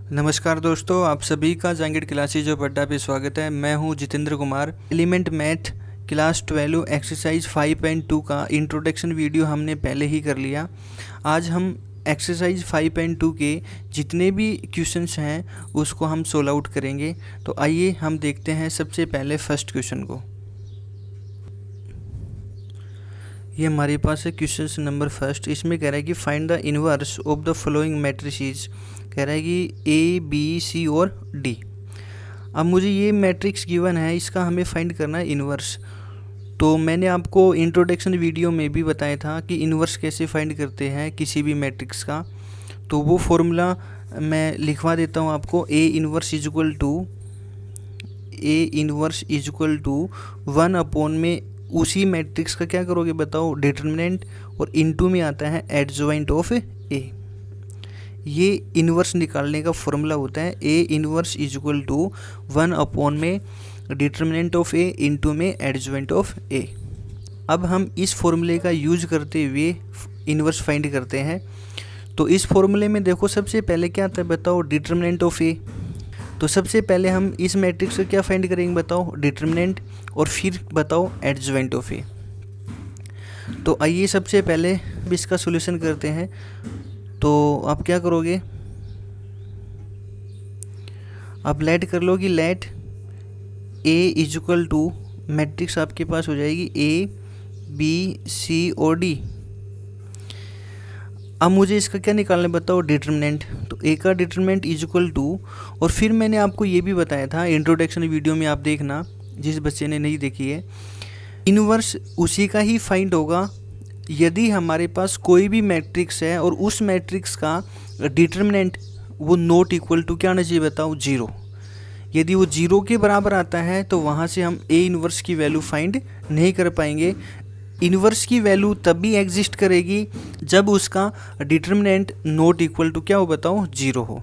नमस्कार दोस्तों, आप सभी का जांगिड क्लासेज ऑफ अड्डा पे स्वागत है। मैं हूं Jitendra Kumar. Element math class 12 exercise 5.2 का इंट्रोडक्शन वीडियो हमने पहले ही कर लिया। आज हम एक्सरसाइज 5.2 के जितने भी क्वेश्चंस हैं उसको हम सोल्व आउट करेंगे। तो आइए हम देखते हैं सबसे पहले फर्स्ट क्वेश्चन को। ये हमारे पास है क्वेश्चन नंबर फर्स्ट। इसमें कह रहा है कि find the inverse of the following matrices. कह रहा है कि ए बी सी और डी। अब मुझे ये मैट्रिक्स गिवन है, इसका हमें फाइंड करना है इनवर्स। तो मैंने आपको इंट्रोडक्शन वीडियो में भी बताया था कि इनवर्स कैसे फाइंड करते हैं किसी भी मैट्रिक्स का। तो वो फॉर्मूला मैं लिखवा देता हूँ आपको। A inverse is equal to 1 में उसी मैट्रिक्स का क्या करोगे बताओ, डिटर्मिनेंट, और इनटू में आता है एडजॉइंट ऑफ ए। ये इन्वर्स निकालने का फॉर्मूला होता है। ए इन्वर्स इज इक्वल टू 1 में डिटर्मिनेंट ऑफ ए इनटू में एडजॉइंट ऑफ ए। अब हम इस फॉर्मूले का यूज करते हुए इन्वर्स फाइंड करते हैं। तो इस फॉर्मूले में देखो सबसे पहले क्या आता है बताओ, डिटर्मिनेंट ऑफ ए। तो सबसे पहले हम इस मैट्रिक्स का क्या फाइंड करेंगे बताओ, डिटर्मिनेंट, और फिर बताओ एडजॉइंट ऑफ ए। तो आइए सबसे पहले इसका सॉल्यूशन करते हैं। तो आप क्या करोगे, आप लेट कर लो कि let A is equal to matrix आपके पास हो जाएगी ए बी सी और डी। अब मुझे इसका क्या निकालना है बताओ, डिटर्मिनेंट। तो ए का डिटर्मिनेंट इज इक्वल टू, और फिर मैंने आपको ये भी बताया था इंट्रोडक्शन वीडियो में, आप देखना जिस बच्चे ने नहीं देखी है। इनवर्स उसी का ही फाइंड होगा यदि हमारे पास कोई भी मैट्रिक्स है और उस मैट्रिक्स का डिटर्मिनेंट वो नॉट इक्वल टू क्या आना चाहिए बताओ, 0। यदि वो 0 के बराबर आता है तो वहाँ से हम ए इनवर्स की वैल्यू फाइंड नहीं कर पाएंगे। इनवर्स की वैल्यू तब भी एग्जिस्ट करेगी जब उसका डिटर्मिनेंट नॉट इक्वल टू क्या हो बताओ, 0 हो।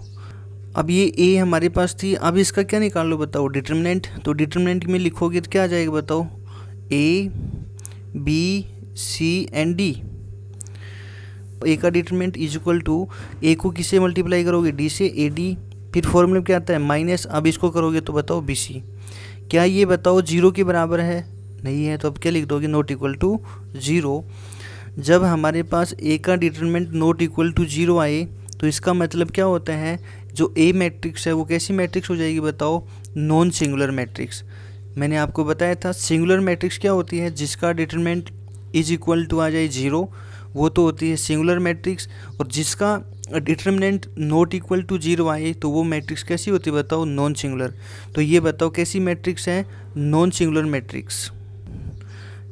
अब ये ए हमारे पास थी, अब इसका क्या निकाल लो बताओ, डिटर्मिनेंट। तो डिटर्मिनेंट में लिखोगे तो क्या आ जाएगा बताओ, A B C and D. A का determinant is equal to, A को किससे मल्टीप्लाई करोगे, डी से, ए डी। फिर फॉर्मूले में क्या आता है, माइनस। अब इसको करोगे तो बताओ बी सी। क्या ये बताओ 0 के बराबर है, नहीं है। तो अब क्या लिख दोगे, नॉट इक्वल टू 0। जब हमारे पास ए का डिटरमिनेंट नॉट इक्वल टू 0 आए तो इसका मतलब क्या होता है, जो ए मैट्रिक्स है वो कैसी मैट्रिक्स हो जाएगी बताओ, नॉन सिंगुलर मैट्रिक्स। मैंने आपको बताया था सिंगुलर मैट्रिक्स क्या होती है, जिसका डिटरमिनेंट इज इक्वल टू आ जाए 0, वो तो होती है सिंगुलर मैट्रिक्स। और जिसका डिटरमिनेंट नॉट इक्वल टू 0 आए तो वो मैट्रिक्स कैसी होती है बताओ, नॉन सिंगुलर। तो ये बताओ कैसी मैट्रिक्स है, नॉन सिंगुलर मैट्रिक्स।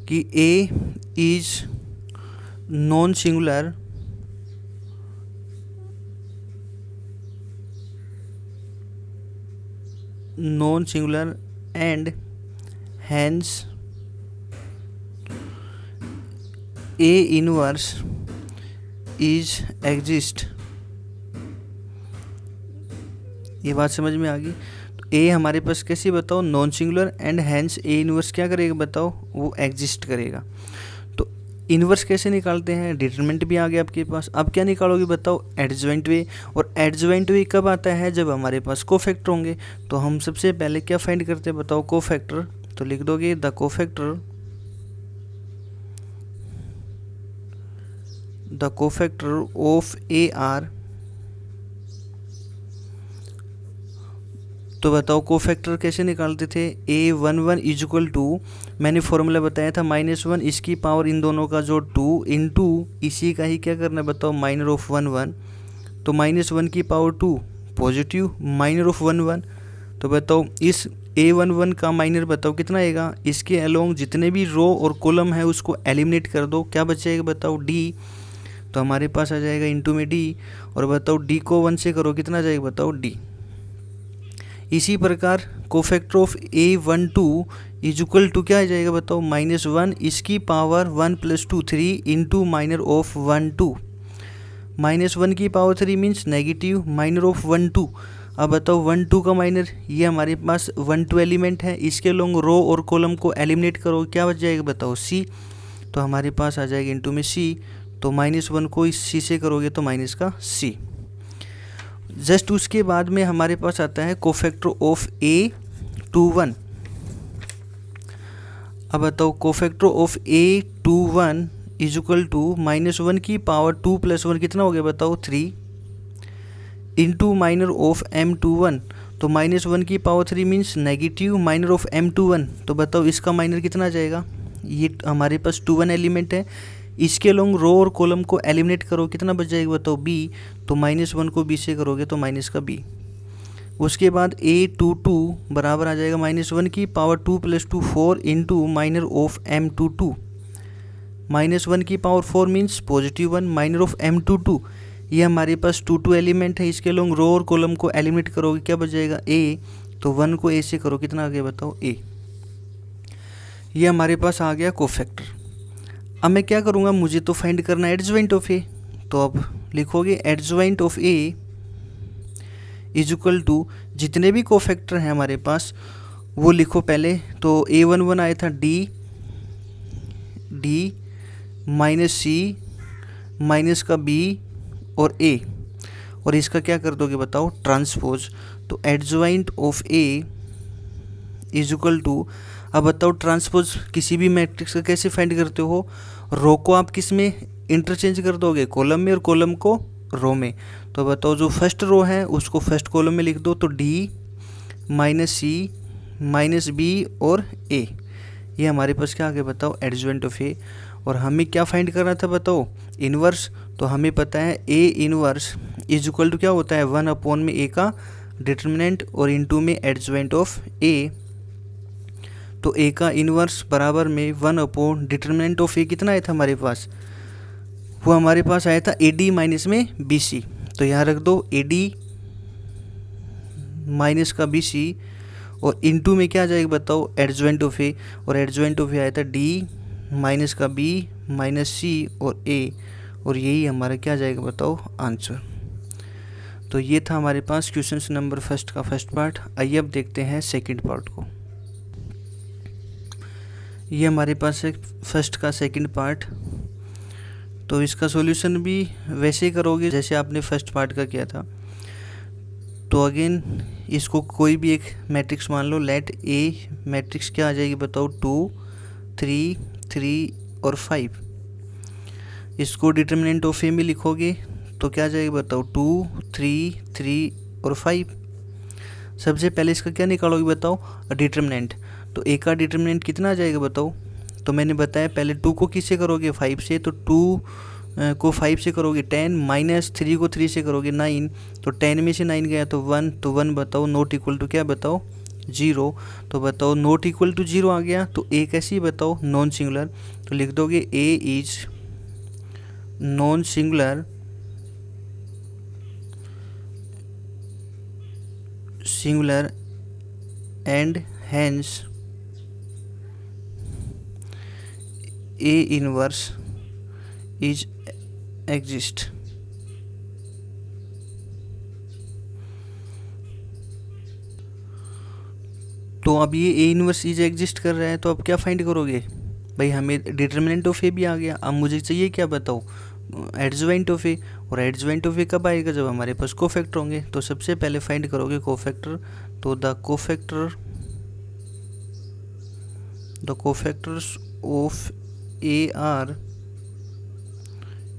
कि A is non singular and hence A inverse is exist. ये बात समझ में आ गई। तो ए हमारे पास कैसे बताओ, non singular, and hence A inverse क्या करेगा बताओ, वो एग्जिस्ट करेगा। तो इनवर्स कैसे निकालते हैं, डिटरमिनेंट भी आ गया आपके पास। अब क्या निकालोगे बताओ, एडजॉइंट वे। और एडजॉइंट वे कब आता है, जब हमारे पास कोफैक्टर होंगे। तो हम सबसे पहले क्या फाइंड करते हैं बताओ, कोफैक्टर। तो लिख दोगे the cofactor of A are. तो बताओ कोफैक्टर कैसे निकालते थे, A11 इज इक्वल टू, मैंने फॉर्मूला बताया था -1, इसकी पावर इन दोनों का जो 2 इंटू इसी का ही क्या करना है बताओ, माइनर ऑफ 1 तो -1 की पावर 2 पॉजिटिव, माइनर ऑफ 1 तो बताओ इस A11 का माइनर बताओ कितना आएगा, इसके अलोंग जितने भी रो और कॉलम है उसको एलिमिनेट कर दो, क्या बचेगा बताओ, D। तो हमारे पास आ जाएगा इंटू में D। और बताओ D को 1 से करो कितना आ जाएगा बताओ, D। इसी प्रकार cofactor of A12 is equal to क्या आ जाएगा बताओ, -1, इसकी पावर 1 + 2 3 इंटू माइनर ऑफ 1 2। -1 की power 3 means negative, minor of 1 2। अब बताओ 1 2 का माइनर, ये हमारे पास 1 2 एलिमेंट है, इसके लॉन्ग रो और कॉलम को एलिमिनेट करो, क्या बच जाएगा बताओ, C। तो हमारे पास आ जाएगा इंटू में C। तो -1 को इस C से करोगे तो माइनस का C। जस्ट उसके बाद में हमारे पास आता है कोफैक्टर ऑफ A21। अब बताओ cofactor of A21 is equal to -1 की पावर 2 + 1 कितना हो गया बताओ 3 इंटू माइनर ऑफ M21। तो -1 की power 3 means negative minor of M21। तो बताओ इसका माइनर कितना आ जाएगा, ये हमारे पास 21 एलिमेंट है, इसके लॉन्ग रो और कॉलम को एलिमिनेट करो, कितना बच जाएगा बताओ B। तो -1 को B से करोगे तो माइनस का B। उसके बाद A22 बराबर आ जाएगा -1 की power 2 + 2 4 into minor of M22। -1 की power 4 means +1 minor of M22। ये हमारे पास 2 एलिमेंट है, इसके लॉन्ग रो और कॉलम को एलिमिनेट करोगे क्या बच जाएगा A। तो 1 को A से करो, कितना आ गया बताओ A। ये हमारे पास आ गया कोफैक्टर। अब मैं क्या करूँगा, मुझे तो फाइंड करना है एडजॉइंट ऑफ A। तो अब लिखोगे adjoint of A is equal to जितने भी कोफैक्टर हैं हमारे पास वो लिखो पहले। तो A11 आया था D -C माइनस का B और A, और इसका क्या कर दोगे बताओ ट्रांसपोज। तो adjoint of A is equal to, अब बताओ ट्रांसपोज किसी भी मैट्रिक्स का कैसे फाइंड करते हो, रो को आप किस में इंटरचेंज कर दोगे, कॉलम में, और कॉलम को रो में। तो बताओ जो फर्स्ट रो है उसको फर्स्ट कॉलम में लिख दो, तो D -C -B और A। ये हमारे पास क्या आ गया बताओ एडजॉइंट ऑफ A। और हमें क्या फाइंड करना था बताओ इन्वर्स। तो हमें पता है A inverse is equal to क्या होता है 1 में A का डिटर्मिनेंट और इनटू में एडजॉइंट ऑफ A। तो A का इन्वर्स बराबर में 1 डिटर्मिनेंट ऑफ A कितना आया था हमारे पास, वो हमारे पास आया था AD माइनस में BC। तो यहाँ रख दो AD माइनस का BC और इनटू में क्या आ जाएगा बताओ एडजॉइंट ऑफ A, और एडजॉइंट ऑफ A आया था D माइनस का B -C और A, और यही हमारा क्या जाएगा बताओ आंसर। तो ये था हमारे पास क्वेश्चन नंबर फर्स्ट का फर्स्ट पार्ट। आइए अब देखते हैं सेकंड पार्ट को। ये हमारे पास है फर्स्ट का सेकंड पार्ट। तो इसका सॉल्यूशन भी वैसे ही करोगे जैसे आपने फर्स्ट पार्ट का किया था। तो अगेन इसको कोई भी एक मैट्रिक्स मान लो, लेट A मैट्रिक्स क्या आ जाएगी बताओ 2 3 3 और 5। इसको डिटर्मिनेंट ऑफ A में लिखोगे तो क्या आ जाएगा बताओ 2 3 3 और 5। सबसे पहले इसका क्या निकालोगे बताओ डिटर्मिनेंट। तो A का डिटर्मिनेंट कितना आ जाएगा बताओ। तो मैंने बताया पहले 2 को किससे करोगे 5 से, तो 2 को 5 से करोगे 10 माइनस 3 को 3 से करोगे 9। तो 10 में से 9 गया तो 1, तो 1 बताओ नॉट इक्वल टू क्या बताओ 0। तो बताओ नॉट इक्वल टू 0 आ गया, तो A कैसी बताओ नॉन सिंगुलर। तो लिख दोगे A is non singular and hence A inverse is exist। तो अब ये A इनवर्स इज एग्जिस्ट कर रहा है, तो अब क्या फाइंड करोगे भाई, हमें डिटर्मिनेंट ऑफ A भी आ गया। अब मुझे चाहिए क्या बताओ एडजॉइंट ऑफ A, और एडजॉइंट ऑफ A कब आएगा जब हमारे पास कोफैक्टर होंगे। तो सबसे पहले फाइंड करोगे कोफैक्टर। तो the cofactors of A are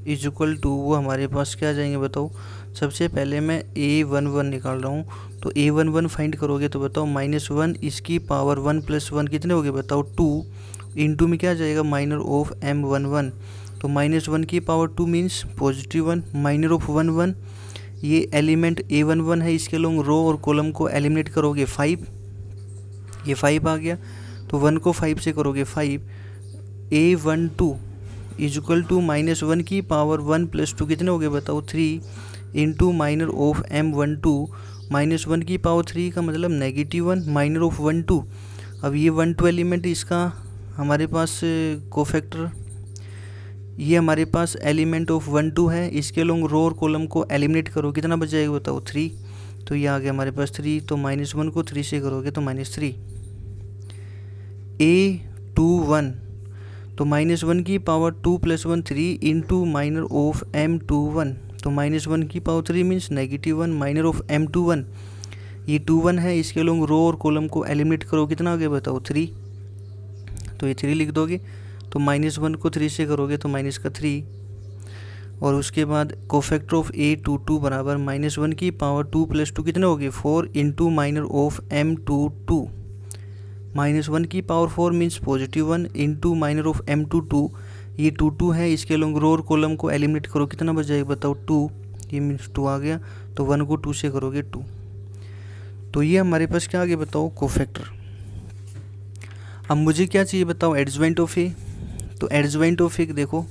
is equal to, वो हमारे पास क्या आ जाएंगे बताओ। सबसे पहले मैं A11 निकाल रहा हूँ, तो A11 फाइंड करोगे तो बताओ -1 इसकी पावर 1 + 1 कितने हो गए बताओ 2 इंटू में क्या आ जाएगा माइनर ऑफ M11। तो -1 की पावर 2 मीन्स +1 माइनर ऑफ 1 ये एलिमेंट A11 है, इसके लॉन्ग रो और कॉलम को एलिमिनेट करोगे 5, ये 5 आ गया। तो 1 को 5 से करोगे 5। A12 इज इक्वल टू -1 की पावर 1 + 2 कितने हो गए बताओ 3 इंटू माइनर ऑफ M12। -1 की पावर 3 का मतलब -1 माइनर ऑफ 12। अब ये 12 एलिमेंट इसका हमारे पास कोफैक्टर, ये हमारे पास एलिमेंट ऑफ 12 है, इसके लॉन्ग रो और कॉलम को एलिमिनेट करो कितना बच जाएगा बताओ 3। तो ये आ गया हमारे पास 3, तो -1 को 3 से करोगे तो -3। A21 तो -1 की power 2 + 1 3 into minor of M21। तो -1 की power 3 means -1 minor of m21, ये 21 है, इसके अलोंग रो और कॉलम को एलिमिनेट करो, कितना आ गया बताओ 3, तो ये 3 लिख दोगे। तो -1 को 3 से करोगे तो -3, और उसके बाद कोफैक्टर ऑफ A22 बराबर -1 की पावर 2 + 2 कितने हो गए 4 इंटू माइनर ऑफ M22, -1 की power 4 means +1 into minor of M22, ये 2 है, इसके अलोंग रो और कॉलम को एलिमिनेट करो, कितना बच जाएगा बताओ 2, ये मीन्स 2 आ गया, तो 1 को 2 से करोगे 2, तो ये हमारे पास क्या आ गया बताओ कोफैक्टर। अब मुझे क्या चाहिए बताओ एडजॉइंट ऑफ ए, तो एडजॉइंट ऑफ ए देखो,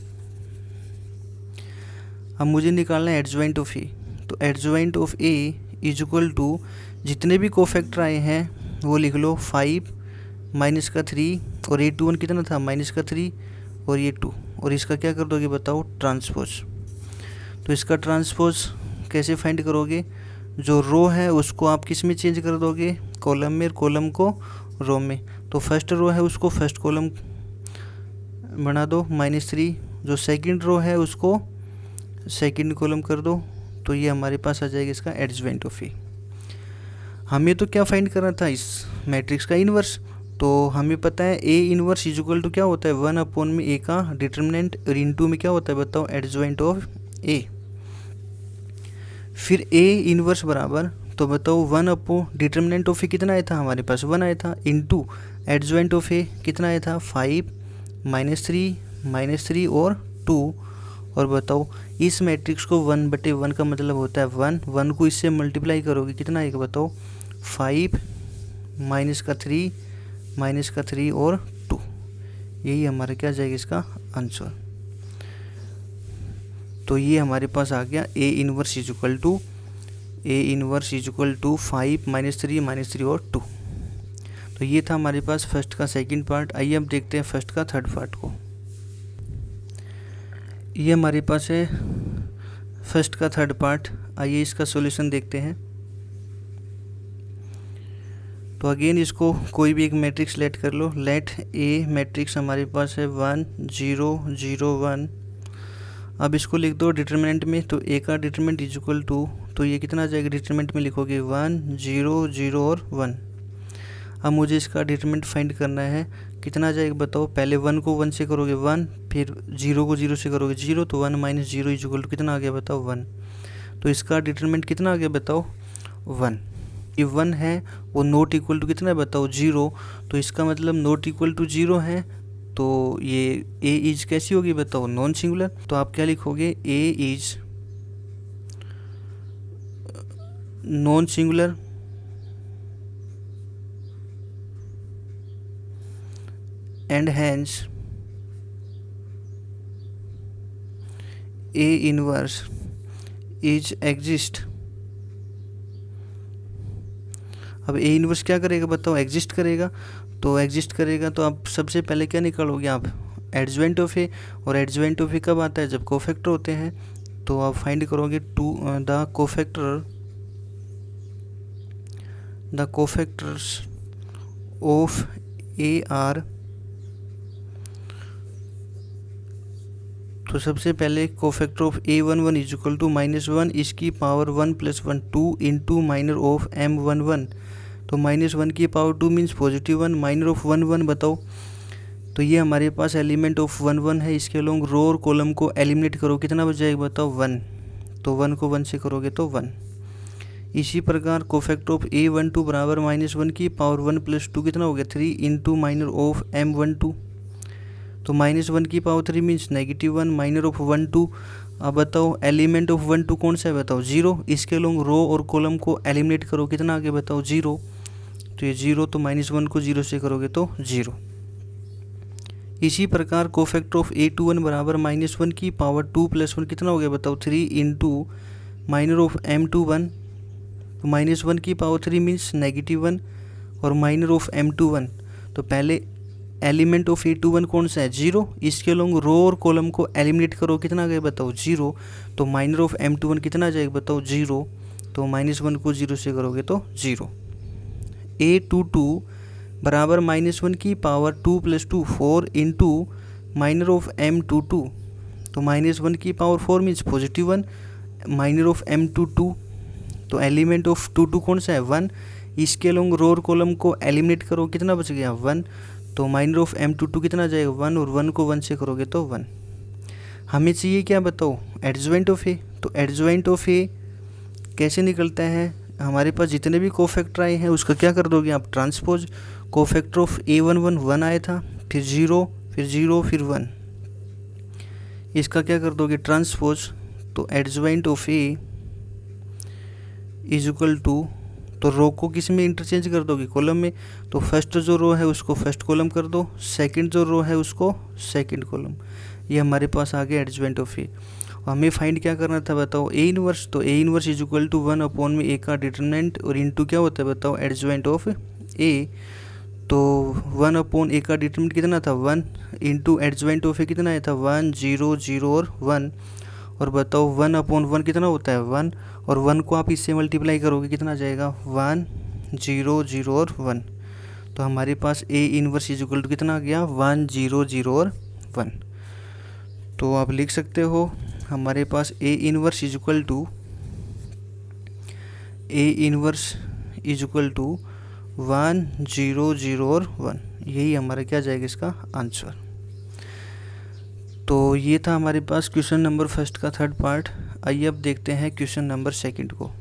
अब मुझे निकालना है एडजॉइंट ऑफ ए, तो adjoint of A is equal to जितने भी कोफैक्टर आए हैं वो लिख लो 5 -3 और A21 कितना था -3 और ये 2, और इसका क्या कर दोगे बताओ ट्रांसपोज। तो इसका ट्रांसपोज कैसे फाइंड करोगे, जो रो है उसको आप किस में चेंज कर दोगे कॉलम में, कॉलम को रो में, तो फर्स्ट रो है उसको फर्स्ट कॉलम बना दो -3, जो सेकंड रो है उसको सेकंड कॉलम कर दो, तो ये हमारे पास आ जाएगा इसका एडजॉइंट ऑफ ए। हमें तो क्या फाइंड करना था इस मैट्रिक्स का इन्वर्स, तो हमें पता है ए इन्वर्स इज इक्वल टू क्या होता है 1 में ए का डिटर्मिनेंट, और इनटू में क्या होता है बताओ एडजॉइंट ऑफ ए। फिर ए इन्वर्स बराबर, तो बताओ 1 डिटर्मिनेंट ऑफ ए कितना आया था हमारे पास 1 आया था, इनटू एडजॉइंट ऑफ ए कितना आया था 5 -3 और 2, और बताओ इस मैट्रिक्स को 1/1 का मतलब होता है 1 को इससे मल्टीप्लाई करोगे कितना आएगा बताओ 5 -3 और 2, यही हमारा क्या जाएगा इसका आंसर। तो ये हमारे पास आ गया ए इन्वर्स इज इक्वल टू 5 -3 और 2। तो ये था हमारे पास फर्स्ट का सेकंड पार्ट। आइए अब देखते हैं फर्स्ट का थर्ड पार्ट को। ये हमारे पास है फर्स्ट का थर्ड पार्ट, आइए इसका सॉल्यूशन देखते हैं। तो अगेन इसको कोई भी एक मैट्रिक्स लेट कर लो, लेट ए मैट्रिक्स हमारे पास है 1 0 0 1। अब इसको लिख दो डिटरमिनेंट में, तो ए का डिटरमिनेंट इज इक्वल टू, तो ये कितना आ जाएगा डिटरमिनेंट में लिखोगे 1 0 0 और 1। अब मुझे इसका डिटरमिनेंट फाइंड करना है, कितना आ जाएगा बताओ, पहले 1 को 1 से करोगे 1, फिर 0 को 0 से करोगे 0, तो 1 - 0 इज इक्वल टू कितना आ गया बताओ 1। तो इसका डिटरमिनेंट कितना आ गया बताओ 1। ये 1 है वो नॉट इक्वल टू कितना है बताओ 0, तो इसका मतलब नॉट इक्वल टू 0 है, तो ये ए इज कैसी होगी बताओ नॉन सिंगुलर। तो आप क्या लिखोगे A is non singular and hence A inverse is exist। अब A इन्वर्स क्या करेगा बताओ एग्जिस्ट करेगा, तो एग्जिस्ट करेगा तो आप सबसे पहले क्या निकालोगे आप एडजॉइंट ऑफ ए, और एडजॉइंट ऑफ ए कब आता है जब कोफैक्टर होते हैं, तो आप फाइंड करोगे the cofactors of A are. तो सबसे पहले cofactor of A11 is equal to -1 इसकी power 1 + 1 2 into minor of M11, तो -1 की पावर 2 मीन्स +1 माइनर ऑफ 1 बताओ। तो ये हमारे पास एलिमेंट ऑफ 1 है, इसके अलोंग रो और कॉलम को एलिमिनेट करो, कितना बच जाएगा बताओ 1, तो 1 को 1 से करोगे तो 1। इसी प्रकार कोफैक्टर ऑफ A12 बराबर -1 की पावर 1 + 2 कितना हो गया 3 इंटू माइनर ऑफ M12, तो -1 की पावर 3 मीन्स -1 माइनर ऑफ 1 2। अब बताओ एलिमेंट ऑफ 1 2 कौन सा है बताओ 0, इसके लोग रो और कॉलम को एलिमिनेट करो, कितना आगे बताओ 0, तो ये 0, तो -1 को 0 से करोगे तो 0। इसी प्रकार कोफैक्टर ऑफ A21 बराबर -1 की पावर 2 + 1 कितना हो गया बताओ 3 इंटू माइनर ऑफ M21, तो -1 की पावर 3 मीन्स -1 और माइनर ऑफ M21, तो पहले एलिमेंट ऑफ A21 कौन सा है 0, इसके लोग रो और कॉलम को एलिमिनेट करो, कितना गया बताओ 0, तो माइनर ऑफ M21 कितना आ जाएगा बताओ 0, तो -1 को 0 से करोगे तो 0। A22 बराबर -1 की power 2 + 2 4 into minor of M22, तो -1 की power 4 means +1 minor of M two two, तो एलिमेंट ऑफ टू टू कौन सा है 1, इसके अलोंग रो और कॉलम को एलिमिनेट करो, कितना बच गया 1, तो minor of M two two कितना जाएगा 1, और 1 को 1 से करोगे तो 1। हमें चाहिए क्या बताओ एडजॉइंट ऑफ ए, तो एडजॉइंट ऑफ ए कैसे निकलता है, हमारे पास जितने भी कोफैक्टर आए हैं उसका क्या कर दोगे आप ट्रांसपोज, कोफैक्टर ऑफ A11 1 आया था, फिर 0 फिर 0 फिर 1, इसका क्या कर दोगे ट्रांसपोज, तो adjoint of A is equal to, तो रो को किस में इंटरचेंज कर दोगे कॉलम में, तो फर्स्ट जो रो है उसको फर्स्ट कॉलम कर दो, सेकंड जो रो है उसको सेकंड कॉलम, ये हमारे पास आ गया एडजॉइंट ऑफ ए। हमें फाइंड क्या करना था बताओ ए इनवर्स, तो A inverse is equal to 1 upon में ए का डिटरमिनेंट और इनटू क्या होता है बताओ एडजॉइंट ऑफ ए, तो 1 अपॉन ए का डिटरमिनेंट कितना था 1 इंटू एडजॉइंट ऑफ ए कितना आया था 1 0 0 और 1, और बताओ 1 अपॉन 1 कितना होता है 1, और 1 को आप इससे मल्टीप्लाई करोगे कितना जाएगा 1 0 0 और 1, तो हमारे पास A inverse is equal to कितना आ गया 1 0 0 और 1। तो आप लिख सकते हो हमारे पास A inverse is equal to 1 0 0 और 1, यही हमारा क्या जाएगा इसका आंसर। तो ये था हमारे पास क्वेश्चन नंबर फर्स्ट का थर्ड पार्ट। आइए अब देखते हैं क्वेश्चन नंबर सेकंड को।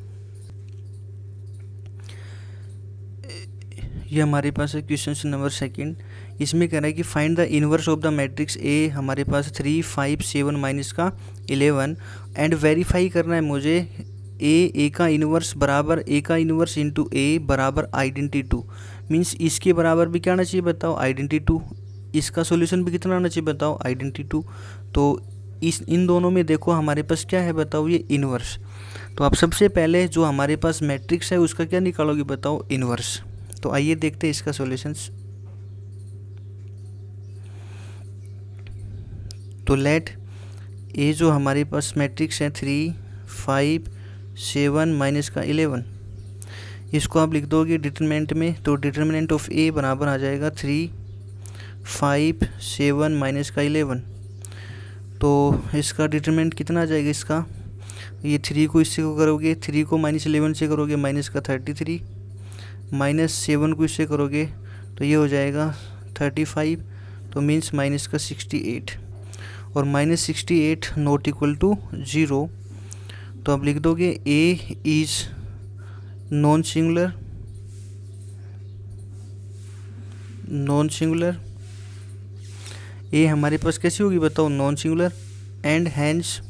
ये हमारे पास है क्वेश्चन नंबर सेकंड, इसमें कह रहा है कि find the inverse of the matrix A, हमारे पास 3 5 7 माइनस का 11, एंड वेरीफाई करना है मुझे ए का इनवर्स बराबर ए का इनवर्स इंटू ए बराबर आइडेंटिटी 2, मीन्स इसके बराबर भी क्या आना चाहिए बताओ आइडेंटिटी 2, इसका सॉल्यूशन भी कितना आना चाहिए बताओ आइडेंटिटी 2। तो इन दोनों में देखो हमारे पास क्या है बताओ ये इनवर्स, तो आप सबसे पहले जो हमारे पास मैट्रिक्स है उसका क्या निकालोगे बताओ इनवर्स। तो आइए देखते हैं इसका सॉल्यूशंस। तो लेट ए जो हमारे पास मैट्रिक्स है 3 5 7 माइनस का 11, इसको आप लिख दोगे डिटरमिनेंट में, तो डिटरमिनेंट ऑफ ए बराबर आ जाएगा 3 5 7 माइनस का 11, तो इसका डिटरमिनेंट कितना आ जाएगा इसका, ये 3 को इससे को करोगे 3 को माइनस 11 से करोगे माइनस का 33, माइनस 7 को इससे करोगे तो ये हो जाएगा 35, तो मीन्स माइनस का 68, और माइनस 68 नॉट इक्वल टू 0, तो आप लिख दोगे A is non singular, A हमारे पास कैसी होगी बताओ non singular, and hence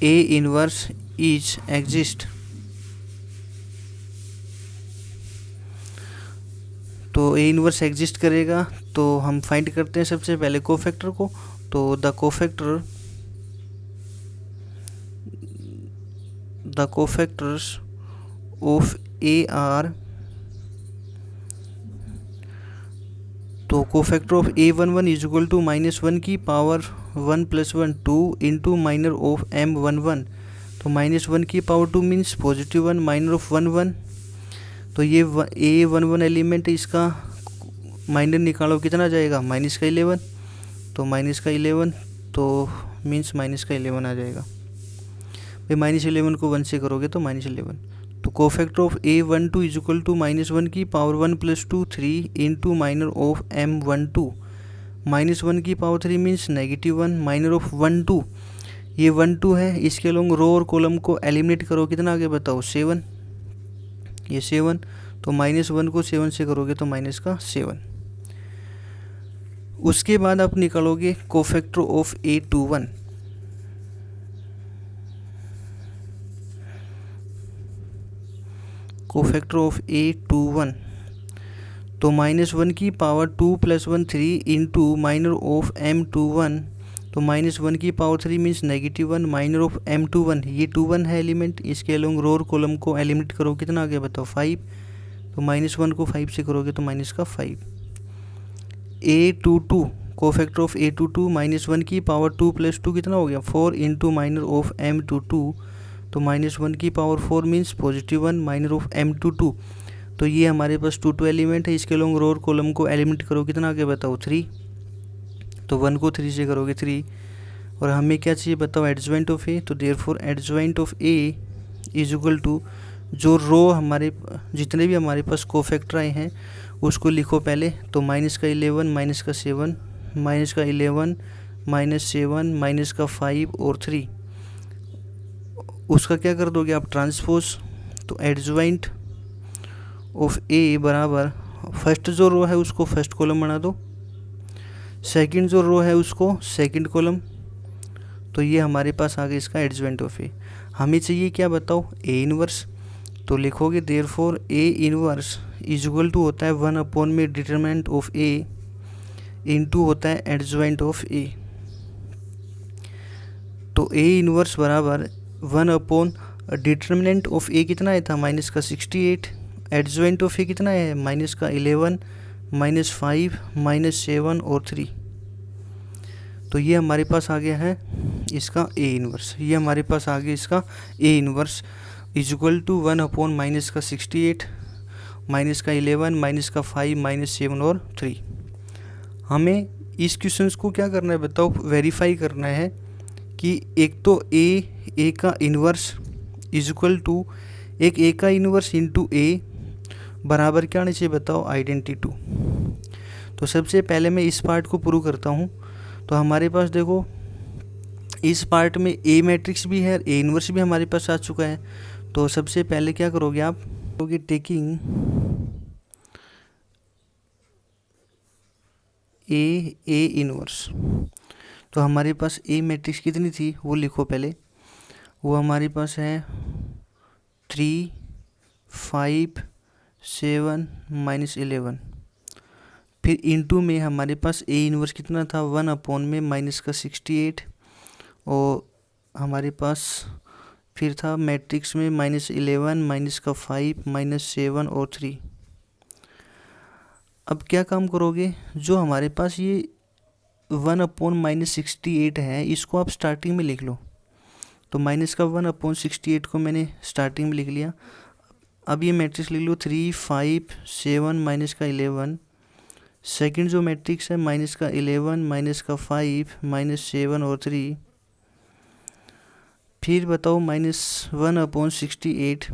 A inverse is exist. तो ए इनवर्स एग्जिस्ट करेगा, तो हम फाइंड करते हैं सबसे पहले कोफैक्टर को, तो the cofactors of A are, तो cofactor of A11 is equal to -1 की power 1 + 1 2 into minor of M11, तो -1 की पावर 2 मीन्स +1 माइनर ऑफ 1 1, तो ये A11 एलिमेंट इसका माइनर निकालो कितना जाएगा माइनस का 11, तो माइनस का 11 तो मीन्स माइनस का 11 आ जाएगा भाई, -11 को 1 से करोगे तो -11, तो cofactor of A12 is equal to -1 की power 1 + 2 3 into minor of M12, -1 की पावर 3 मीन्स -1 माइनर ऑफ 1 2, ये 1 2 है, इसके लोग रो और कॉलम को एलिमिनेट करो कितना आगे बताओ 7, ये 7, तो -1 को 7 से करोगे तो माइनस का 7। उसके बाद आप निकालोगे cofactor of A21, cofactor of A21, तो -1 की power 2 + 1 3 into minor of M21, तो -1 की power 3 means -1 minor of M21, ये 21 है एलिमेंट, इसके अलोंग रो और कॉलम को एलिमिनेट करो कितना आ गया बताओ 5, तो -1 को 5 से करोगे तो माइनस का 5। A22 कोफैक्टर ऑफ A22 -1 की पावर 2 + 2 कितना हो गया 4 इंटू माइनर ऑफ M22, तो -1 की power 4 means +1 minor of M22, तो ये हमारे पास 2 2 एलिमेंट है, इसके लोग रो और कॉलम को एलिमिनेट करो कितना आ गया बताओ 3, तो 1 को 3 से करोगे 3, और हमें क्या चाहिए बताओ, एडजॉइंट ऑफ ए। तो therefore adjoint of A is equal to, जो रो हमारे जितने भी हमारे पास कोफैक्टर आए हैं उसको लिखो पहले। तो माइनस का 11 माइनस का 7 माइनस का 11 माइनस 7 माइनस का 5 और 3, उसका क्या कर दोगे आप, ट्रांसपोज। तो एडजॉइंट ऑफ ए बराबर, फर्स्ट जो रो है उसको फर्स्ट कॉलम बना दो, सेकंड जो रो है उसको सेकंड कॉलम। तो ये हमारे पास आ गया इसका एडजॉइंट ऑफ ए। हमें चाहिए क्या बताओ, ए इनवर्स। तो लिखोगे therefore A inverse is equal to होता है 1 अपॉन में डिटरमिनेंट ऑफ ए इनटू होता है एडजॉइंट ऑफ ए। तो ए इनवर्स बराबर 1 अपॉन डिटरमिनेंट ऑफ ए कितना आया था, माइनस का 68, एडजॉइंट ऑफ ए कितना है, माइनस का 11 माइनस 5 माइनस 7 और 3। तो ये हमारे पास आ गया है इसका ए इनवर्स, ये हमारे पास आ गया इसका A inverse is equal to 1 upon minus का 68 माइनस का 11 माइनस का 5 माइनस 7 और 3। हमें इस क्वेश्चन को क्या करना है बताओ, वेरीफाई करना है कि एक तो ए का इन्वर्स इज इक्वल टू, एक ए का इन्वर्स इंटू ए बराबर क्या आना चाहिए बताओ, आइडेंटिटी 2। तो सबसे पहले मैं इस पार्ट को प्रूव करता हूँ। तो हमारे पास देखो इस पार्ट में ए मैट्रिक्स भी है, ए इन्वर्स भी हमारे पास आ चुका है। तो सबसे पहले क्या करोगे आप, करोगे टेकिंग ए इन्वर्स। तो हमारे पास ए मैट्रिक्स कितनी थी वो लिखो पहले, वो हमारे पास है 3 5 7 माइनस 11। फिर इनटू में हमारे पास ए इनवर्स कितना था, 1 अपॉन में माइनस का 68, और हमारे पास फिर था मैट्रिक्स में -11 माइनस का 5 माइनस 7 और 3। अब क्या काम करोगे, जो हमारे पास ये 1 अपॉन माइनस 68 है इसको आप स्टार्टिंग में लिख लो। तो माइनस का 1 अपॉन 68 को मैंने स्टार्टिंग में लिख लिया। अब ये मैट्रिक्स लिख लो 3 5 7 माइनस का 11, सेकंड जो मैट्रिक्स है माइनस का 11 माइनस का 5 माइनस 7 और 3। फिर बताओ -1 अपॉन 68।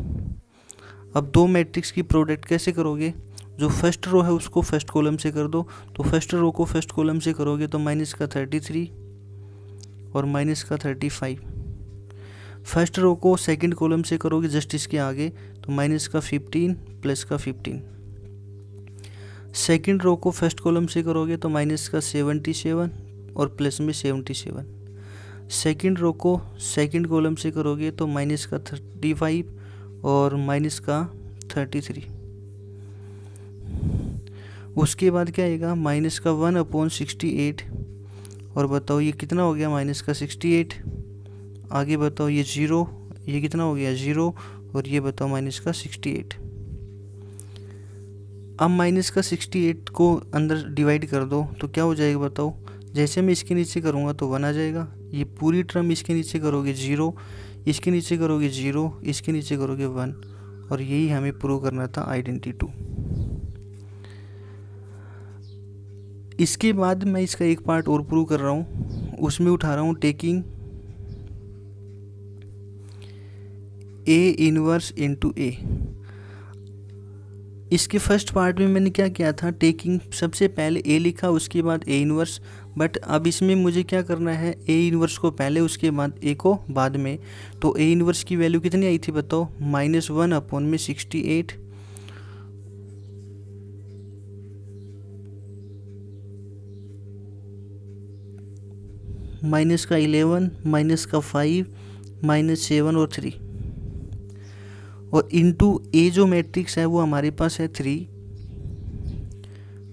अब दो मैट्रिक्स की प्रोडक्ट कैसे करोगे, जो फर्स्ट रो है उसको फर्स्ट कॉलम से कर दो। तो फर्स्ट रो को फर्स्ट कॉलम से करोगे तो माइनस का 33 और माइनस का 35। फर्स्ट रो को सेकंड कॉलम से करोगे जस्ट इसके आगे, तो माइनस का 15 प्लस का 15। सेकंड रो को फर्स्ट कॉलम से करोगे तो माइनस का 77 और प्लस में 77। सेकंड रो को सेकंड कॉलम से करोगे तो माइनस का 35 और माइनस का 33। उसके बाद क्या आएगा, माइनस का 1 अपॉन 68, और बताओ ये कितना हो गया, माइनस का 68। आगे बताओ ये 0, ये कितना हो गया 0, और ये बताओ माइनस का 68। अब माइनस का 68 को अंदर डिवाइड कर दो तो क्या हो जाएगा बताओ, जैसे मैं इसके नीचे करूँगा तो 1 आ जाएगा। ये पूरी टर्म इसके नीचे करोगे 0, इसके नीचे करोगे 0, इसके नीचे करोगे 1, और यही हमें प्रूव करना था आइडेंटिटी 2। इसके बाद मैं इसका एक पार्ट और प्रूव कर रहा हूँ, उसमें उठा रहा हूँ टेकिंग ए इनवर्स इनटू ए। इसके फर्स्ट पार्ट में मैंने क्या किया था, टेकिंग सबसे पहले ए लिखा उसके बाद ए इनवर्स, बट अब इसमें मुझे क्या करना है, ए इनवर्स को पहले उसके बाद ए को बाद में। तो ए इनवर्स की वैल्यू कितनी आई थी बताओ, -1 अपॉन में 68, माइनस का 11 माइनस का 5 माइनस 7 और 3, और इनटू ए जो मैट्रिक्स है वो हमारे पास है 3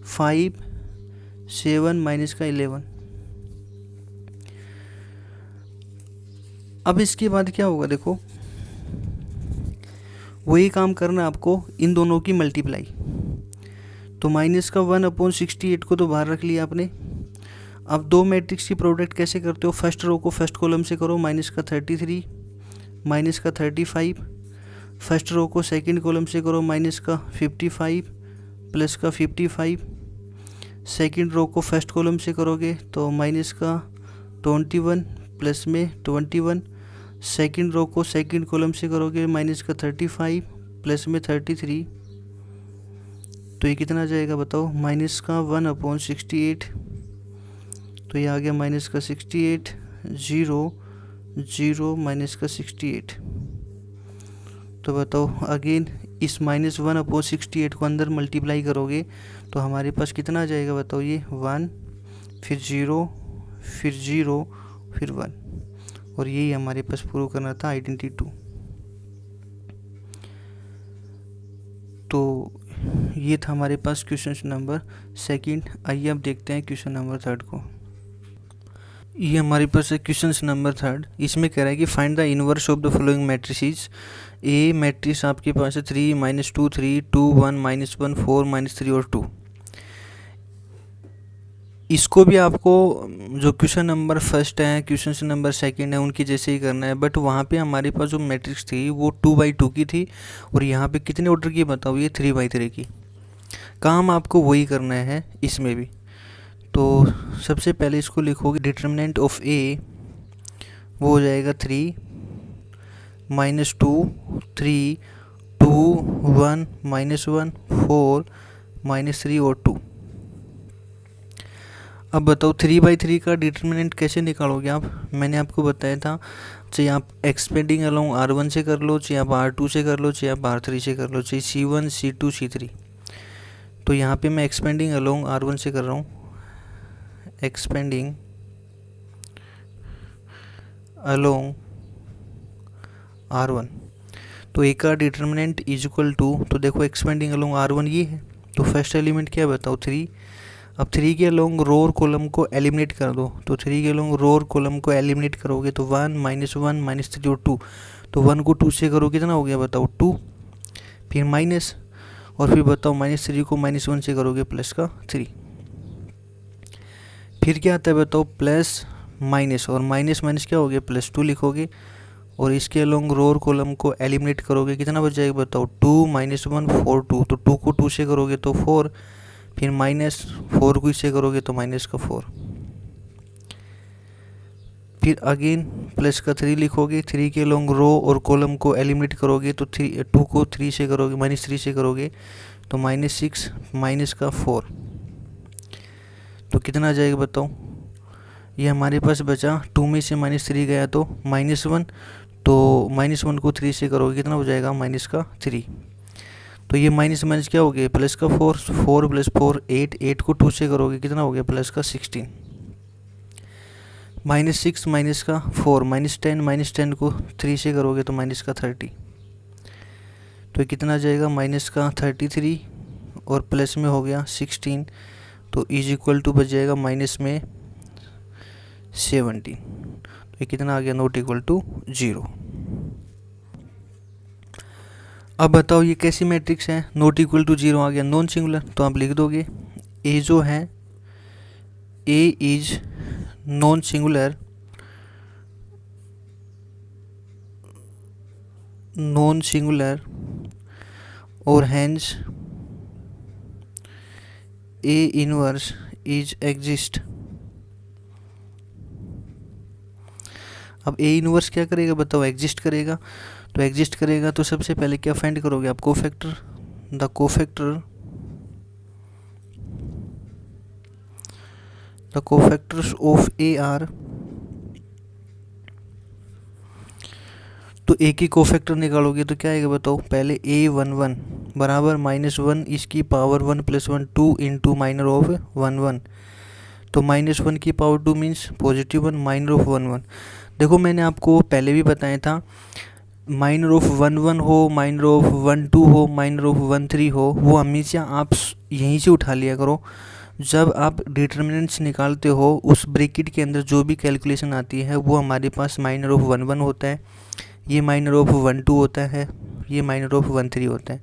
5 7 माइनस का 11। अब इसके बाद क्या होगा देखो, वही काम करना आपको, इन दोनों की मल्टीप्लाई। तो माइनस का 1 अपॉन 68 को तो बाहर रख लिया आपने। अब दो मैट्रिक्स की प्रोडक्ट कैसे करते हो, फर्स्ट रो को फर्स्ट कॉलम से करो, माइनस का 33 माइनस का 35। फर्स्ट रो को सेकंड कॉलम से करो, माइनस का 55 प्लस का 55। सेकंड रो को फर्स्ट कॉलम से करोगे तो माइनस का 21 प्लस में 21, सेकंड रो को सेकंड कॉलम से करोगे माइनस का 35 प्लस में 33, तो ये कितना जाएगा बताओ, माइनस का 1/68, तो ये आ गया माइनस का 68, 0 0 माइनस का 68। तो बताओ अगेन इस माइनस 1/68 को अंदर मल्टीप्लाई करोगे तो हमारे पास कितना आ जाएगा बताओ, ये 1 फिर 0 फिर 0 फिर 1, और यही हमारे पास प्रूव करना था आइडेंटिटी 2। तो ये था हमारे पास क्वेश्चन नंबर सेकंड। आइए अब देखते हैं क्वेश्चन नंबर थर्ड को। ये हमारे पास है क्वेश्चन नंबर थर्ड। इसमें कह रहा है कि find the inverse of the following matrices. A matrix आपके पास है 3 -2 3 2 1 -1 4 -3 और 2। इसको भी आपको जो क्वेश्चन नंबर फर्स्ट है, क्वेश्चन नंबर सेकंड है, उनकी जैसे ही करना है, बट वहाँ पे हमारे पास जो मैट्रिक्स थी वो 2/2 की थी, और यहाँ पे कितने ऑर्डर की बताओ, ये 3/3 की। काम आपको वही करना है इसमें भी। तो सबसे पहले इसको लिखोगे, डिटर्मिनेंट ऑफ ए वो हो जाएगा 3 -2 3 2 1 -1 4 -3 और 2। अब बताओ 3/3 का डिटर्मिनेंट कैसे निकालोगे आप। मैंने आपको बताया था, चाहे आप एक्सपेंडिंग अलोंग R1 से कर लो, चाहे आप R2 से कर लो, चाहे आप R3 से कर लो, चाहे C1 C2 C3। तो यहाँ पे मैं एक्सपेंडिंग अलोंग R1 से कर रहा हूँ, एक्सपेंडिंग अलोंग R1। तो ए का डिटर्मिनेंट इज इक्वल टू, तो देखो एक्सपेंडिंग अलोंग R1 ये है, तो फर्स्ट एलिमेंट क्या बताओ 3। अब 3 के अलोंग रो और कॉलम को एलिमिनेट कर दो, तो 3 के अलोंग रो और कॉलम को एलिमिनेट करोगे तो 1 -1 -3 और 2। तो 1 को 2 से करो कितना हो गया बताओ 2, फिर माइनस, और फिर बताओ -3 को -1 से करोगे प्लस का 3। फिर क्या आता है बताओ, प्लस माइनस, और माइनस माइनस क्या हो गया +2 लिखोगे, और इसके अलोंग रो और कॉलम को एलिमिनेट करोगे कितना बच जाएगा बताओ 2 -1 4 2। तो 2 को 2 से करोगे तो 4, फिर -4 को इससे करोगे तो माइनस का 4, फिर अगेन प्लस का 3 लिखोगे। 3 के अलोंग रो और कॉलम को एलिमिनेट करोगे तो 2 को 3 से करोगे, -3 से करोगे तो -6 माइनस का 4। तो कितना आ जाएगा बताओ, ये हमारे पास बचा 2 में से -3 गया तो -1, तो -1 को 3 से करोगे कितना हो जाएगा माइनस का 3। तो ये माइनस माइनस क्या हो गया प्लस का 4, 4 + 4 8, 8 को 2 से करोगे कितना हो गया प्लस का 16, -6 माइनस का 4 -10 को 3 से करोगे तो माइनस का 30। तो कितना आ जाएगा माइनस का 33 और प्लस में हो गया 16, तो इज इक्वल टू बच जाएगा माइनस में 17। तो ये कितना आ गया, नॉट इक्वल टू 0। अब बताओ ये कैसी मैट्रिक्स है, नॉट इक्वल टू 0 आ गया, नॉन सिंगुलर। तो आप लिख दोगे ए जो है, A is non singular, non singular और hence A inverse is exist. अब ए इनवर्स क्या करेगा बताओ, एग्जिस्ट करेगा। तो एग्जिस्ट करेगा तो सबसे पहले क्या फाइंड करोगे आप, cofactor. The cofactors of A are. तो ए की कोफैक्टर निकालोगे तो क्या आएगा बताओ, पहले A11 बराबर -1 इसकी पावर 1 + 1 2 × माइनर ऑफ 1 1। तो -1 की पावर 2 मीन्स +1 माइनर ऑफ 1 1। देखो मैंने आपको पहले भी बताया था, माइनर ऑफ 1 1 हो, माइनर ऑफ 1 2 हो, माइनर ऑफ 1 3 हो, वो हमेशा आप यहीं से उठा लिया करो। जब आप डिटर्मिनेंट्स निकालते हो उस ब्रैकेट के अंदर जो भी कैलकुलेशन आती है वो हमारे पास माइनर ऑफ 1 1 होता है, ये माइनर ऑफ 1 2 होता है, ये माइनर ऑफ 1 3 होता है।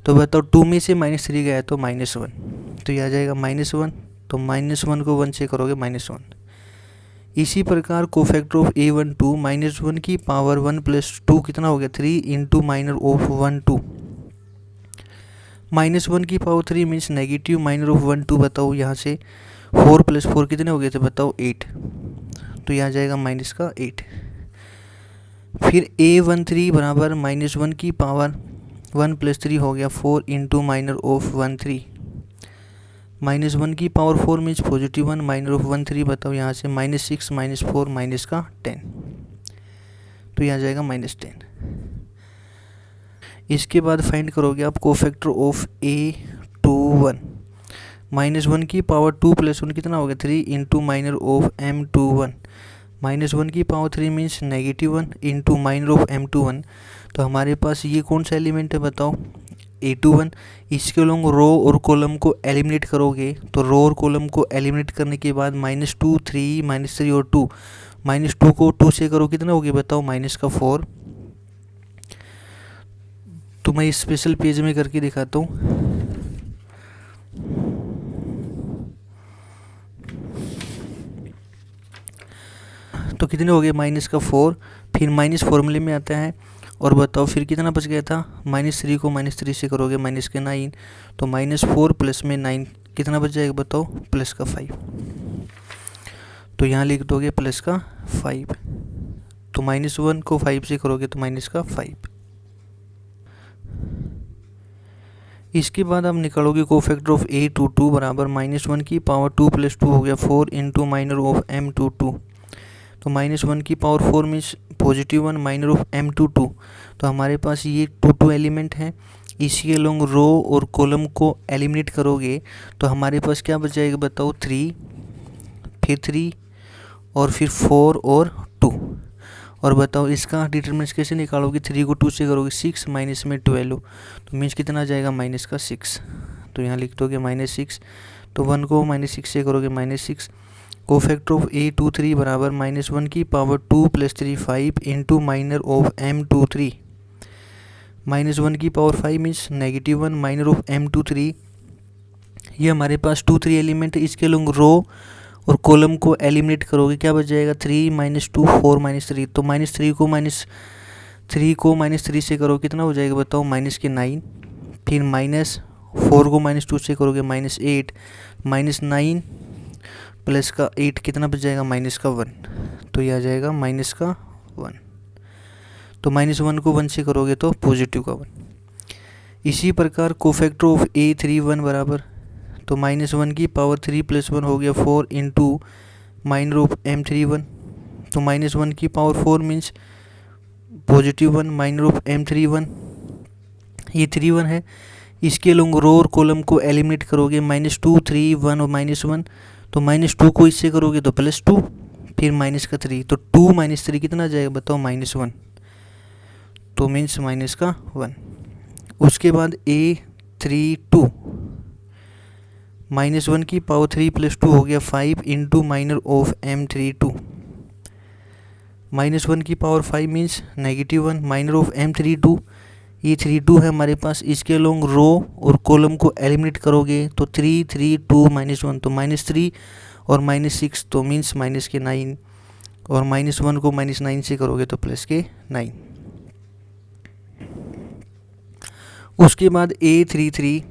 तो बताओ 2 में से -3 गया तो -1, तो ये आ जाएगा -1। तो -1 को 1 से करोगे -1। इसी प्रकार कोफैक्टर ऑफ A12 -1 की पावर 1 + 2 कितना हो गया 3 × माइनर ऑफ 1 2। -1 की power 3 means negative minor of 1 2। बताओ यहाँ से 4 + 4 कितने हो गए थे बताओ 8। तो यहाँ जाएगा माइनस का 8। फिर A13 बराबर -1 की पावर 1 + 3 हो गया 4 इंटू माइनर ऑफ 1 3। -1 की पावर 4 मीन्स +1 माइनर ऑफ 1 3 बताओ यहाँ से -6 -4 माइनस का 10, तो यहाँ जाएगा -10। इसके बाद फाइंड करोगे आप कोफैक्टर ऑफ A21। -1 की पावर 2 + 1 कितना हो गया 3 इंटू माइनर ऑफ M21। -1 की power 3 means -1 into minor of M21। तो हमारे पास ये कौन सा एलिमेंट है बताओ, A21। इसके लोग रो और कॉलम को एलिमिनेट करोगे, तो रो और कॉलम को एलिमिनेट करने के बाद -2 3 -3 और 2, -2 को 2 से करो कितना हो गया बताओ -4। तो मैं स्पेशल पेज में करके दिखाता हूँ। तो कितने हो गए -4, फिर माइनस फॉर्मूले में आता है और बताओ फिर कितना बच गया था, -3 को -3 से करोगे -9, तो -4 प्लस में 9 कितना बच जाएगा बताओ +5। तो यहाँ लिख दोगे +5। तो -1 को 5 से करोगे तो -5। इसके बाद आप निकालोगे कोफैक्टर ऑफ A22 बराबर -1 की पावर 2 + 2 हो गया 4 इंटू माइनर ऑफ M22। तो -1 की power 4 means +1 minor of M22। तो हमारे पास ये 2 एलिमेंट हैं, इसके लोग रो और कॉलम को एलिमिनेट करोगे तो हमारे पास क्या बच जाएगा बताओ 3, फिर 3 और फिर 4 और 2। और बताओ इसका डिटरमिनेंट कैसे निकालोगे, 3 को 2 से करोगे 6 माइनस में 12, तो मीन्स कितना जाएगा -6। तो यहाँ लिख दोगे -6। तो 1 को -6 से करोगे -6। कोफैक्टर ऑफ A23 बराबर -1 की power 2 + 3 5 into minor of M23। -1 की power 5 means -1 minor of M23। ये हमारे पास 2 3 एलिमेंट है, इसके लोग रो और कॉलम को एलिमिनेट करोगे क्या बच जाएगा 3 -2 4 -3। तो -3 को -3 से करो कितना हो जाएगा बताओ -9। फिर -4 को -2 से करोगे -8, -9 प्लस का 8 कितना बच जाएगा -1। तो यह आ जाएगा -1। तो -1 को 1 से करोगे तो +1। इसी प्रकार कोफैक्टर ऑफ A31 बराबर, तो -1 की पावर 3 + 1 हो गया 4 इंटू माइनर ऑफ M31। तो -1 की power 4 means +1 minor of M31। ये 31 है, इसके लोग रो और कॉलम को एलिमिनेट करोगे -2 3 1 और -1। तो -2 को इससे करोगे तो +2, फिर -3, तो 2 - 3 कितना जाएगा बताओ -1। तो मीन्स -1। उसके बाद A32 -1 की पावर 3 + 2 हो गया 5 इंटू माइनर ऑफ M32। -1 की power 5 means -1 minor of M32। ये 32 है हमारे पास, इसके लोग रो और कॉलम को एलिमिनेट करोगे तो 3 3 2 -1, तो -3 और -6, तो मीन्स -9, और -1 को -9 से करोगे तो +9। उसके बाद A33,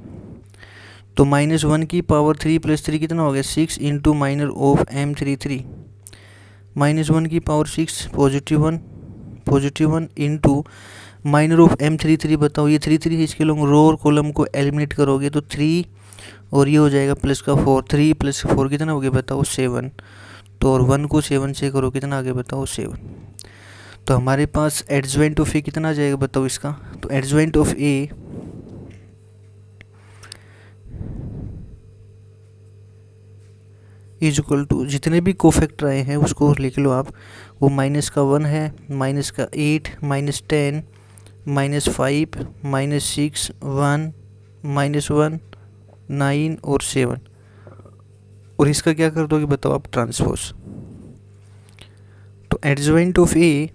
तो -1 की पावर 3 + 3 कितना हो गया 6 इंटू माइनर ऑफ M33। -1 की power 6 +1 into minor of M33। बताओ ये 33 है, इसके लोग रो और कॉलम को एलिमिनेट करोगे तो 3 और ये हो जाएगा +4, 3 + 4 कितना हो गया बताओ 7। तो और 1 को 7 से करो कितना आ गया बताओ 7। तो हमारे पास एडजॉइंट ऑफ ए कितना आ जाएगा बताओ इसका, तो एडजॉइंट ऑफ ए = जितने भी कोफैक्टर आए हैं उसको लिख लो आप, वो -1 है, -8 -10 -5 -6 1 -1 9 और 7। और इसका क्या कर दोगे बताओ आप ट्रांसपोज। तो एडजॉइंट ऑफ ए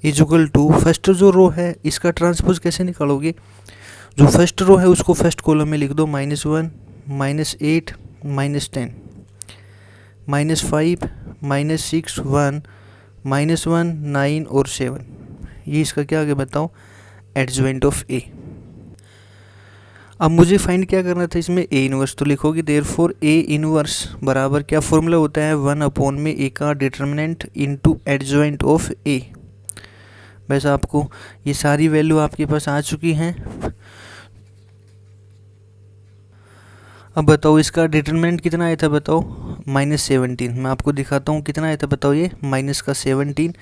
= फर्स्ट जो रो है इसका ट्रांसपोज कैसे निकालोगे, जो फर्स्ट रो है उसको फर्स्ट कॉलम में लिख दो -1 -8 -10 -5 -6 1 -1 9 और 7। ये इसका क्या आगे बताओ एडजॉइंट ऑफ ए। अब मुझे फाइंड क्या करना था इसमें, ए इनवर्स, तो लिखोगे देयरफॉर ए इनवर्स बराबर क्या फॉर्मूला होता है, 1 में ए का डिटर्मिनेंट इनटू एडजॉइंट ऑफ ए। बस आपको ये सारी वैल्यू आपके पास आ चुकी हैं। अब बताओ इसका डिटरमिनेंट कितना आया था, बताओ -17। मैं आपको दिखाता हूँ कितना आया था, बताओ ये -17।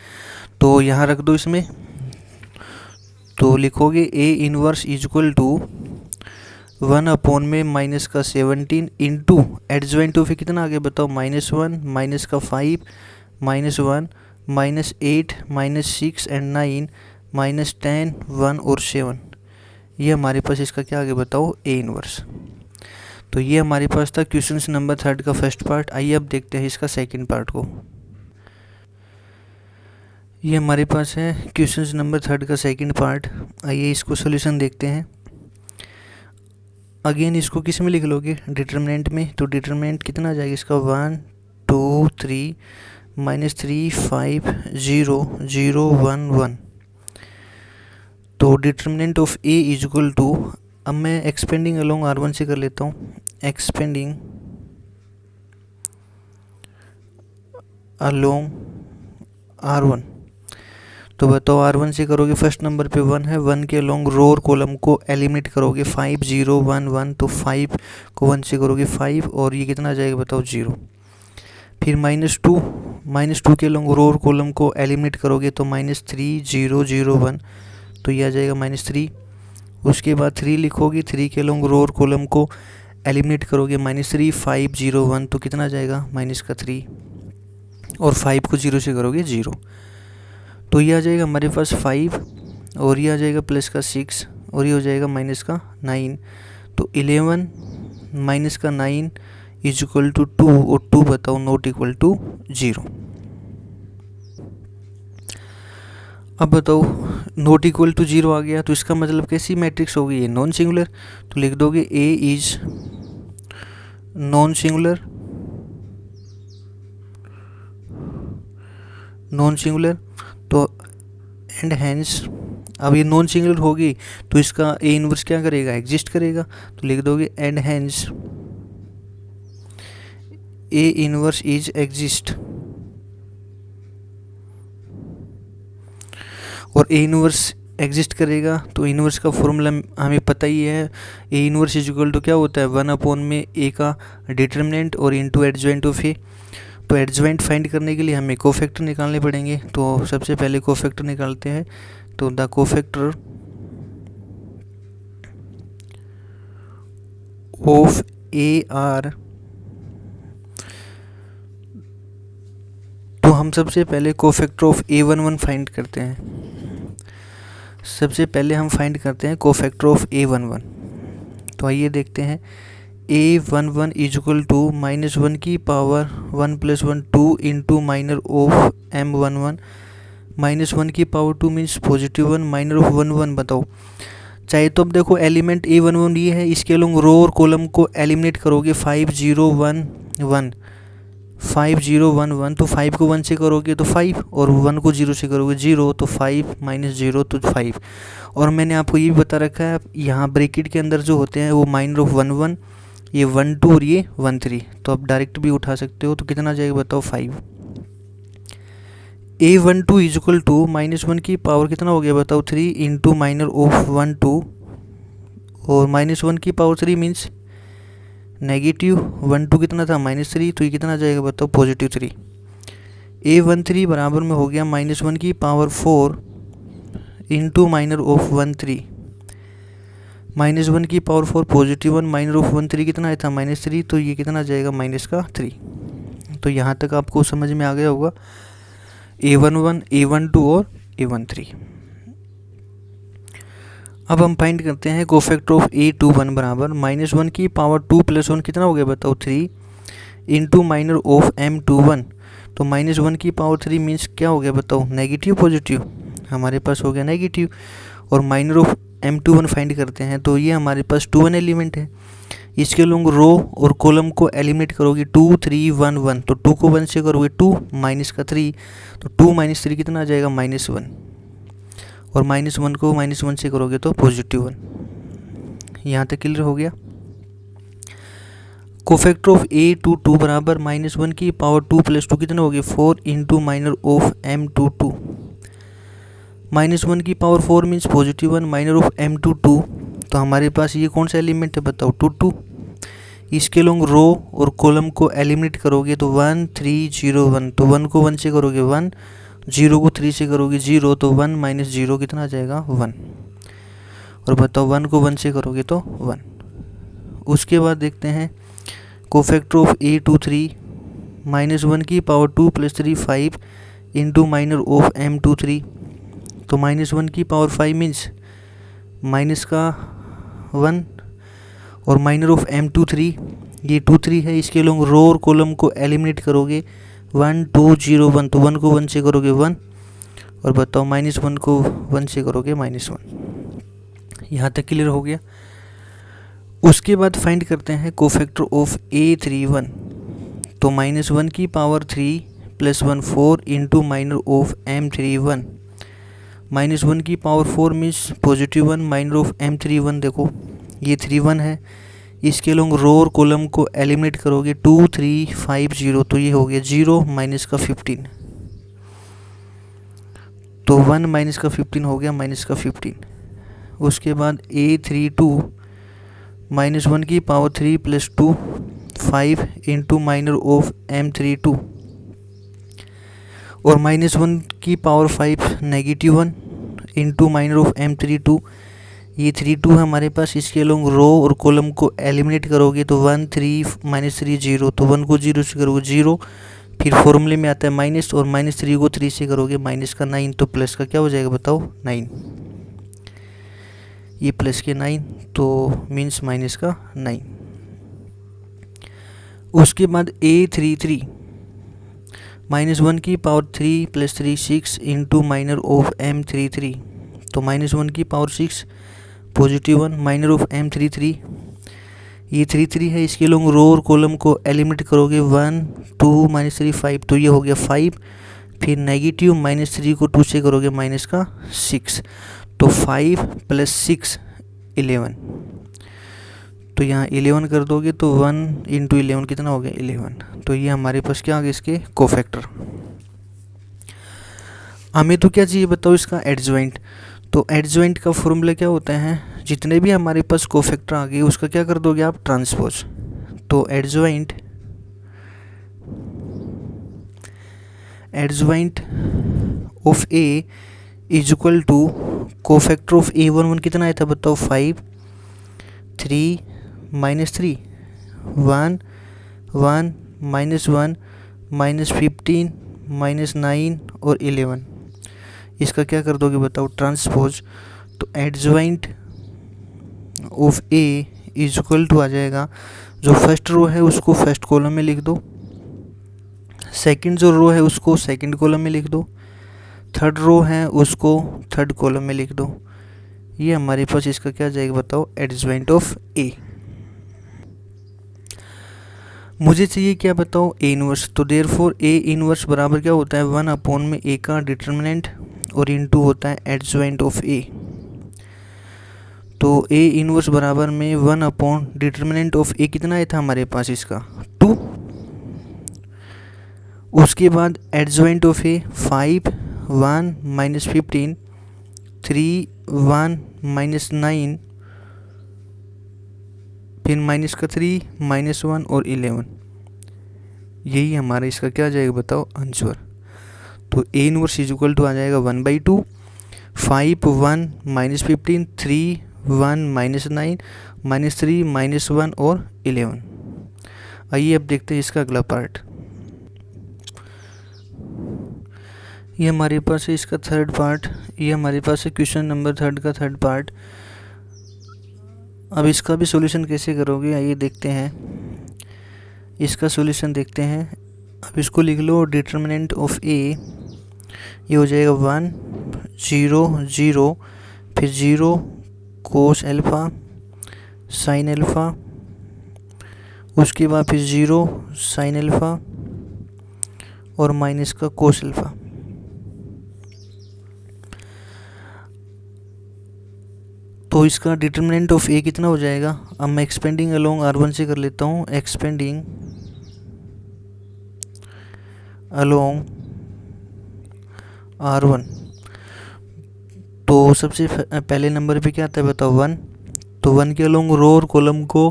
तो यहाँ रख दो इसमें, तो लिखोगे A inverse is equal to 1 में -17 इंटू एडजॉइंट ऑफ कितना आ गया बताओ, -1 -5 -1 -8 -6 एंड 9 -10 1 और 7। ये हमारे पास इसका क्या आ गया बताओ, ए इनवर्स। तो ये हमारे पास था क्वेश्चन नंबर 3 का फर्स्ट पार्ट। आइए अब देखते हैं इसका सेकंड पार्ट को। ये हमारे पास है क्वेश्चन नंबर 3 का सेकंड पार्ट। आइए इसको सॉल्यूशन देखते हैं। अगेन इसको किस में लिख लोगे, डिटरमिनेंट में। तो डिटरमिनेंट कितना आ जाएगा इसका, 1 2 3 -3 5 0 0 1 1। तो determinant of A is equal to, अब मैं एक्सपेंडिंग अलोंग R1 से कर लेता हूँ, एक्सपेंडिंग अलोंग R1। तो बताओ R1 से करोगे, फर्स्ट नंबर पे 1 है, 1 के अलोंग रो और कॉलम को एलिमिनेट करोगे, 5 0 1 1। तो 5 को 1 से करोगे 5, और ये कितना आ जाएगा बताओ 0। फिर -2 के अलोंग रो और कॉलम को एलिमिनेट करोगे तो -3 0 0 1। तो ये आ जाएगा -3। उसके बाद 3 लिखोगे, 3 के अलोंग रो और कॉलम को एलिमिनेट करोगे, -3 5 0 1। तो कितना आ जाएगा -3, और 5 को 0 से करोगे 0। तो ये आ जाएगा हमारे पास 5, और ये आ जाएगा +6, और ये हो जाएगा -9। तो 11 -9 इज इक्वल टू 2, और 2 बताओ नॉट इक्वल टू 0। अब बताओ नॉट इक्वल टू 0 आ गया, तो इसका मतलब कैसी मैट्रिक्स होगी, ये नॉन सिंगुलर। तो लिख दोगे ए इज नॉन सिंगुलर, तो एंड हैंस, अब ये नॉन सिंगुलर होगी तो इसका ए इनवर्स क्या करेगा, एग्जिस्ट करेगा। तो लिख दोगे and hence A inverse is exist, और ए इनवर्स एग्जिस्ट करेगा तो इनवर्स का फॉर्मूला हमें पता ही है, A inverse is equal to क्या होता है, 1 में ए का डिटर्मिनेंट और इनटू एडजॉइंट ऑफ ए। तो एडजॉइंट फाइंड करने के लिए हमें कोफैक्टर निकालने पड़ेंगे। तो सबसे पहले कोफैक्टर निकालते हैं। तो the cofactor of A are, तो हम सबसे पहले कोफैक्टर ऑफ A11 फाइंड करते हैं। सबसे पहले हम फाइंड करते हैं कोफैक्टर ऑफ A11। तो आइए देखते हैं, A11 इज इक्वल टू -1 की power 1 + 1 2 into minor of M11। -1 की पावर 2 मीन्स +1, माइनर ऑफ 1 1। बताओ चाहे तो अब देखो एलिमेंट A11 ये है, इसके अलोंग रो और कॉलम को एलिमिनेट करोगे, 5 0 1 1 5 0 1 1। तो 5 को 1 से करोगे तो 5, और 1 को 0 से करोगे 0। तो 5 -0 तो 5। और मैंने आपको ये भी बता रखा है, यहाँ ब्रैकेट के अंदर जो होते हैं वो माइनर ऑफ 1 1, ये 1 2 और ये 1 3। तो आप डायरेक्ट भी उठा सकते हो। तो कितना आ जाएगा बताओ 5। A12 इज इक्वल टू -1 की पावर कितना हो गया बताओ 3 इंटू माइनर ऑफ 1 2, और -1 की पावर 3 मीन्स नेगेटिव 1 2 कितना था -3। तो ये कितना आ जाएगा बताओ +3। A13 बराबर में हो गया -1 की पावर 4 इंटू माइनर ऑफ 1 3। -1 की पावर 4 +1, माइनर ऑफ 1 3 कितना आया था -3। तो ये कितना आ जाएगा -3। तो यहाँ तक आपको समझ में आ गया होगा A11, A12 और A13। अब हम फाइंड करते हैं कोफैक्टर ऑफ A21 बराबर -1 की पावर 2 + 1 कितना हो गया बताओ 3 इंटू माइनर ऑफ M21। तो -1 की पावर 3 मीन्स क्या हो गया बताओ, नेगेटिव पॉजिटिव, हमारे पास हो गया नेगेटिव। और माइनर ऑफ M21 फाइंड करते हैं, तो ये हमारे पास 2 1 एलिमेंट है, इसके लोग रो और कॉलम को एलिमिनेट करोगे 2 3 1 1। तो 2 को 1 से करोगे 2 -3। तो 2 - 3 कितना आ जाएगा -1, और -1 को -1 से करोगे तो +1। यहाँ तक क्लियर हो गया। Cofactor of A two two बराबर -1 की पावर 2 + 2 कितना हो गया 4 into minor of m two 2। -1 की power 4 means +1 minor of m two 2। तो हमारे पास ये कौन सा एलिमेंट है बताओ 2 2। इसके लोग रो और कॉलम को एलिमिनेट करोगे तो 1 3 0 1। तो 1 को 1 से करोगे 1, 0 को 3 से करोगे 0। तो 1 - 0 कितना आ जाएगा 1। और बताओ 1 को 1 से करोगे तो 1। उसके बाद देखते हैं कोफैक्टर ऑफ ए टू 3 -1 की power 2 + 3 5 into minor of m two 3। तो -1 की पावर 5 मीन्स माइनस का 1 और माइनर ऑफ m टू 3 ये 2 3 है। इसके लोग रो और कॉलम को एलिमिनेट करोगे 1 2 0 1। तो 1 को 1 से करोगे 1 और बताओ -1 को 1 से करोगे -1। यहाँ तक क्लियर हो गया। उसके बाद फाइंड करते हैं कोफैक्टर ऑफ A31। तो -1 की power 3 + 1 4 into minor of M31। -1 की power 4 means +1 minor of M31। देखो ये 31 है। इसके लोग रो और कॉलम को एलिमिनेट करोगे 2 3 5 0। तो ये हो गया 0 माइनस का 15। तो 1 माइनस का 15 हो गया -15। उसके बाद A32 -1 की power 3 + 2 5 into minor of M32। और -1 की power 5 -1 into minor of M32। ये 32 है हमारे पास। इसके लोग रो और कॉलम को एलिमिनेट करोगे तो 1 3 -3 0। तो 1 को 0 से करोगे 0। फिर फॉर्मूले में आता है माइनस, और -3 को 3 से करोगे माइनस का 9। तो प्लस का क्या हो जाएगा बताओ 9। ये प्लस के 9 तो मीन्स माइनस का 9। उसके बाद A33 -1 की power 3 + 3 6 into minor of M33। तो -1 की पावर 6 +1 माइनर ऑफ M33। ये 33 है। इसके लोग रो और कॉलम को एलिमिनेट करोगे 1 2 -3 5। तो ये हो गया 5। फिर नेगेटिव -3 को 2 से करोगे माइनस का 6। तो 5 + 6 11। तो यहाँ 11 कर दोगे तो 1 इंटू 11 कितना हो गया 11। तो ये हमारे पास क्या आ गया इसके कोफैक्टर। हमें तो क्या चाहिए बताओ इसका एडजॉइंट। तो एडजॉइंट का फॉर्मूला क्या होता है, जितने भी हमारे पास कोफैक्टर आ गए उसका क्या कर दोगे आप ट्रांसपोज। तो adjoint of A is equal to cofactor of A11 कितना आया था बताओ 5 3 -3 1 1 -1 -15 -9 और 11। इसका क्या कर दोगे बताओ ट्रांसपोज। तो adjoint of A is equal to आ जाएगा, जो फर्स्ट रो है उसको फर्स्ट कॉलम में लिख दो, सेकंड जो रो है उसको सेकंड कॉलम में लिख दो, थर्ड रो है उसको थर्ड कॉलम में लिख दो। ये हमारे पास इसका क्या जाएगा बताओ एडजॉइंट ऑफ ए। मुझे चाहिए क्या बताओ ए इनवर्स। तो देयरफॉर ए इनवर्स बराबर क्या होता है 1 में ए का डिटर्मिनेंट और इनटू होता है एडजॉइंट ऑफ ए। तो ए इनवर्स बराबर में 1 डिटर्मिनेंट ऑफ ए कितना आया था हमारे पास इसका 2। उसके बाद एडजॉइंट ऑफ ए 5 1 -15 3 1 -9 फिर माइनस का 3 -1 और 11। यही हमारा इसका क्या आ जाएगा बताओ आंसर। तो A inverse is equal to आ जाएगा 1/2 5 1 -15 3 1 -9 -3 -1 और 11। आइए अब देखते हैं इसका अगला पार्ट। ये हमारे पास है इसका थर्ड पार्ट। ये हमारे पास है क्वेश्चन नंबर 3 का थर्ड पार्ट। अब इसका भी सॉल्यूशन कैसे करोगे आइए देखते हैं। इसका सॉल्यूशन देखते हैं। अब इसको लिख लो डिटर्मिनेंट ऑफ ए, ये हो जाएगा 1 0 0 फिर 0 कोस अल्फ़ा साइन अल्फ़ा, उसके बाद फिर 0 साइन अल्फ़ा और माइनस का कोस अल्फ़ा। तो इसका डिटर्मिनेंट ऑफ ए कितना हो जाएगा। अब मैं एक्सपेंडिंग अलोंग R1 से कर लेता हूँ, एक्सपेंडिंग अलोंग R1। तो सबसे पहले नंबर पे क्या आता है बताओ, 1। तो 1 के अलोंग रो और कॉलम को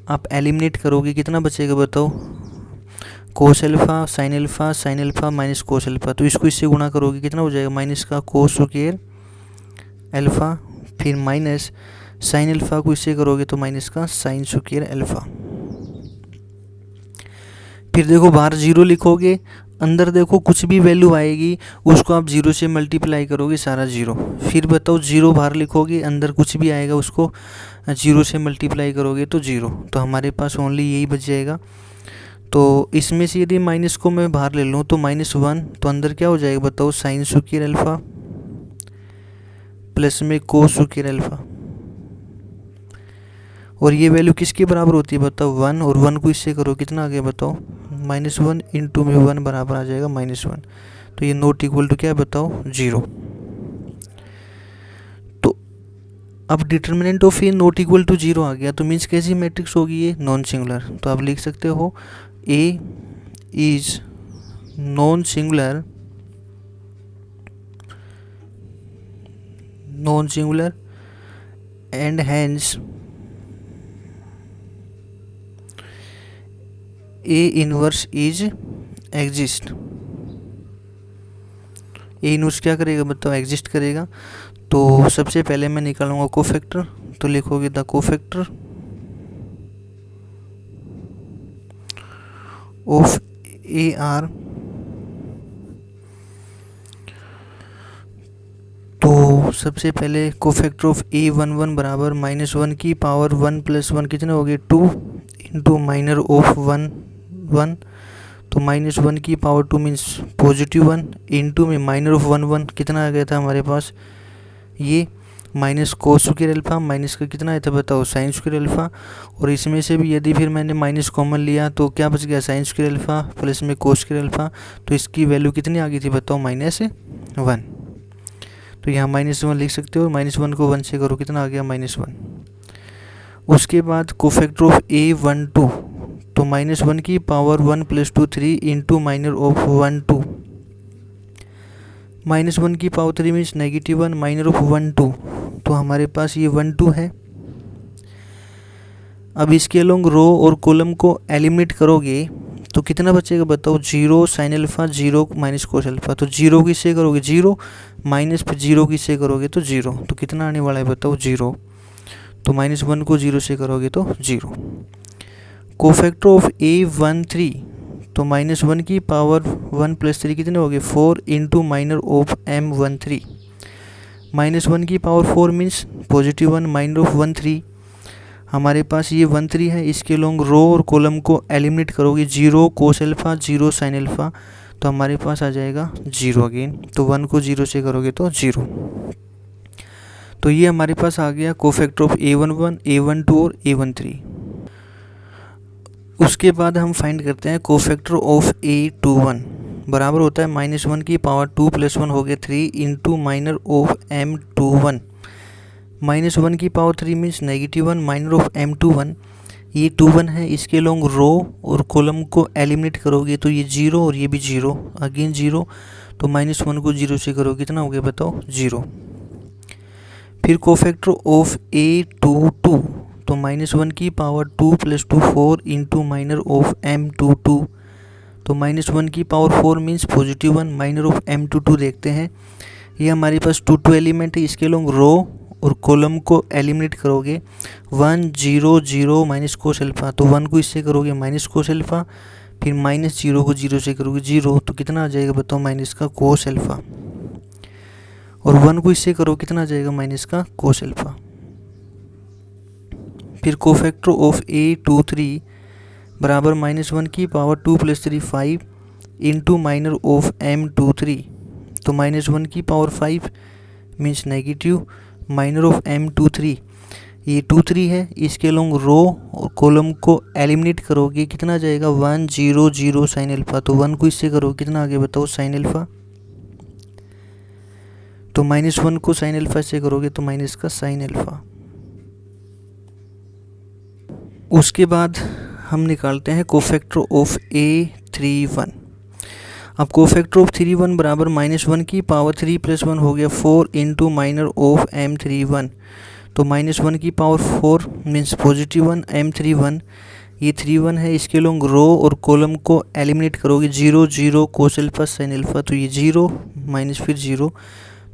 आप एलिमिनेट करोगे, कितना बचेगा बताओ, कोस alpha sine alpha minus cos alpha. तो इसको इससे गुणा करोगे, कितना हो जाएगा, माइनस का कोस स्क्वायर एल्फा, फिर माइनस साइन एल्फा को इससे करोगे तो माइनस का साइन स्क्वायर एल्फा। फिर देखो बाहर जीरो लिखोगे, अंदर देखो कुछ भी वैल्यू आएगी उसको आप जीरो से मल्टीप्लाई करोगे, सारा जीरो। फिर बताओ जीरो बाहर लिखोगे, अंदर कुछ भी आएगा उसको जीरो से मल्टीप्लाई करोगे तो जीरो। तो हमारे पास ओनली यही बच जाएगा। तो इसमें से यदि माइनस को मैं बाहर ले लूँ तो -1, तो अंदर क्या हो जाएगा बताओ, साइन स्क्वायर एल्फा प्लस में कोस स्क्वायर एल्फा। और ये वैल्यू किसके बराबर होती है बताओ, 1। और 1 को इससे करो, कितना आ गया बताओ, -1 इंटू में 1 बराबर आ जाएगा -1। तो ये नॉट इक्वल टू क्या है बताओ, 0। तो अब determinant of A not equal to 0 आ गया, तो मीन्स कैसी मैट्रिक्स होगी ये, नॉन सिंगुलर। तो आप लिख सकते हो A is non singular and hence A inverse is exist. A inverse क्या करेगा बताओ, एग्जिस्ट करेगा। तो सबसे पहले मैं निकालूंगा कोफैक्टर, तो लिखोगे the cofactor of A are. तो सबसे पहले कोफैक्टर ऑफ A11 बराबर -1 की पावर 1 + 1 कितने हो गए, 2 इंटू माइनर ऑफ 1 1। तो -1 की पावर 2 मीन्स +1 इंटू में माइनर ऑफ 1 1 कितना आ गया था हमारे पास, ये minus cos square alpha, minus का कितना आया था बताओ, साइन स्क्वायर एल्फा। और इसमें से भी यदि फिर मैंने माइनस कॉमन लिया तो क्या बच गया, साइन स्क्वायर एल्फा प्लस में कोस स्क्वायर एल्फा। तो इसकी वैल्यू कितनी आ गई थी बताओ, -1। तो यहाँ -1 लिख सकते हो, -1 को 1 से करो, कितना आ गया, -1। उसके बाद कोफैक्टर ऑफ A12, तो -1 की पावर 1 + 2 3 इंटू माइनर ऑफ 1 2। -1 की पावर 3 मीन्स -1 माइनर ऑफ 1 2। तो हमारे पास ये 1 2 है। अब इसके अलोंग रो और कॉलम को एलिमिनेट करोगे तो कितना बचेगा बताओ, 0 sine alpha 0 minus cos alpha. तो 0 किससे करोगे, 0 माइनस, फिर 0 किससे करोगे तो 0। तो कितना आने वाला है बताओ, 0। तो -1 को 0 से करोगे तो 0। कोफैक्टर ऑफ A13, तो -1 की पावर 1 + 3 कितने हो गए, 4 इंटू माइनर ऑफ M13। -1 की पावर 4 मीन्स +1 माइनर ऑफ 1 3। हमारे पास ये 1 3 है, इसके लॉन्ग रो और कॉलम को एलिमिनेट करोगे, 0 कोस एल्फा 0 साइन एल्फा। तो हमारे पास आ जाएगा 0 अगेन। तो 1 को 0 से करोगे तो 0। तो ये हमारे पास आ गया कोफैक्टर ऑफ A11 A12 और A13। उसके बाद हम फाइंड करते हैं कोफैक्टर ऑफ A21, बराबर होता है -1 की पावर 2 + 1 हो गया 3 इंटू माइनर ऑफ M21। -1 की power 3 means -1 minor of M21। ये 21 है, इसके लॉन्ग रो और कॉलम को एलिमिनेट करोगे तो ये 0 और ये भी 0 अगेन 0। तो -1 को 0 से करोगे, कितना हो गया बताओ, 0। फिर कोफैक्टर ऑफ A22, तो -1 की power 2 + 2 4 into minor of M22। तो -1 की power 4 means +1 minor of M22 देखते हैं। ये हमारे पास 2 2 एलिमेंट है, इसके लॉन्ग रो और कॉलम को एलिमिनेट करोगे, 1 0 0 माइनस कोस एल्फा। तो 1 को इससे करोगे माइनस कोस एल्फा, फिर -0 को 0 से करोगे 0। तो कितना आ जाएगा बताओ, माइनस का कोस एल्फा। और 1 को इससे करो, कितना आ जाएगा, माइनस का कोस एल्फा। फिर कोफैक्टर ऑफ A23 बराबर -1 की power 2 + 3 5 into minor of M23। तो -1 की power 5 means negative minor of M23। ये 2 3 है, इसके लॉन्ग रो और कॉलम को एलिमिनेट करोगे, कितना आ जाएगा, 1 0 0 साइन एल्फा। तो 1 को इससे करो, कितना आ गया बताओ, साइन एल्फा। तो -1 को साइन अल्फा से करोगे तो माइनस का साइन अल्फा। उसके बाद हम निकालते हैं कोफैक्टर ऑफ A31। अब कोफैक्टर ऑफ 31 बराबर -1 की पावर 3 + 1 हो गया 4 इंटू माइनर ऑफ M31। तो -1 की पावर 4 मीन्स +1 M31। ये 31 है, इसके लोग रो और कॉलम को एलिमिनेट करोगे 0 0 कोस अल्फा साइन अल्फा, तो ये 0 माइनस फिर 0,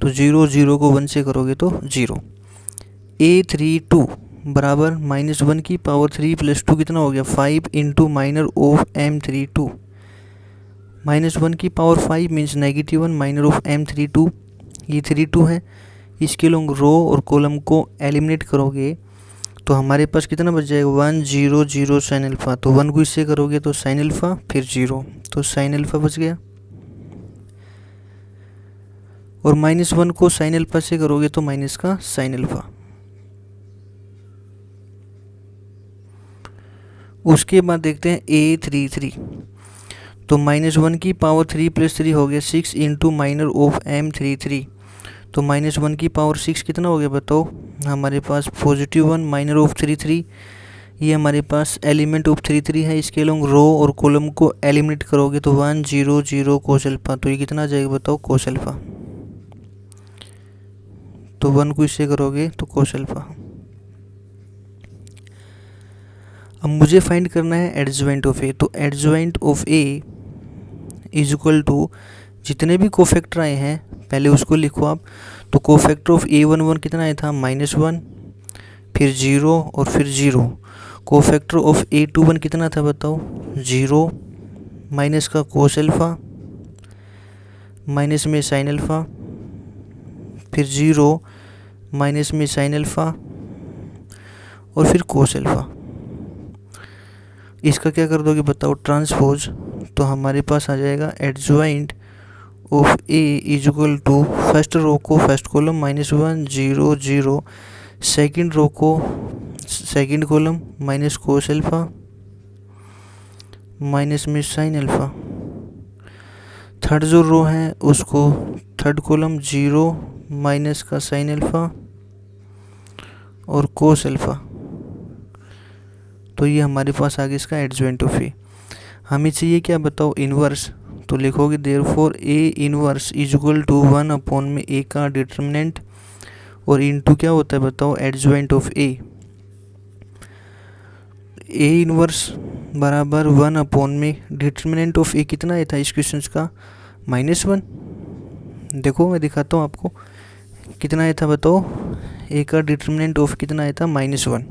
तो 0 0 को 1 से करोगे तो 0। A32 बराबर -1 की पावर 3 + 2 कितना हो गया 5 इंटू माइनर ऑफ M32। -1 की power 5 means -1 minor of M32, ये 32 है, इसके लोग रो और कॉलम को एलिमिनेट करोगे तो हमारे पास कितना बच जाएगा 1 0 0 साइन अल्फा, तो 1 को इससे करोगे तो साइन अल्फा फिर 0, तो साइन अल्फा बच गया। और -1 को साइन अल्फा से करोगे तो माइनस का साइन अल्फा। उसके बाद देखते हैं A33। तो -1 की पावर 3 + 3 हो गया 6 इंटू माइनर ऑफ M33। तो -1 की पावर 6 कितना हो गया बताओ, हमारे पास +1 माइनर ऑफ 33, ये हमारे पास एलिमेंट ऑफ 33 है, इसके लोग रो और कॉलम को एलिमिनेट करोगे तो 1 0 0 कोस अल्फा, तो ये कितना आ जाएगा बताओ कोस अल्फा, तो 1 को इससे करोगे तो कोस अल्फा। अब मुझे फाइंड करना है एडजॉइंट ऑफ ए, तो adjoint of A is equal to जितने भी कोफैक्टर आए हैं पहले उसको लिखो आप। तो कोफैक्टर ऑफ A11 कितना आया था -1, फिर 0 और फिर 0। कोफैक्टर ऑफ A21 कितना था बताओ 0 माइनस का कोस अल्फा, माइनस में साइन अल्फा, फिर 0 माइनस में साइन अल्फा और फिर कोस अल्फा। इसका क्या कर दोगे बताओ ट्रांसपोज, तो हमारे पास आ जाएगा adjoint of A is equal to first row को फर्स्ट कॉलम -1 0 0, सेकंड रो को second column minus cos alpha minus में साइन अल्फा, थर्ड जो रो है उसको थर्ड कॉलम 0 माइनस का साइन अल्फा और कोस अल्फा। तो ये हमारे पास आ गया इसका एडजॉइंट ऑफ ए। हमें चाहिए क्या बताओ इन्वर्स, तो लिखोगे therefore A inverse is equal to 1 upon में ए का डिटर्मिनेंट और इनटू क्या होता है बताओ adjoint of A. A inverse बराबर 1 अपॉन में डिटर्मिनेंट ऑफ ए कितना आया था इस क्वेश्चन का -1। देखो मैं दिखाता हूँ आपको कितना आया था बताओ, ए का डिटर्मिनेंट ऑफ कितना आया था -1।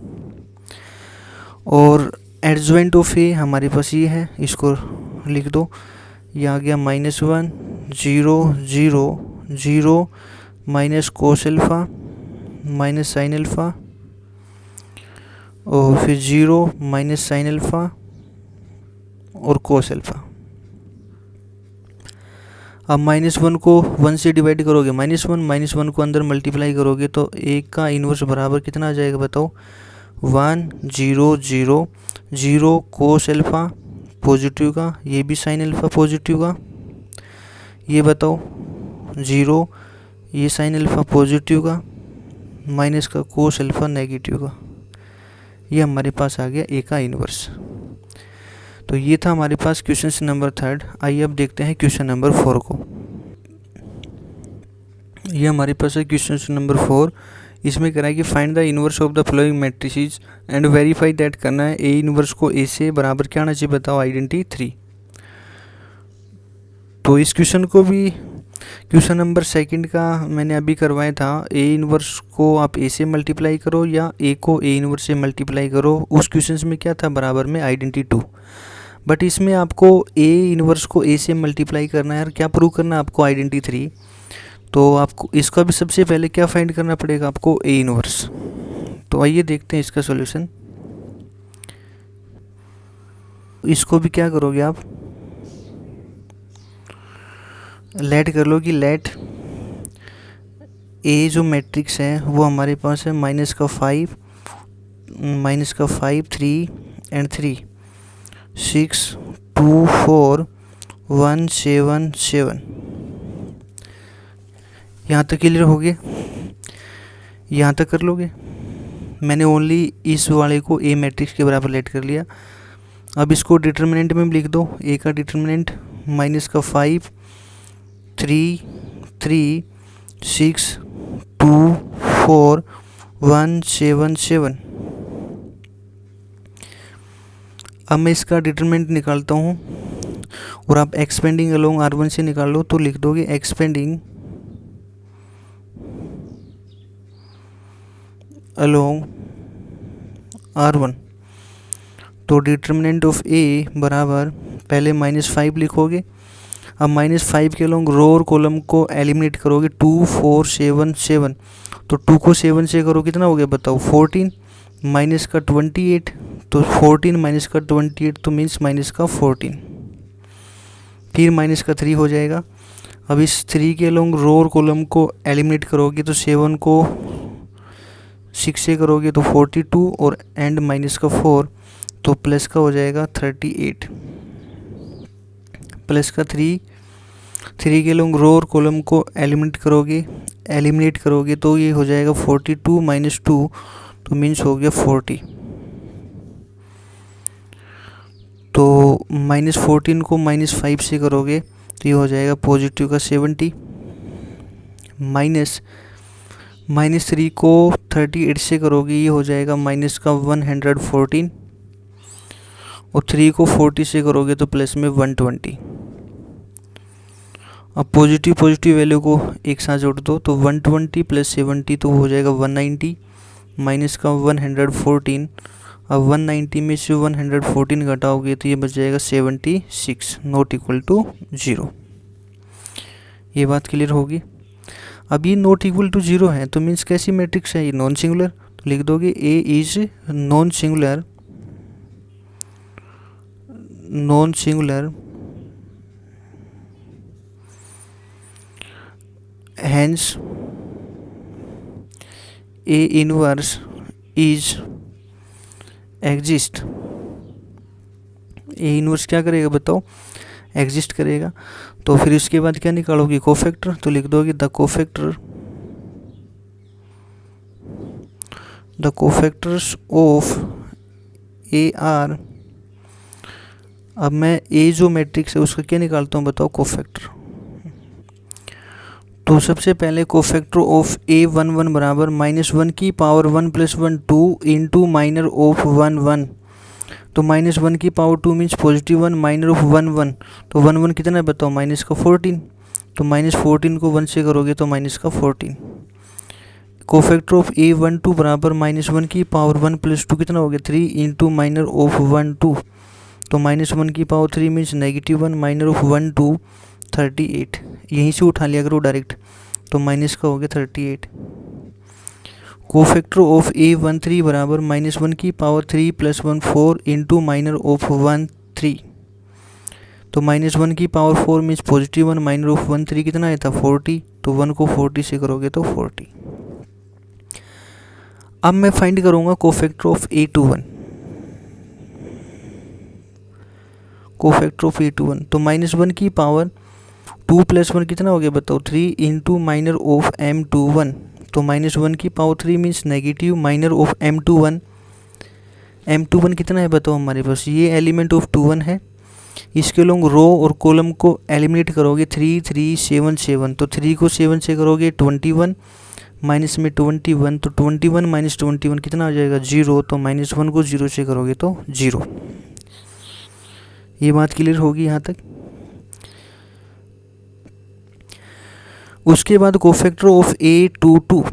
और एडजॉइंट ऑफ ए हमारे पास ये है, इसको लिख दो, ये आ गया -1 0 0 0 minus cos alpha minus sign alpha और फिर 0 माइनस साइन अल्फा और कोस अल्फा। अब -1 को 1 से डिवाइड करोगे -1 को अंदर मल्टीप्लाई करोगे तो 1 का इन्वर्स बराबर कितना आ जाएगा बताओ 1 0 0 0 कोस अल्फा पॉजिटिव का, ये भी साइन अल्फा पॉजिटिव का, ये बताओ 0 ये साइन अल्फा पॉजिटिव का माइनस का कोस अल्फा नेगेटिव का। ये हमारे पास आ गया ए का इन्वर्स। तो ये था हमारे पास क्वेश्चन नंबर 3। आइए अब देखते हैं क्वेश्चन नंबर 4 को। ये हमारे पास है क्वेश्चन नंबर 4। इसमें करा है कि find the inverse of the flowing matrices and verify that करना है ए इन्वर्स को ए से बराबर क्या आना चाहिए बताओ आइडेंटिटी 3। तो इस क्वेश्चन को भी क्वेश्चन नंबर 2 का मैंने अभी करवाया था, ए इन्वर्स को आप ए से मल्टीप्लाई करो या ए को ए इन्वर्स से मल्टीप्लाई करो। उस क्वेश्चन में क्या था बराबर में आइडेंटिटी 2, बट इसमें आपको ए इन्वर्स को ए से मल्टीप्लाई करना है और क्या प्रूव करना है आपको आइडेंटिटी 3। तो आपको इसका भी सबसे पहले क्या फाइंड करना पड़ेगा आपको ए इन्वर्स। तो आइए देखते हैं इसका सॉल्यूशन। इसको भी क्या करोगे आप लेट कर लो कि लेट ए जो मैट्रिक्स है वो हमारे पास है -5 3 एंड 3 6 2 4 1 7 7। यहाँ तक क्लियर हो गया? यहाँ तक कर लोगे? मैंने ओनली इस वाले को ए मैट्रिक्स के बराबर लेट कर लिया। अब इसको डिटर्मिनेंट में लिख दो। ए का डिटर्मिनेंट माइनस का 5 3 3 6 2 4 1 7 7। अब मैं इसका डिटरमिनेंट निकालता हूँ और आप एक्सपेंडिंग अलोंग R1 से निकाल लो, तो लिख दोगे एक्सपेंडिंग अलोंग R1। तो डिटरमिनेंट ऑफ A बराबर पहले -5 लिखोगे। अब -5 के अलोंग रो और कॉलम को एलिमिनेट करोगे। 2 4 7 7, तो 2 को 7 से करो कितना हो गया बताओ? 14 माइनस का 28, तो 14 माइनस का 28 तो मीन्स माइनस का 14, फिर माइनस का 3 हो जाएगा। अब इस 3 के अलोंग रो और कॉलम को एलिमिनेट करोगे, तो 7 को 6 से करोगे तो 42 और एंड माइनस का 4, तो प्लस का हो जाएगा 38, प्लस का 3 के अलोंग रो और कॉलम को एलिमिनेट करोगे तो ये हो जाएगा 42 माइनस 2, तो मीन्स हो गया 40। तो -14 को -5 से करोगे तो ये हो जाएगा पॉजिटिव का 70, माइनस 3 को 38 से करोगे ये हो जाएगा माइनस का 114, और 3 को 40 से करोगे तो प्लस में 120। अब पॉजिटिव वैल्यू को एक साथ जोड़ दो, तो 120 प्लस 70 तो हो जाएगा 190, माइनस का 114। अब 190 में से 114 घटाओगे तो ये बच जाएगा 76, नॉट इक्वल टू 0। ये बात क्लियर होगी? अब ये नॉट इक्वल टू 0 है तो मीन्स कैसी मैट्रिक्स है? ये नॉन सिंगुलर। तो लिख दोगे A is non singular hence A inverse is exist. A inverse क्या करेगा बताओ? एग्जिस्ट करेगा। तो फिर इसके बाद क्या निकालोगे? कोफैक्टर। तो लिख दोगे the cofactors of A are. अब मैं ए जो मैट्रिक्स है उसका क्या निकालता हूँ बताओ? कोफैक्टर। तो सबसे पहले कोफैक्टर ऑफ A11 बराबर -1 की पावर 1 + 1 2 इंटू माइनर ऑफ 1 1। तो -1 की पावर 2 मीन्स +1, माइनर ऑफ 1 1, तो 1 1 कितना है बताओ? माइनस का 14, तो -14 को 1 से करोगे तो माइनस का 14। कोफैक्टर ऑफ A12 बराबर -1 की पावर 1 + 2 कितना हो गया? 3 इंटू माइनर ऑफ 1 2, तो -1 की पावर 3 मीन्स -1, माइनर ऑफ 1 2 38। यहीं से उठा लिया करो डायरेक्ट, तो माइनस का हो गया 38। कोफैक्टर ऑफ A13 बराबर -1 की पावर 3 + 1 4 इंटू माइनर ऑफ 1 3, तो -1 की पावर 4 मीन्स +1, माइनर ऑफ 1 3 कितना आया था? 40, तो 1 को 40 से करोगे तो 40। अब मैं फाइंड करूँगा cofactor of A21। Cofactor of A21, तो -1 की पावर 2 + 1 कितना हो गया बताओ? 3 इंटू माइनर ऑफ M21, तो -1 की power 3 means negative, minor of M21 कितना है बताओ हमारे पास? ये एलिमेंट ऑफ 21 है। इसके लोग रो और कॉलम को एलिमिनेट करोगे 3 3 7 7, तो 3 को 7 से करोगे 21, माइनस में 21, तो 21 माइनस 21 कितना हो जाएगा? 0, तो -1 को 0 से करोगे तो 0। ये बात क्लियर होगी यहाँ तक? उसके बाद कोफैक्टर ऑफ A22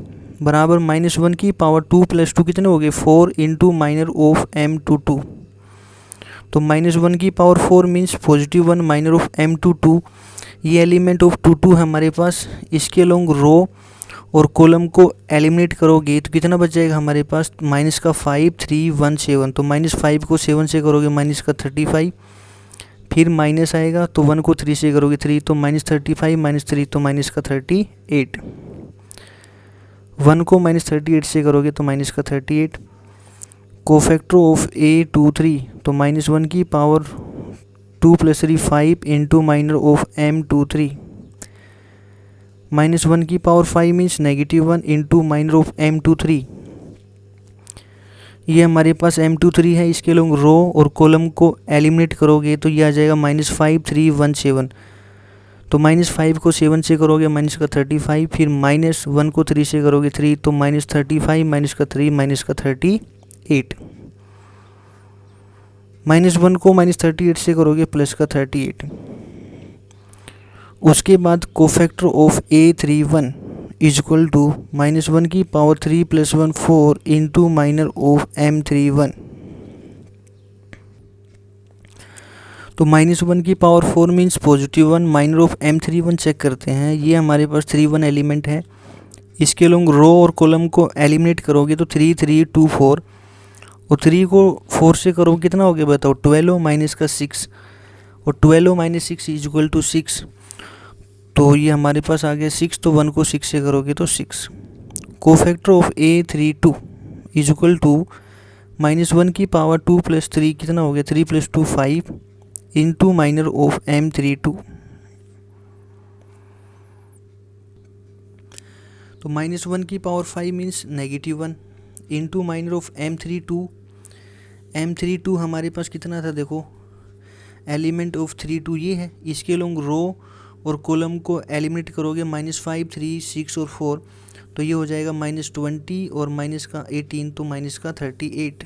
बराबर -1 की पावर 2 + 2 कितने हो गए? 4 इंटू माइनर ऑफ M22, तो -1 की power 4 means +1, minor of M22। ये एलिमेंट ऑफ 22 है हमारे पास। इसके लोग रो और कॉलम को एलिमिनेट करोगे तो कितना बच जाएगा हमारे पास? माइनस का 5 3 1 7, तो -5 को 7 से करोगे माइनस का 35, फिर माइनस आएगा तो 1 को 3 से करोगे 3, तो -35 -3 तो माइनस का 38, 1 को -38 से करोगे तो माइनस का 38। कोफैक्टर ऑफ A23, तो -1 की power 2 + 3 5 into minor of M23, -1 की power 5 means -1 into minor of m23। ये हमारे पास m23 है, इसके लोग रो और कॉलम को एलिमिनेट करोगे तो ये आ जाएगा -5317। तो -5 को 7 से करोगे माइनस का 35, फिर -1 को 3 से करोगे 3, तो -35 माइनस का 3 माइनस का 38। -1 को -38 से करोगे प्लस का 38। उसके बाद cofactor of A31 is equal to -1 की power 3 + 1 4 into minor of M31। तो -1 की power 4 means +1, minor of M31 check करते हैं। ये हमारे पास 31 एलिमेंट है, इसके लोग रो और कॉलम को एलिमिनेट करोगे तो 3 3 2 4, और 3 को 4 से करोगे कितना हो गया बताओ, 12 माइनस का 6, और 12 माइनस 6 इज इक्वल टू 6। तो ये हमारे पास आ गया 6, तो 1 को 6 से करोगे तो 6। Cofactor of A32 is equal to -1 की पावर 2 + 3 कितना हो गया, 3 + 2 5 इंटू माइनर ऑफ M32। तो -1 की power 5 means -1 into minor of M32। M32 हमारे पास कितना था देखो, एलिमेंट ऑफ 32 ये है, इसके लोग रो और कॉलम को एलिमिनेट करोगे -5 3 6 और 4, तो ये हो जाएगा -20 और माइनस का 18, तो माइनस का 38।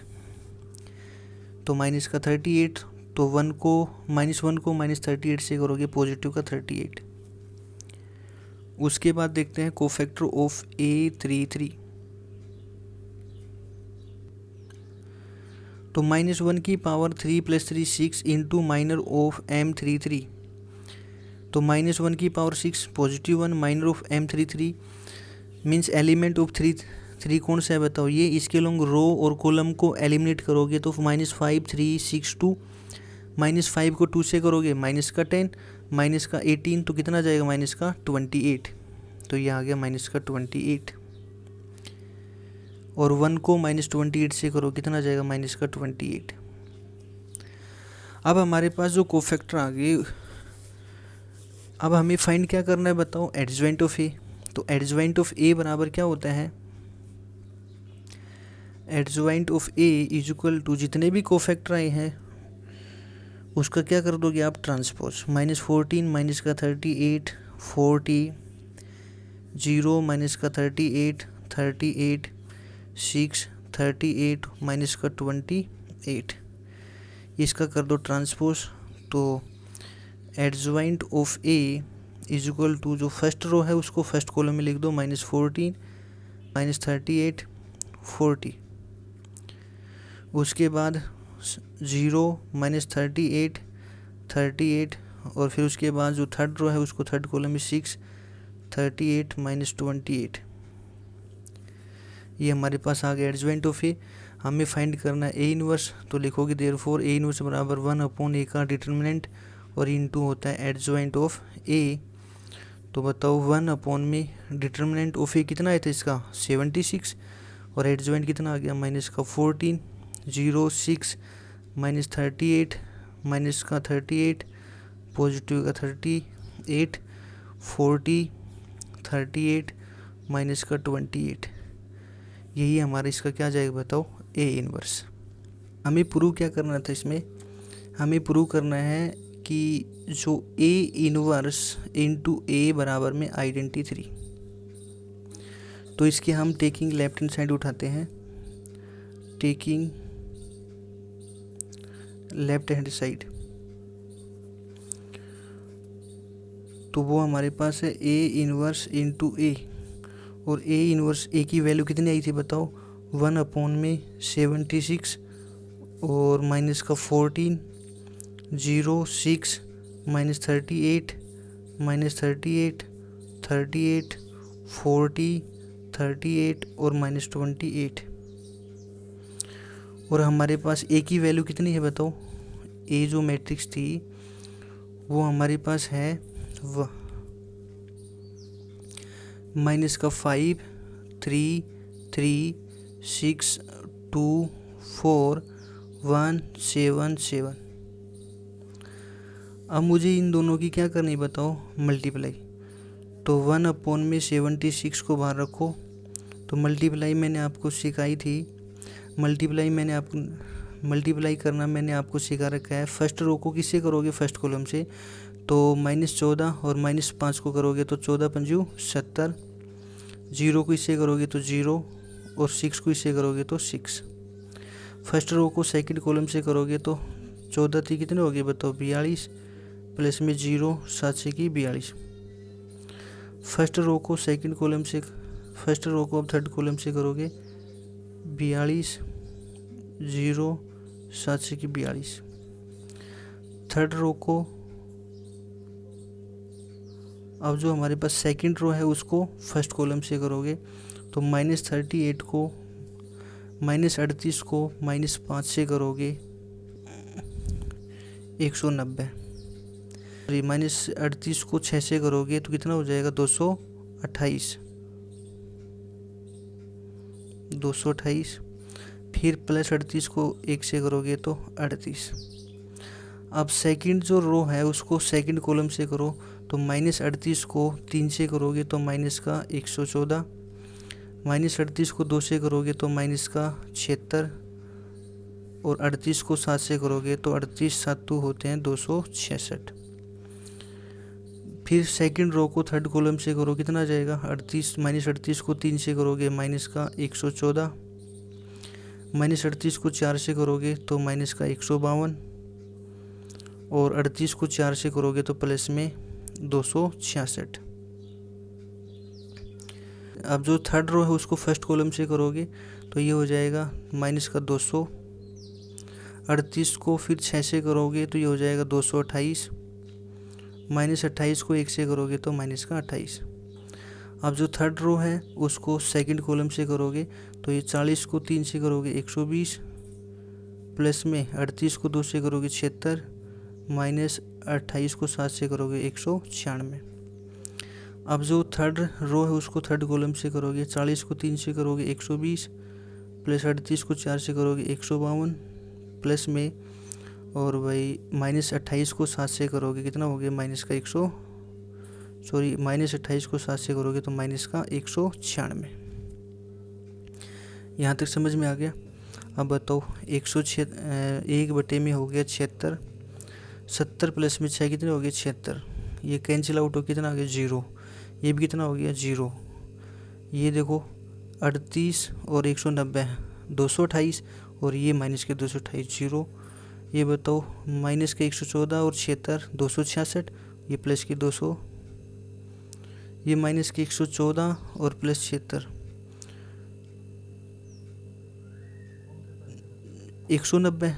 तो माइनस का 38, तो -1 को -38 से करोगे पॉजिटिव का 38। उसके बाद देखते हैं कोफैक्टर ऑफ A33। तो -1 की power 3 + 3 6 into minor of M33। तो -1 की power 6 +1 minor of M33 means element of 3 कौन सा है बताओ, ये इसके लोग रो और कॉलम को एलिमिनेट करोगे तो -5 3 6 2, -5 को 2 से करोगे माइनस का 10, माइनस का 18, तो कितना जाएगा माइनस का 28। तो ये आ गया माइनस का 28। और 1 को -28 से करो कितना जाएगा माइनस का 28। अब हमारे पास जो कोफैक्टर आ गए, अब हमें फाइंड क्या करना है बताओ, एडजॉइंट ऑफ ए। तो एडजॉइंट ऑफ ए बराबर क्या होता है, adjoint of A is equal to जितने भी कोफैक्टर आए हैं उसका क्या कर दोगे आप, ट्रांसपोज। -14 माइनस का 38 40, 0 माइनस का 38 38, 6 38 माइनस का 28, इसका कर दो ट्रांसपोज। तो adjoint of A is equal to जो फर्स्ट रो है उसको फर्स्ट कॉलम में लिख दो, -14 -38 40। उसके बाद 0 -38 38, और फिर उसके बाद जो थर्ड रो है उसको थर्ड कॉलम में 6 38 -28। ये हमारे पास आ गया एडजॉइंट ऑफ ए। हमें फाइंड करना है ए इनवर्स, तो लिखोगे देयरफॉर ए इनवर्स बराबर 1/a का डिटर्मिनेंट और इनटू होता है एडजॉइंट ऑफ ए। तो बताओ 1 में डिटर्मिनेंट ऑफ ए कितना आया था इसका 76, और एडजॉइंट कितना आ गया माइनस का 14, 0 6 -38 माइनस का 38 पॉजिटिव का 38 40 38 माइनस का 28। यही हमारा इसका क्या जाएगा बताओ, ए इनवर्स। हमें प्रूव क्या करना था इसमें, हमें प्रूव करना है कि जो ए इनवर्स इनटू ए बराबर में आइडेंटिटी 3। तो इसके हम टेकिंग लेफ्ट हैंड साइड उठाते हैं, टेकिंग लेफ्ट हैंड साइड, तो वो हमारे पास है ए इनवर्स इनटू ए, और ए इनवर्स ए की वैल्यू कितनी आई थी बताओ, 1/76 और माइनस का 14, 0 6 -38 -38 38 40 38 और -28। और हमारे पास ए की वैल्यू कितनी है बताओ, ए जो मैट्रिक्स थी वो हमारे पास है माइनस का 5 3 3 6 2 4 1 7 7। अब मुझे इन दोनों की क्या करनी बताओ, मल्टीप्लाई। तो 1/76 को बाहर रखो। तो मल्टीप्लाई मैंने आपको सिखाई थी, मल्टीप्लाई करना मैंने आपको सिखा रखा है। फर्स्ट रो को किससे करोगे, फर्स्ट कॉलम से, तो -14 और -5 को करोगे तो 14 पंजू 70, 0 को इससे करोगे तो 0 और 6 को इससे करोगे तो 6। फर्स्ट रो को सेकंड कॉलम से करोगे तो 14 थी कितने हो गए बताओ 42, प्लस में 0 7 से की 42। फर्स्ट रो को सेकंड कॉलम से, फर्स्ट रो को अब थर्ड कॉलम से करोगे 42 0 7 से की 42। थर्ड रो को अब जो हमारे पास सेकंड रो है उसको फर्स्ट कॉलम से करोगे तो -38 को -38 को -5 से करोगे 190। -38 को 6 से करोगे तो कितना हो जाएगा 228। फिर +38 को 1 से करोगे तो 38। अब सेकंड जो रो है उसको सेकंड कॉलम से करो तो -38 को 3 से करोगे तो -114, -38 को 2 से करोगे तो -76 और 38 को 7 से करोगे तो 38 7 होते हैं 266। फिर सेकंड रो को थर्ड कॉलम से करो कितना आ जाएगा 38, -38 को 3 से करोगे -114, -38 को 4 से करोगे तो -152 और 38 को 4 से करोगे तो प्लस में 266। अब जो थर्ड रो है उसको फर्स्ट कॉलम से करोगे तो ये हो जाएगा -200, 38 को फिर 6 से करोगे तो ये हो जाएगा 228, -28 को 1 से करोगे तो -28। अब जो थर्ड रो है उसको सेकंड कॉलम से करोगे तो ये 40 को 3 से करोगे 120, प्लस में 38 को 2 से करोगे 76, -28 को 7 से करोगे 196। अब जो थर्ड रो है उसको थर्ड कॉलम से करोगे 40 को 3 से करोगे 120, प्लस 38 को 4 से करोगे 152, प्लस में और भाई -28 को 7 से करोगे कितना हो गया -28 को 7 से करोगे तो -196। यहाँ तक समझ में आ गया। अब बताओ 1 बटे में हो गया 76, 70 प्लस में 6 कितने हो गए 76, ये कैंसिल आउट हो कितना आ गया 0, ये भी कितना हो गया 0। ये देखो 38 और 190 228 और ये माइनस के 228 0। ये बताओ माइनस के 114 और 76 266, ये प्लस के 200, ये माइनस के 114 और प्लस 76 190,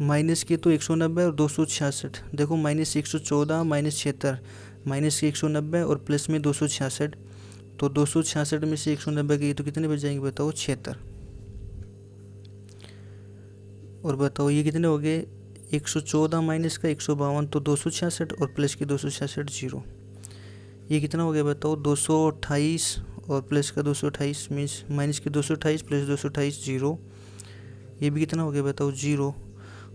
माइनस के तो 190 और 266। देखो माइनस 114 माइनस 76, माइनस के 190 और प्लस में 266, तो 266 में से 190 गई तो कितने बच जाएंगे बताओ 76। और बताओ ये कितने हो गए 114 माइनस का 152 तो 266 और प्लस की 266 0। ये कितना हो गया बताओ 228 और प्लस का 228 मीन्स माइनस की 228 प्लस 228 0। ये भी कितना हो गया बताओ 0।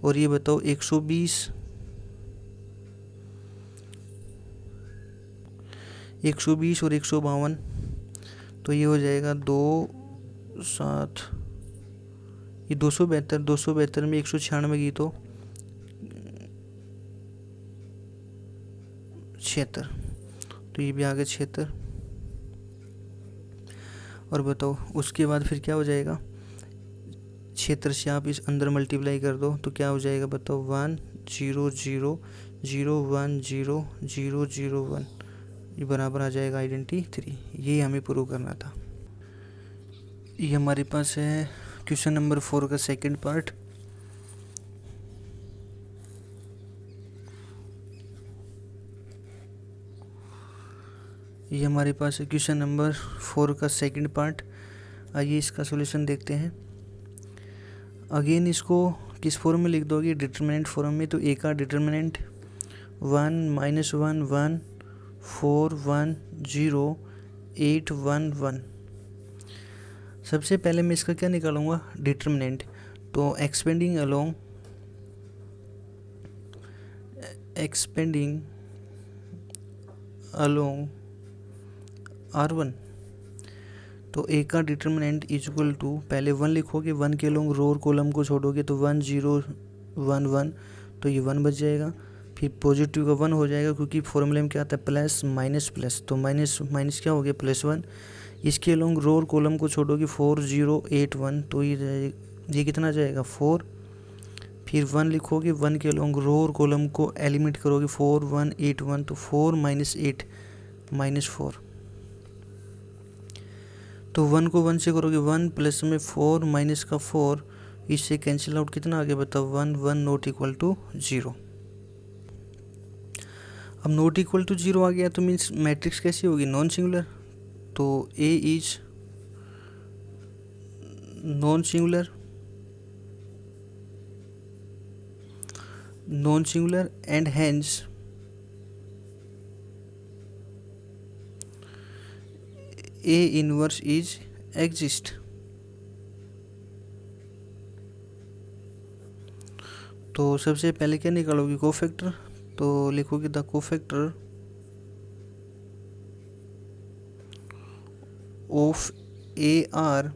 और ये बताओ 120 और 152 तो ये हो जाएगा 27, ये 272 में 196 की तो 76, तो ये भी आ गया 76। और बताओ उसके बाद फिर क्या हो जाएगा 76 से आप इस अंदर मल्टीप्लाई कर दो तो क्या हो जाएगा बताओ 1 0 0 0 1 0 0 0 1, ये बराबर आ जाएगा आइडेंटिटी 3। ये हमें प्रूव करना था। ये हमारे पास है क्वेश्चन नंबर 4 का सेकंड पार्ट। ये हमारे पास है क्वेश्चन नंबर 4 का सेकंड पार्ट। आइए इसका सॉल्यूशन देखते हैं। अगेन इसको किस फॉर्म में लिख दोगे डिटरमिनेंट फॉर्म में। तो ए का डिटरमिनेंट 1 -1 1 4 1 0 8 1 1। सबसे पहले मैं इसका क्या निकालूंगा डिटरमिनेंट। तो एक्सपेंडिंग अलोंग R1। तो ए का डिटर्मिनेंट इक्वल टू, पहले 1 लिखोगे, 1 के लोग रो और कॉलम को छोड़ोगे तो 1 0 1 1, तो ये 1 बच जाएगा। फिर पॉजिटिव का 1 हो जाएगा, क्योंकि फॉर्मूले में क्या आता है प्लस माइनस प्लस, तो माइनस माइनस क्या हो गया +1। इसके लोग रो और कॉलम को छोड़ोगे 4 0 8 1, तो ये कितना जाएगा 4। फिर 1 लिखोगे, 1 के लोग रो और कॉलम को एलिमिनेट करोगे 4 1 8 1, तो 4 - 8 -4। तो 1 को 1 से करोगे 1, प्लस में 4 माइनस का 4, इससे कैंसिल आउट कितना आ गया बताओ 1 1 नॉट इक्वल टू 0। अब नॉट इक्वल टू 0 आ गया तो मीन्स मैट्रिक्स कैसी होगी, नॉन सिंगुलर। तो A is non singular and hence A inverse is exist. तो सबसे पहले क्या निकालोगे कोफैक्टर, तो लिखोगे the cofactor of A are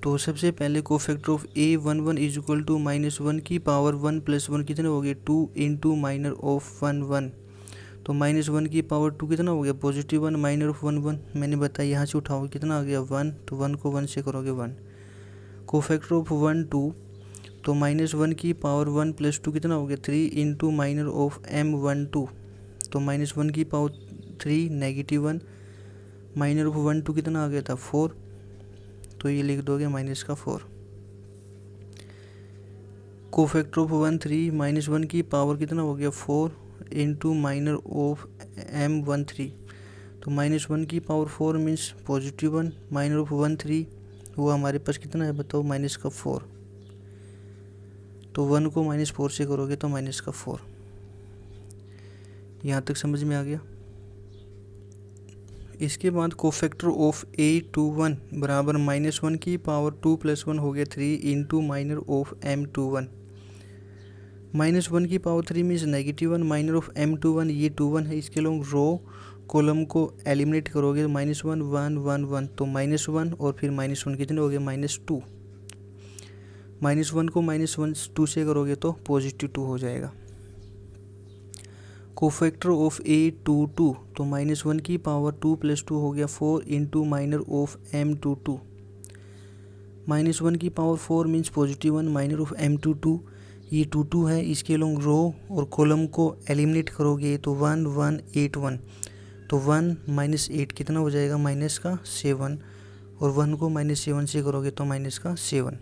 तो सबसे पहले cofactor of A11 is equal to -1 की पावर 1 + 1 कितने हो गए 2 इंटू माइनर ऑफ 1 1, तो -1 की पावर 2 कितना हो गया +1 माइनर ऑफ 1 1, मैंने बताया यहाँ से उठाओगे कितना आ गया 1, तो 1 को 1 से करोगे 1। कोफैक्टर ऑफ 1 2, तो -1 की पावर 1 + 2 कितना हो गया 3 इंटू माइनर ऑफ M12, तो -1 की पावर 3 -1 माइनर ऑफ 1 2 कितना आ गया था 4, तो ये लिख दोगे -4। कोफैक्टर ऑफ 1 3, -1 की पावर कितना हो गया 4 इंटू माइनर ऑफ M13, तो -1 की पावर 4 मीन्स +1 माइनर ऑफ 1 3, वो हमारे पास कितना है बताओ -4, तो 1 को -4 से करोगे तो -4। यहाँ तक समझ में आ गया। इसके बाद कोफैक्टर ऑफ A21 बराबर -1 की पावर 2 + 1 हो गया 3 इंटू माइनर ऑफ M21, -1 की power 3 means -1 minor of M21, ये 21 है, इसके लोग रो कॉलम को एलिमिनेट करोगे तो -1 1 1 1, तो -1 और फिर -1 कितने हो गए -2, -1 को -1 2 से करोगे तो +2 हो जाएगा। कोफैक्टर ऑफ A22, तो -1 की पावर 2 + 2 हो गया 4 इंटू माइनर ऑफ M22, -1 की power 4 means +1 minor of M22, ये 2 है, इसके लोग रो और कॉलम को एलिमिनेट करोगे तो 1 1 8 1, तो 1 - 8 कितना हो जाएगा -7, और 1 को -7 से करोगे तो -7।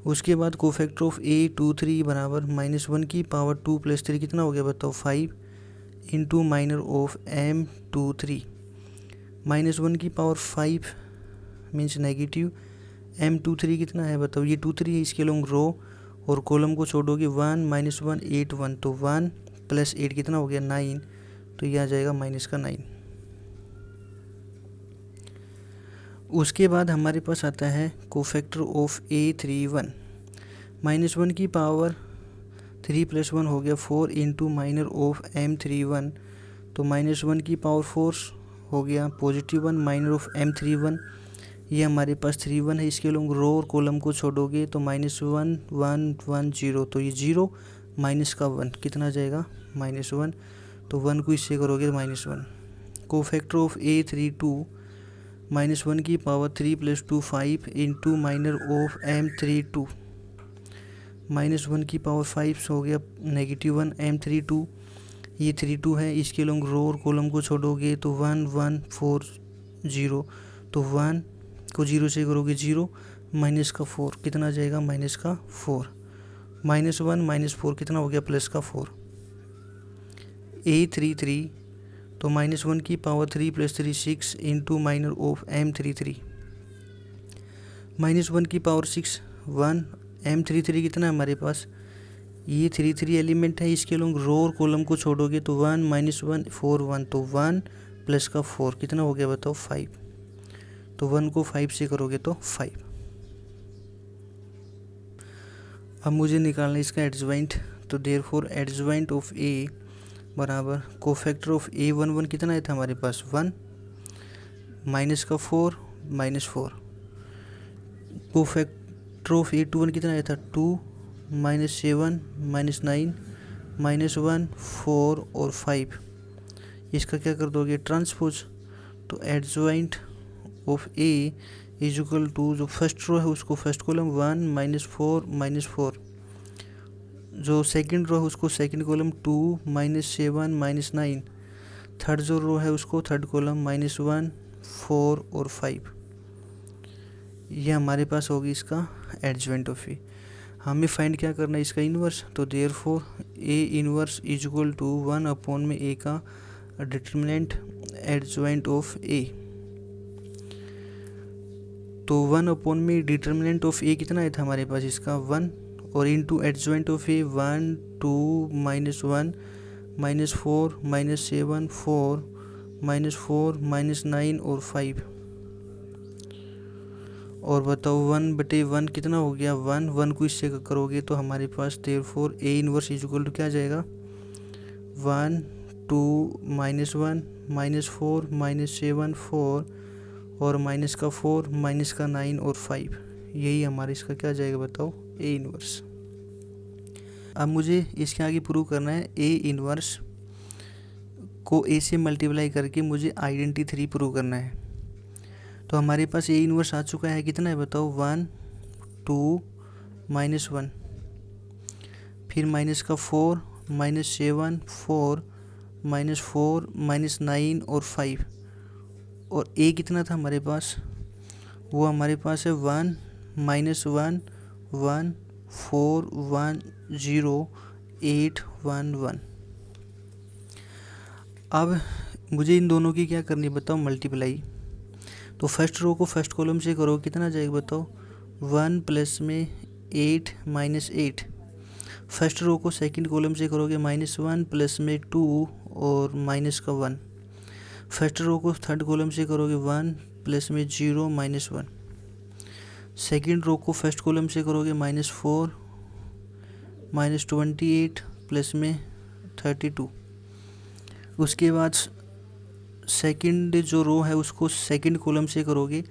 उसके बाद कोफैक्टर ऑफ A23 बराबर -1 की पावर 2 + 3 कितना हो गया बताओ 5 इंटू माइनर ऑफ M23, -1 की पावर 5 मीन्स नेगेटिव, M23 कितना है बताओ, ये 23 है, इसके लोग रो और कॉलम को छोड़ोगे 1 -1 8 1, तो 1 + 8 कितना हो गया 9, तो यह आ जाएगा -9। उसके बाद हमारे पास आता है कोफैक्टर ऑफ A31, -1 की पावर 3 + 1 हो गया 4 इंटू माइनर ऑफ M31, तो -1 की पावर 4 हो गया +1 माइनर ऑफ M31, ये हमारे पास 31 है, इसके लोग रो और कॉलम को छोड़ोगे तो -1 1 1 0, तो ये 0 माइनस का 1 कितना जाएगा -1, तो 1 को इससे करोगे तो -1। कोफैक्टर ऑफ A32, -1 की power 3 + 2 5 into minor of M32, -1 की पावर 5 हो गया -1 M32, ये 32 है, इसके लोग रो और कॉलम को छोड़ोगे तो 1 1 4 0, तो 1 को 0 से करोगे 0 माइनस का 4 कितना जाएगा -4, -1 -4 कितना हो गया +4। A33, तो -1 की power 3 + 3 6 into minor of M33, -1 की पावर 6 1, M33 कितना है हमारे पास, ये 33 एलिमेंट है, इसके लोग रो और कॉलम को छोड़ोगे तो 1 -1 4 1, तो 1 + का 4 कितना हो गया बताओ 5, तो 1 को 5 से करोगे तो 5। अब मुझे निकालना है इसका एडजॉइंट, तो देयरफॉर एडजॉइंट ऑफ ए बराबर कोफैक्टर ऑफ A11 कितना आया था हमारे पास 1 माइनस का 4 माइनस 4। कोफैक्टर ऑफ A21 कितना आया था 2 माइनस 7 माइनस 9 माइनस 1 4 और 5। इसका क्या कर दोगे ट्रांसपोज, तो adjoint of A is equal to जो फर्स्ट रो है उसको फर्स्ट कॉलम 1 माइनस 4 माइनस 4, जो सेकंड रो है उसको second column 2 minus 7 minus 9, third जो रो है उसको थर्ड कॉलम माइनस 1 4 और 5। ये हमारे पास होगी इसका एडजॉइंट ऑफ ए। हमें फाइंड क्या करना है इसका इन्वर्स, तो therefore A inverse is equal to 1 upon में ए का डिटरमिनेंट एडजॉइंट ऑफ ए। तो 1 अपॉन में डिटरमिनेंट ऑफ ए कितना आया था हमारे पास इसका 1 और into adjoint of A 1 2 minus 1 minus 4 minus 7 4 minus 4 minus 9 और 5। और बताओ 1/1 कितना हो गया 1, 1 को इससे करोगे तो हमारे पास therefore A inverse is equal to क्या आ जाएगा 1 2 माइनस 1 माइनस 4 माइनस 7 4 और माइनस का 4 माइनस का 9 और 5। यही हमारे इसका क्या आ जाएगा बताओ ए इनवर्स। अब मुझे इसके आगे प्रूव करना है ए इनवर्स को ए से मल्टीप्लाई करके मुझे आइडेंटिटी 3 प्रूव करना है। तो हमारे पास ए इनवर्स आ चुका है, कितना है बताओ 1 2 माइनस 1, फिर माइनस का 4 माइनस 7 4 माइनस 4 माइनस 9 और 5। और ए कितना था हमारे पास, वो हमारे पास है 1 माइनस 1 1 4 1 0 8 1 1। अब मुझे इन दोनों की क्या करनी है बताओ मल्टीप्लाई। तो फर्स्ट रो को फर्स्ट कॉलम से करो कितना जाएगा बताओ 1 प्लस में 8 माइनस 8। फर्स्ट रो को सेकंड कॉलम से करोगे -1 प्लस में 2 और माइनस का 1। फर्स्ट रो को थर्ड कॉलम से करोगे 1 प्लस में 0 माइनस 1। सेकंड रो को फर्स्ट कॉलम से करोगे -4 माइनस 28 प्लस में 32। उसके बाद सेकंड जो रो है उसको सेकंड कॉलम से करोगे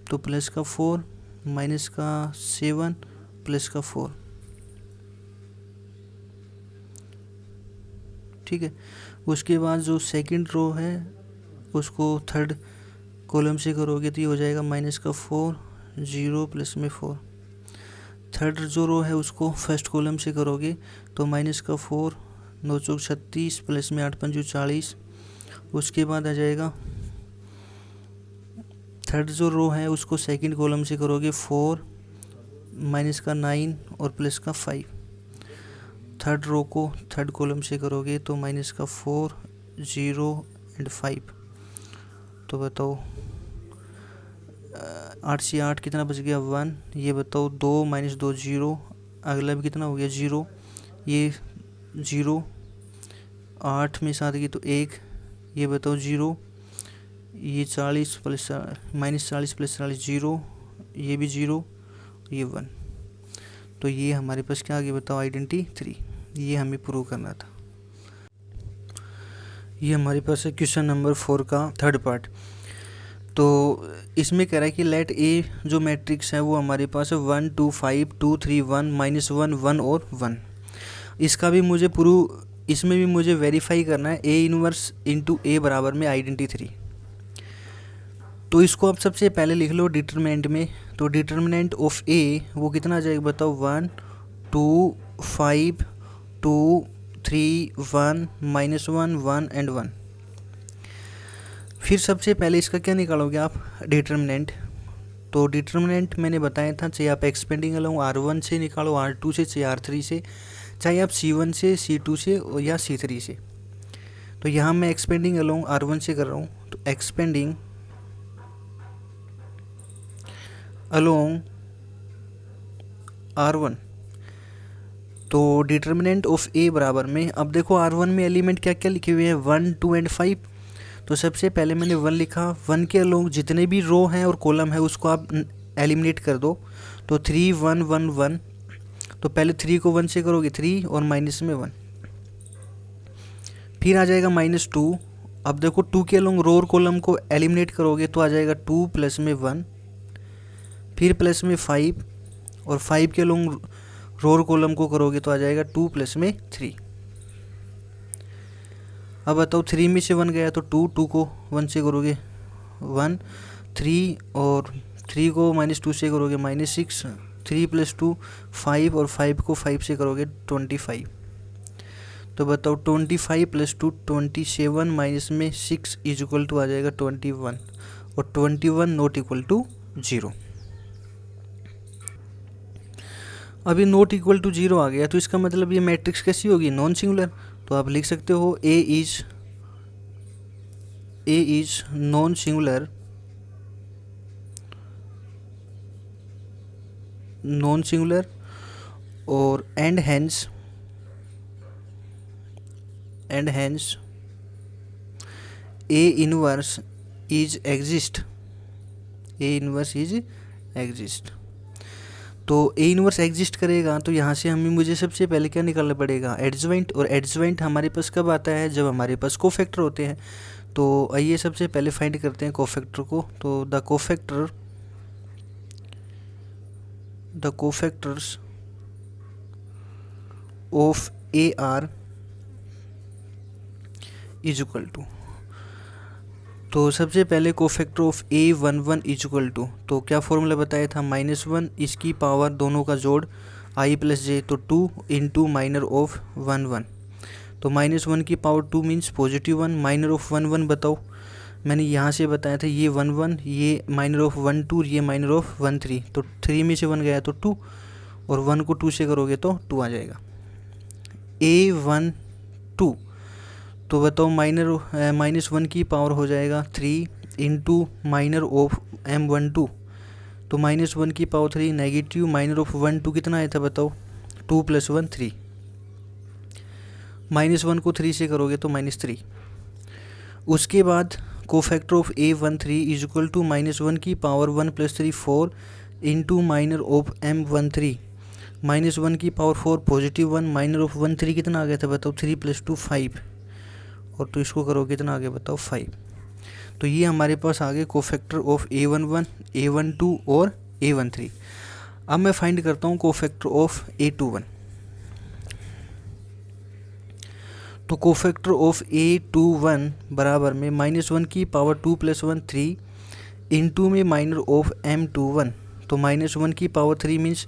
तो प्लस का 4 माइनस का 7 प्लस का 4। ठीक है। उसके बाद जो सेकंड रो है उसको थर्ड कॉलम से करोगे तो ये हो जाएगा माइनस का 4 0 प्लस में 4। थर्ड जो रो है उसको फर्स्ट कॉलम से करोगे तो माइनस का 4 9 चौक 36 प्लस में 8 पंचू 40। उसके बाद आ जाएगा थर्ड जो रो है उसको सेकंड कॉलम से करोगे 4 माइनस का 9 और प्लस का 5। थर्ड रो को थर्ड कॉलम से करोगे तो माइनस का 4 0 एंड 5। तो बताओ 8 से 8 कितना बच गया 1। ये बताओ 2 माइनस 2 0, अगला भी कितना हो गया 0, ये 0। 8 में 7 की तो 1, ये बताओ 0। ये 40 प्लस माइनस 40 प्लस 40 0, ये भी 0, ये 1। तो ये हमारे पास क्या आ गया बताओ आइडेंटिटी 3। ये हमें प्रूव करना था। ये हमारे पास है क्वेश्चन नंबर 4 का थर्ड पार्ट। तो इसमें कह रहा है कि लेट ए जो मैट्रिक्स है वो हमारे पास है 1 2 5 2 3 1 -1 1 और 1। इसका भी मुझे प्रूव, इसमें भी मुझे वेरीफाई करना है ए इनवर्स इंटू ए बराबर में आइडेंटिटी 3। तो इसको आप सबसे पहले लिख लो डिटरमिनेंट में। तो डिटरमिनेंट ऑफ ए वो कितना आ जाएगा बताओ 1 2 5 2 3 1 -1 1 एंड 1। फिर सबसे पहले इसका क्या निकालोगे आप डिटरमिनेंट। तो डिटरमिनेंट मैंने बताया था, चाहे आप एक्सपेंडिंग अलोंग R1 से निकालो, R2 से, चाहे R3 से, चाहे आप C1 से, C2 से या C3 से। तो यहाँ मैं एक्सपेंडिंग अलोंग R1 से कर रहा हूँ। तो एक्सपेंडिंग अलोंग R1, तो डिटरमिनेंट ऑफ ए बराबर में, अब देखो R1 में एलिमेंट क्या क्या लिखे हुए हैं 1 2 एंड 5। तो सबसे पहले मैंने 1 लिखा, 1 के अलोंग जितने भी रो हैं और कॉलम है उसको आप एलिमिनेट कर दो। तो 3 1 1 1, तो पहले 3 को 1 से करोगे 3 और माइनस में 1, फिर आ जाएगा -2। अब देखो 2 के अलोंग रो और कॉलम को एलिमिनेट करोगे तो आ जाएगा 2 प्लस में 1, फिर प्लस में 5 और 5 के अलोंग रो और कॉलम को करोगे तो आ जाएगा 2 प्लस में 3। अब बताओ 3 में से 1 गया तो 2 को 1 से करोगे 1, 3 और 3 को -2 से करोगे -6, 3 + 2 5 और 5 को 5 से करोगे 25। तो बताओ 25 + 2 27 माइनस में 6 इक्वल टू आ जाएगा 21 और 21 नॉट इक्वल टू 0। अभी नॉट इक्वल टू 0 आ गया तो इसका मतलब ये मैट्रिक्स कैसी होगी, नॉन सिंगुलर। तो आप लिख सकते हो ए इज नॉन सिंगुलर, और and hence A inverse is exist, तो ए इनवर्स एग्जिस्ट करेगा तो यहाँ से मुझे सबसे पहले क्या निकालना पड़ेगा, एडजॉइंट। और एडजॉइंट हमारे पास कब आता है, जब हमारे पास कोफैक्टर होते हैं। तो आइए सबसे पहले फाइंड करते हैं कोफैक्टर को। तो the cofactors of A are is equal to, तो सबसे पहले cofactor of A11 is equal to, तो क्या फॉर्मूला बताया था, -1 इसकी पावर दोनों का जोड़ i + j, तो 2 इंटू माइनर ऑफ 1 तो -1 की पावर 2 मीन्स +1, माइनर ऑफ 1 बताओ, मैंने यहाँ से बताया था ये 1 ये माइनर ऑफ 1 2, ये माइनर ऑफ 1 3, तो 3 में से 1 गया तो 2 और 1 को 2 से करोगे तो 2 आ जाएगा। A12 तो बताओ -1 की पावर हो जाएगा 3 इंटू माइनर ऑफ M12, तो -1 की पावर 3 नेगेटिव माइनर ऑफ 1 2 कितना आया था बताओ, 2 + 1 3, -1 को 3 से करोगे तो -3। उसके बाद cofactor of A13 is equal to -1 की power 1 + 3 4 into minor of M13, -1 की पावर 4 +1, माइनर ऑफ 1 3 कितना आ गया था बताओ, 3 + 2 5, और तो इसको करो कितना आ गया बताओ 5। तो ये हमारे पास आ गए कोफैक्टर ऑफ A11, A12 और A13। अब मैं फाइंड करता हूँ कोफैक्टर ऑफ A21। तो कोफैक्टर ऑफ A21 बराबर में -1 की पावर 2 + 1 3 इंटू में माइनर ऑफ M21, तो -1 की power 3 means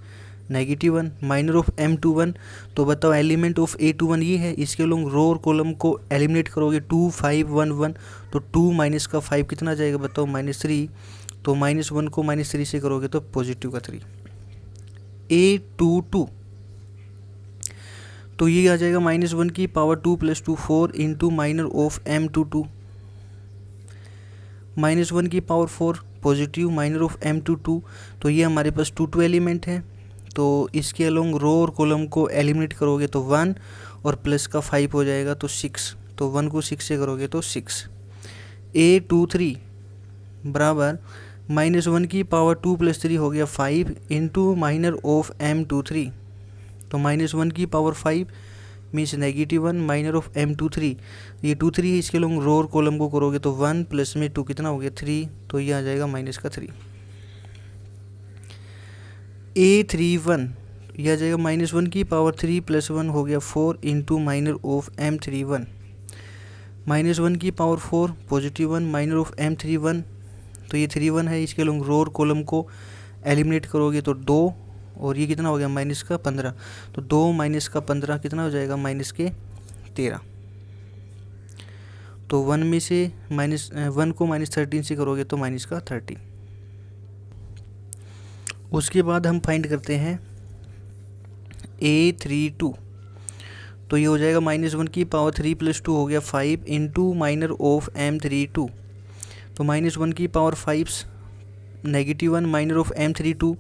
-1, minor of M21, तो बताओ एलिमेंट ऑफ A21 ये है, इसके लोग रो और कॉलम को एलिमिनेट करोगे 2 5 1 1, तो 2 माइनस का 5 कितना जाएगा बताओ -3, तो -1 को -3 से करोगे तो पॉजिटिव का 3। A22 तो ये आ जाएगा -1 की power 2 + 2 4 into minor of M22, -1 की power 4 positive minor of M22, तो ये हमारे पास 2 एलिमेंट है, तो इसके अलोंग रो और कॉलम को एलिमिनेट करोगे तो 1 और प्लस का 5 हो जाएगा तो 6, तो 1 को 6 से करोगे तो 6। A23 बराबर -1 की पावर 2 + 3 हो गया 5 इंटू माइनर ऑफ M23, तो -1 की power 5 means -1, minor of M23, ये 23 है, इसके लोग रो और कॉलम को करोगे तो 1 प्लस में 2 कितना हो गया 3, तो ये आ जाएगा -3। A31 यह आ जाएगा -1 की पावर 3 + 1 हो गया 4 इंटू माइनर ऑफ M31, -1 की पावर 4 +1 माइनर ऑफ M31, तो ये 31 है, इसके लोग रो और कॉलम को एलिमिनेट करोगे तो 2 और ये कितना हो गया -15, तो 2 - 15 कितना हो जाएगा -13, तो 1 में से -1 को -13 से करोगे तो -13। उसके बाद हम फाइंड करते हैं A32, तो ये हो जाएगा -1 की पावर 3 + 2 हो गया 5 इंटू माइनर ऑफ M32, तो -1 की पावर 5 -1 माइनर ऑफ M32,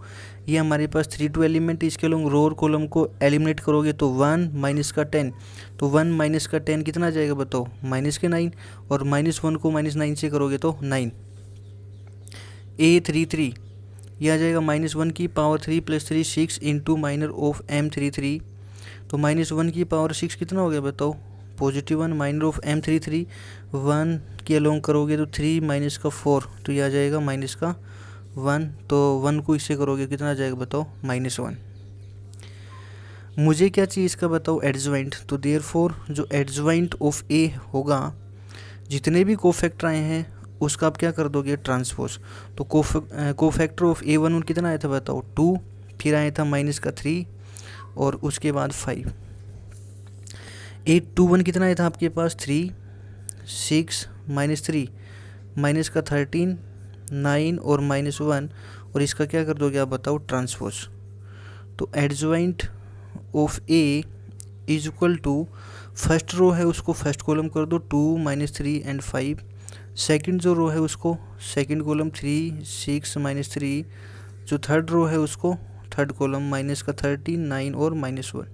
ये हमारे पास 3 एलिमेंट, इसके लोग रो और कॉलम को एलिमिनेट करोगे तो 1 - का 10, तो 1 - का 10 कितना आ जाएगा बताओ -9, और -1 को -9 से करोगे तो 9। A33 ये आ जाएगा -1 की power 3 + 3 6 into minor of M33। तो -1 की पावर 6 कितना हो गया बताओ, +1 माइनर ऑफ M33 1 के अलोंग करोगे तो 3 माइनस का 4, तो ये आ जाएगा -1। तो 1 को इससे करोगे कितना आ जाएगा बताओ, -1। मुझे क्या चाहिए इसका बताओ, एडजॉइंट। तो देयरफॉर जो एडजॉइंट ऑफ ए होगा, जितने भी कोफैक्टर आए हैं उसका आप क्या कर दोगे, ट्रांसपोज। तो कोफैक्टर ऑफ A11 कितना आया था बताओ, 2, फिर आया था -3 और उसके बाद 5। A21 कितना आया था आपके पास, 3, 6 -3 -13 9 और -1, और इसका क्या कर दोगे आप बताओ, ट्रांसपोज। तो adjoint of A is equal to, first row है उसको फर्स्ट कॉलम कर दो 2 -3 एंड 5, सेकंड जो रो है उसको सेकंड कॉलम 3 6 -3, जो थर्ड रो है उसको थर्ड कॉलम -13 9 और -1।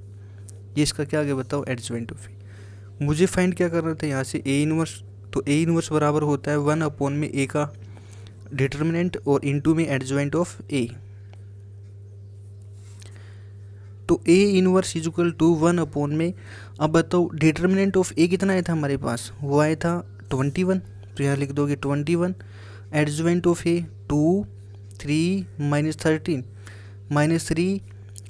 ये इसका क्या आगे बताओ, एडजॉइंट ऑफ ए। मुझे फाइंड क्या करना था यहाँ से, ए इनवर्स। तो ए इनवर्स बराबर होता है 1 में ए का डिटर्मिनेंट और इनटू में एडजॉइंट ऑफ ए। तो A inverse is equal to 1 में, अब बताओ डिटर्मिनेंट ऑफ ए कितना आया था हमारे पास, वो आया था 21, तो यहाँ लिख दोगे 21। एडजॉइंट ऑफ ए 2 3 -13 -3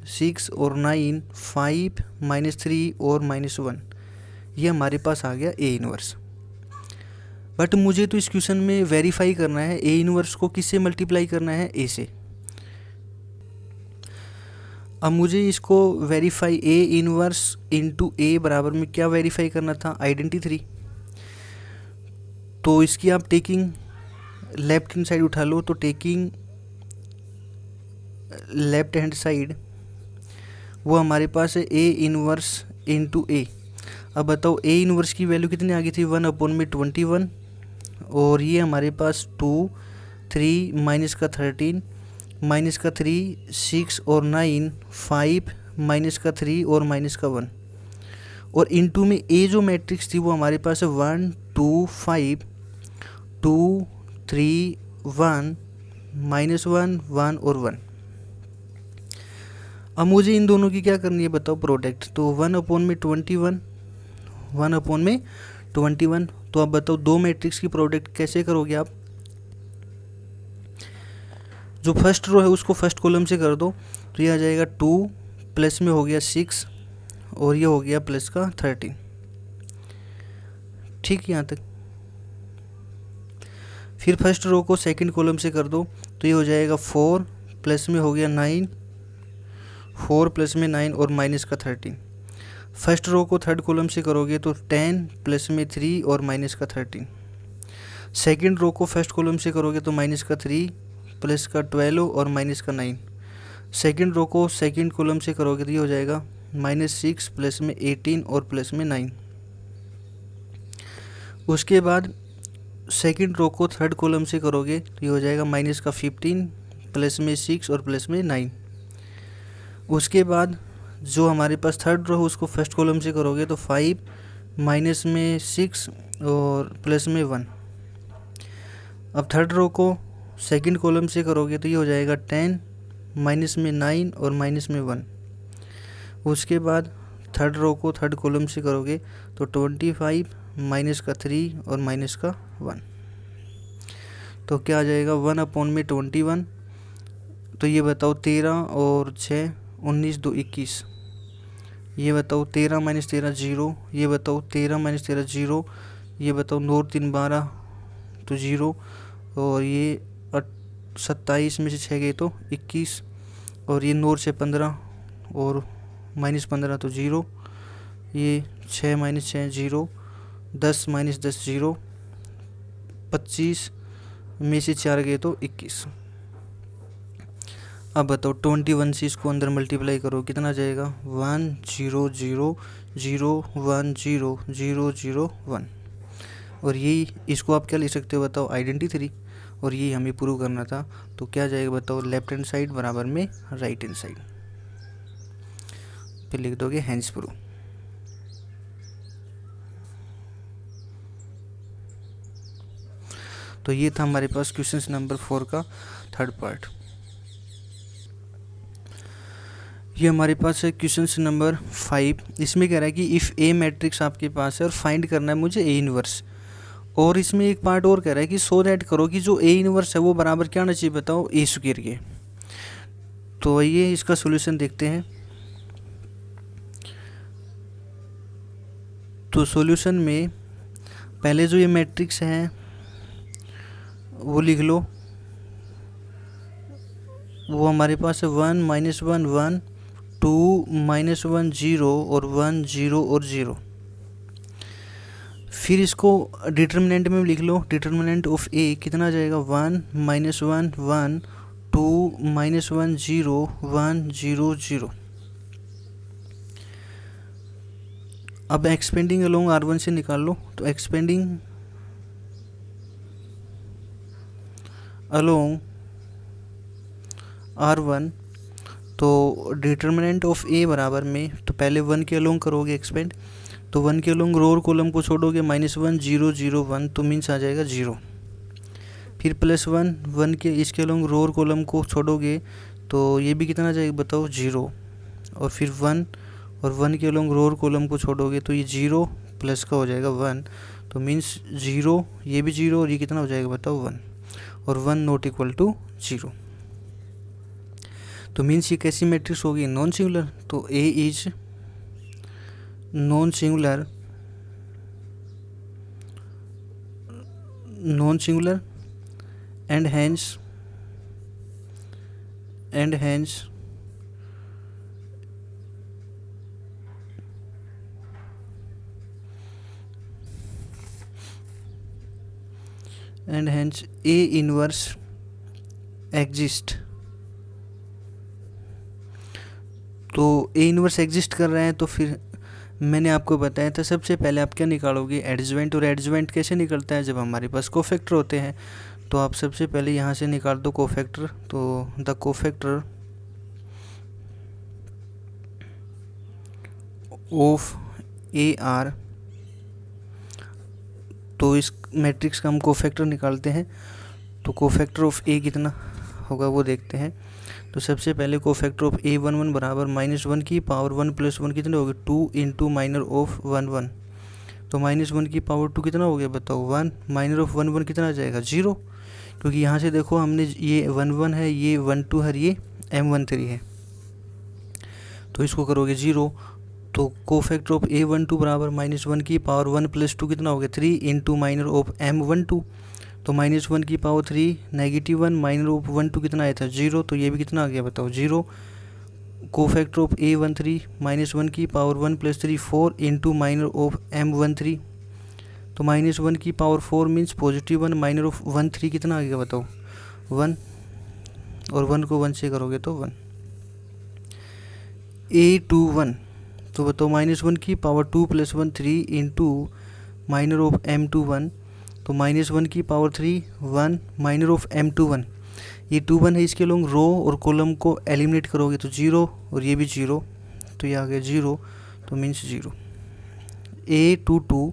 6 और 9 5 -3 और -1, ये हमारे पास आ गया ए इनवर्स। बट मुझे तो इस क्वेश्चन में वेरीफाई करना है ए इनवर्स को किससे मल्टीप्लाई करना है, ए से। अब मुझे इसको वेरीफाई ए इनवर्स इंटू ए बराबर में क्या वेरीफाई करना था, आइडेंटिटी 3। तो इसकी आप टेकिंग लेफ्ट हैंड साइड उठा लो, तो टेकिंग लेफ्ट हैंड साइड वो हमारे पास है ए इनवर्स इंटू ए। अब बताओ ए इनवर्स की वैल्यू कितनी आ गई थी, 1 में 21, और ये हमारे पास 2 3 -13 -3 6 और 9 5 -3 और -1, और इनटू में ए जो मैट्रिक्स थी वो हमारे पास है 1 2 5 2 3 1 -1 1 और 1। अब मुझे इन दोनों की क्या करनी है बताओ, प्रोडक्ट। तो 1 में 21 1 में 21, तो अब बताओ दो मैट्रिक्स की प्रोडक्ट कैसे करोगे आप। जो फर्स्ट रो है उसको फर्स्ट कॉलम से कर दो, तो ये आ जाएगा 2 प्लस में हो गया 6 और ये हो गया प्लस का 13। ठीक, यहाँ तक। फिर फर्स्ट रो को सेकंड कॉलम से कर दो, तो ये हो जाएगा 4 प्लस में हो गया 9 4 प्लस में 9 और -13। फर्स्ट रो को थर्ड कॉलम से करोगे तो 10 प्लस में 3 और -13। सेकंड रो को फर्स्ट कॉलम से करोगे तो -3 प्लस का 12 और -9। सेकंड रो को सेकंड कॉलम से करोगे तो ये हो जाएगा -6 प्लस में 18 और प्लस में 9। उसके बाद सेकंड रो को थर्ड कॉलम से करोगे तो ये हो जाएगा -15 प्लस में 6 और प्लस में 9। उसके बाद जो हमारे पास थर्ड रो है उसको फर्स्ट कॉलम से करोगे तो 5 माइनस में 6 और प्लस में 1। अब थर्ड रो को सेकंड कॉलम से करोगे तो ये हो जाएगा 10 माइनस में 9 और माइनस में 1। उसके बाद थर्ड रो को थर्ड कॉलम से करोगे तो 25 माइनस का 3 और माइनस का 1। तो क्या आ जाएगा 1 में 21। तो ये बताओ 13 और 6 19 2 21। ये बताओ 13 माइनस 13 0। ये बताओ 13 माइनस 13 0। ये बताओ 9 3 12 तो 0। और ये 27 में से 6 गए तो 21। और ये 9 से 15 और -15 तो 0। ये 6 माइनस 6 0। 10 माइनस 10 0। 25 में से 4 गए तो 21। अब बताओ 21 से इसको अंदर मल्टीप्लाई करो कितना जाएगा 1 0 0 0 1 0 0 0 1। और यही इसको आप क्या लिख सकते हो बताओ आइडेंटिटी 3। और ये हमें प्रूव करना था। तो क्या जाएगा बताओ लेफ्ट हैंड साइड बराबर में राइट हैंड साइड। फिर लिख दोगे हैंस प्रूव। तो ये था हमारे पास क्वेश्चन नंबर 4 का थर्ड पार्ट। ये हमारे पास है क्वेश्चन नंबर 5। इसमें कह रहा है कि इफ़ ए मैट्रिक्स आपके पास है और फाइंड करना है मुझे ए इनवर्स। और इसमें एक पार्ट और कह रहा है कि सो दैट करो कि जो ए इनवर्स है वो बराबर क्या होना चाहिए बताओ, ए स्क्वायर के। तो आइए इसका सॉल्यूशन देखते हैं। तो सॉल्यूशन में पहले जो ये मैट्रिक्स है वो लिख लो। वो हमारे पास है 1 -1 1 2 -1 0 और 1 0 और 0। फिर इसको डिटर्मिनेंट में लिख लो। डिटर्मिनेंट ऑफ ए कितना आ जाएगा 1 -1 1 2 -1 0 1 0 0। अब एक्सपेंडिंग अलोंग R1 से निकाल लो। तो एक्सपेंडिंग अलोंग R1, तो डिटर्मिनेंट ऑफ ए बराबर में तो पहले 1 के अलोंग करोगे एक्सपेंड, तो 1 के अलोंग रो और कॉलम को छोड़ोगे -1 0 0 1, तो मीन्स आ जाएगा 0। फिर +1 1 के इसके अलोंग रो और कॉलम को छोड़ोगे तो ये भी कितना आ जाएगा बताओ 0। और फिर 1 और 1 के अलोंग रो और कॉलम को छोड़ोगे तो ये 0 प्लस का हो जाएगा 1, तो मीन्स 0, ये भी 0 और ये कितना हो जाएगा बताओ 1, और 1 नॉट इक्वल टू 0। तो मीन्स ये कैसी मैट्रिक्स होगी, नॉन सिंगुलर। तो A is non singular and hence A inverse exist. तो ए इनवर्स एग्जिस्ट कर रहे हैं, तो फिर मैंने आपको बताया था सबसे पहले आप क्या निकालोगे, एडजवेंट। और एडजवेंट कैसे निकलता है, जब हमारे पास कोफैक्टर होते हैं। तो आप सबसे पहले यहाँ से निकाल दो कोफैक्टर। तो the cofactor of A are, तो इस मैट्रिक्स का हम कोफैक्टर निकालते हैं। तो कोफैक्टर ऑफ ए कितना होगा वो देखते हैं। तो सबसे पहले कोफैक्टर ऑफ A11 बराबर -1 की पावर 1 + 1 कितने हो गए 2 इंटू माइनर ऑफ 1 1। तो -1 की पावर 2 कितना हो गया बताओ 1, माइनर ऑफ 1 1 कितना आ जाएगा 0, क्योंकि यहाँ से देखो हमने ये 1 1 है, ये 1 2 है, ये M13 है, तो इसको करोगे 0। तो कोफैक्टर ऑफ A12 बराबर -1 की पावर 1 + 2 कितना हो गया 3 इंटू माइनर ऑफ M12। तो -1 की पावर 3 -1 माइनर ऑफ 1 2 कितना आया था 0, तो ये भी कितना आ गया बताओ 0। कोफैक्टर ऑफ A13 -1 की power 1 + 3 4 into minor of M13। तो -1 की पावर 4 मीन्स +1 माइनर ऑफ 1 3 कितना आ गया बताओ 1, और 1 को 1 से करोगे तो 1। A21 तो बताओ -1 की power 2 + 1 3 into minor of M21। तो -1 की पावर 3 1 माइनर ऑफ M21, ये 2 1 है, इसके लोग रो और कॉलम को एलिमिनेट करोगे तो 0, और ये भी 0, तो ये आ गया 0, तो मीन्स 0। A22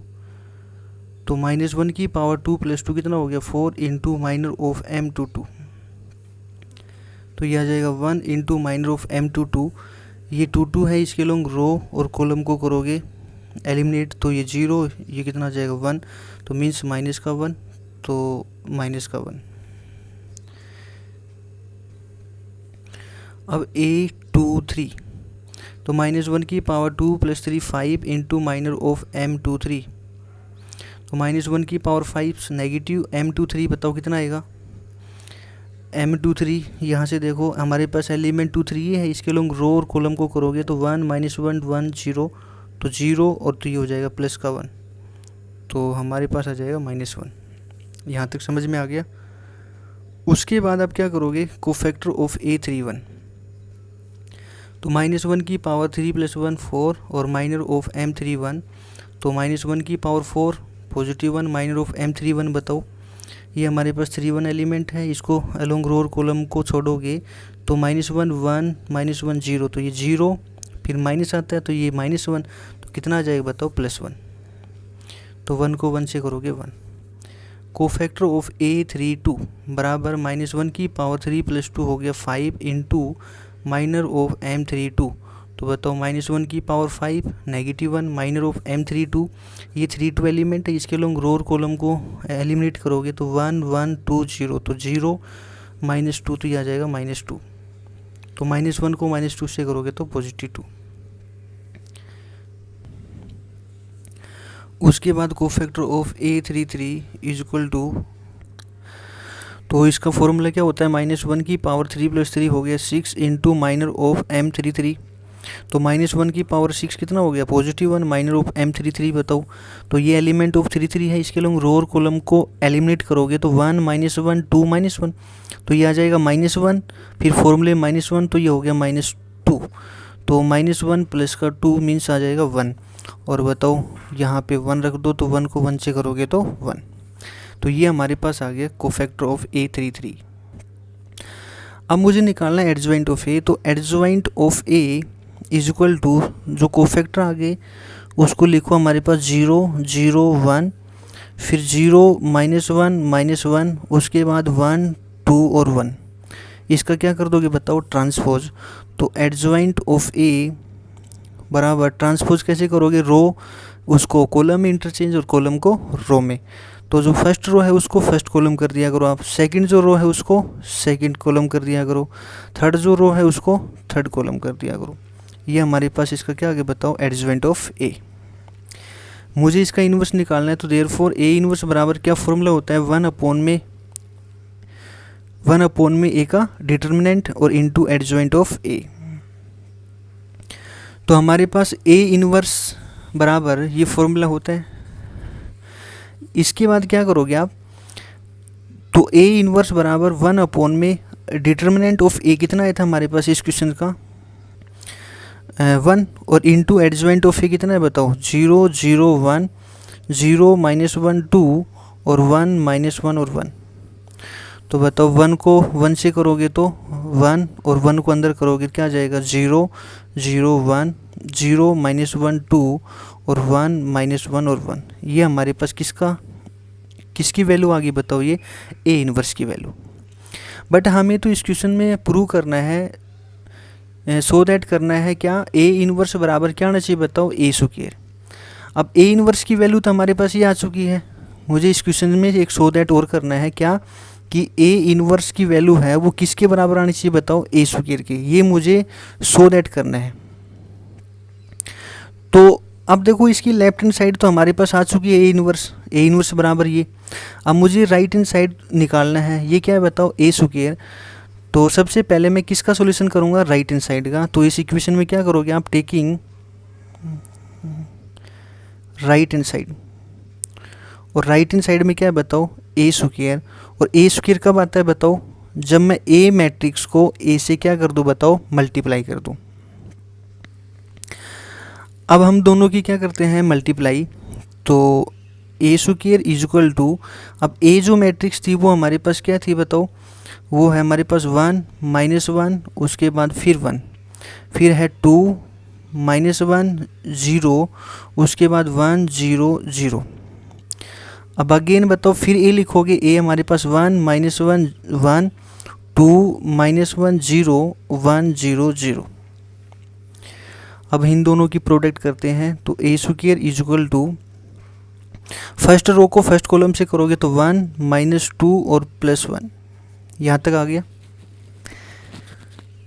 तो -1 की पावर 2 + 2 कितना हो गया 4 इंटू माइनर ऑफ M22। तो ये आ जाएगा 1 इंटू माइनर ऑफ M22, ये 2 2 है, इसके लोग रो और कॉलम को करोगे एलिमिनेट तो ये 0, ये कितना आ जाएगा 1, तो मीन्स माइनस का 1, तो माइनस का 1। अब A23 तो -1 की power 2 + 3 5 into minor of M23। तो -1 की पावर 5 नेगेटिव M23 बताओ कितना आएगा M23। यहाँ से देखो हमारे पास एलिमेंट 2 3 है, इसके लोग रो और कॉलम को करोगे तो 1 -1 1 0, तो 0 और तो ये हो जाएगा प्लस का 1, तो हमारे पास आ जाएगा -1। यहाँ तक समझ में आ गया। उसके बाद आप क्या करोगे, कोफैक्टर ऑफ A31 तो -1 की पावर 3 + 1 4 और माइनर ऑफ M31। तो -1 की पावर 4 +1 माइनर ऑफ M31 बताओ, ये हमारे पास 3 1 एलिमेंट है, इसको अलोंग रो और कॉलम को छोड़ोगे तो -1 1 -1 0, तो ये 0, फिर माइनस आता है तो ये -1, तो कितना आ जाएगा बताओ +1, तो 1 को 1 से करोगे 1। कोफैक्टर ऑफ A32 बराबर -1 की पावर 3 + 2 हो गया 5 इंटू माइनर ऑफ M32, तो बताओ -1 की पावर 5 -1 माइनर ऑफ M32, ये 32 एलिमेंट है, इसके लोग रो और कॉलम को एलिमिनेट करोगे तो 1 1 2 0, तो 0 -2, तो ये आ जाएगा -2, तो -1 को -2 से करोगे तो +2। उसके बाद cofactor of A33 is equal to, तो इसका फॉर्मूला क्या होता है, -1 की पावर 3 + 3 हो गया 6 इंटू माइनर ऑफ M33, तो -1 की पावर 6 कितना हो गया +1 माइनर ऑफ M33 बताओ, तो ये एलिमेंट ऑफ 33 है, इसके लोग रो और कॉलम को एलिमिनेट करोगे तो 1 -1 2 -1, तो ये आ जाएगा -1, फिर फॉर्मूले -1, तो ये हो गया -2, तो -1 प्लस का 2 मीन्स आ जाएगा 1, और बताओ यहाँ पे 1 रख दो, तो 1 को 1 से करोगे तो 1, तो ये हमारे पास आ गया कोफैक्टर ऑफ A33। अब मुझे निकालना है एडजॉइंट ऑफ A, तो adjoint of A is equal to, जो कोफैक्टर आ गए उसको लिखो हमारे पास 0 0 1, फिर 0 -1 -1, उसके बाद 1 2 और 1, इसका क्या कर दोगे बताओ ट्रांसपोज, तो एडजॉइंट ऑफ A बराबर ट्रांसपोज कैसे करोगे, रो उसको कॉलम में इंटरचेंज और कॉलम को रो में, तो जो फर्स्ट रो है उसको फर्स्ट कॉलम कर दिया करो आप, सेकंड जो रो है उसको सेकंड कॉलम कर दिया करो, थर्ड जो रो है उसको थर्ड कॉलम कर दिया करो। ये हमारे पास इसका क्या आगे बताओ एडजॉइंट ऑफ A। मुझे इसका इन्वर्स निकालना है, तो देयरफॉर A इन्वर्स बराबर क्या फॉर्मूला होता है, 1/A का डिटर्मिनेंट और इनटू एडजॉइंट ऑफ A। तो हमारे पास A इन्वर्स बराबर ये फॉर्मूला होता है, इसके बाद क्या करोगे आप, तो A इन्वर्स बराबर 1/, डिटर्मिनेंट ऑफ A कितना आया था हमारे पास इस क्वेश्चन का 1, और इनटू एडजॉइंट ऑफ A कितना है बताओ 0 0 1 0 -1 2 और 1 -1 और 1, तो बताओ 1 को 1 से करोगे तो 1 और 1 को अंदर करोगे क्या आ जाएगा 0 0 1 0 -1 2 और 1 -1 और 1, ये हमारे पास किसकी वैल्यू आ गई बताओ, ये A इन्वर्स की वैल्यू। बट हमें तो इस क्वेश्चन में प्रूव करना है, सो दैट करना है क्या, A इन्वर्स बराबर क्या आना चाहिए बताओ A²। अब A इन्वर्स की वैल्यू तो हमारे पास ये आ चुकी है, मुझे इस क्वेश्चन में एक सो दैट और करना है क्या, कि A इन्वर्स की वैल्यू है वो किसके बराबर आनी चाहिए बताओ A² के, ये मुझे सो दैट करना है। तो अब देखो इसकी लेफ्ट हैंड साइड तो हमारे पास आ चुकी है A इन्वर्स बराबर ये, अब मुझे राइट हैंड साइड निकालना है, ये क्या है बताओ A²। तो सबसे पहले मैं किसका सॉल्यूशन करूँगा, राइट हैंड साइड का, तो इस इक्वेशन में क्या करोगे आप, टेकिंग राइट हैंड साइड, और राइट हैंड साइड में क्या है बताओ A², और A² कब आता है बताओ, जब मैं A मैट्रिक्स को A से क्या कर दूँ बताओ मल्टीप्लाई कर दूँ। अब हम दोनों की क्या करते हैं मल्टीप्लाई, तो A² इज इक्वल टू, अब A जो मैट्रिक्स थी वो हमारे पास क्या थी बताओ, वो है हमारे पास 1 -1, उसके बाद फिर 1, फिर है 2 -1 0, उसके बाद 1 0 0। अब अगेन बताओ फिर A लिखोगे, A हमारे पास 1 -1 1 2 -1 0 1 0 0। अब इन दोनों की प्रोडक्ट करते हैं, तो A² is equal to, first row को फर्स्ट कॉलम से करोगे तो 1 -2 और +1, यहाँ तक आ गया।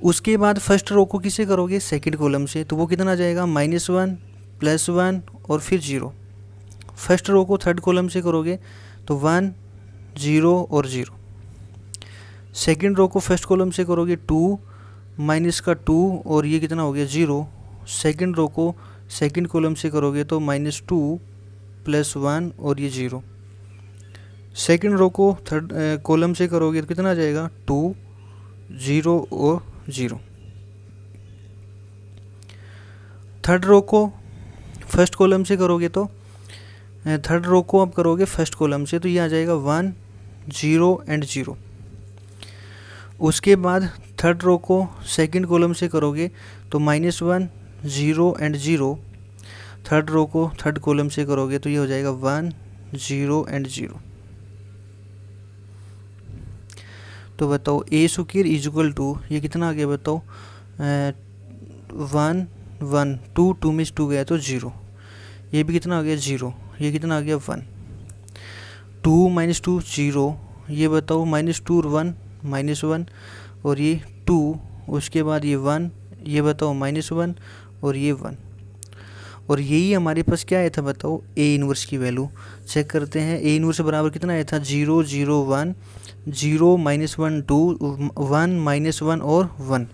उसके बाद फर्स्ट रो को किसे करोगे सेकंड कॉलम से, तो वो कितना आ जाएगा -1 +1 और फिर 0। फर्स्ट रो को थर्ड कॉलम से करोगे तो 1 0 और 0। सेकंड रो को फर्स्ट कॉलम से करोगे 2 -2 और ये कितना हो गया 0। सेकंड रो को सेकंड कॉलम से करोगे तो -2 +1 और ये 0। सेकंड रो को थर्ड कॉलम से करोगे तो कितना आ जाएगा 2 0 और 0। थर्ड रो को फर्स्ट कॉलम से करोगे तो थर्ड रो को आप करोगे फर्स्ट कॉलम से तो ये आ जाएगा 1 0 एंड 0। उसके बाद थर्ड रो को सेकंड कॉलम से करोगे तो -1 0 एंड 0। थर्ड रो को थर्ड कॉलम से करोगे तो ये हो जाएगा 1 0 एंड 0। तो बताओ A² इज इक्वल टू, ये कितना आ गया बताओ 1 1 2 2 में 2 गया तो 0, ये भी कितना आ गया 0, ये कितना आ गया 1, 2 - 2 0, ये बताओ -2 और 1 -1, और ये 2, उसके बाद ये 1, ये बताओ -1 और ये 1, और यही हमारे पास क्या आया था बताओ ए इनवर्स की वैल्यू। चेक करते हैं ए इनवर्स बराबर कितना आया था 0 0 1 0 -1 2 1 -1 और 1,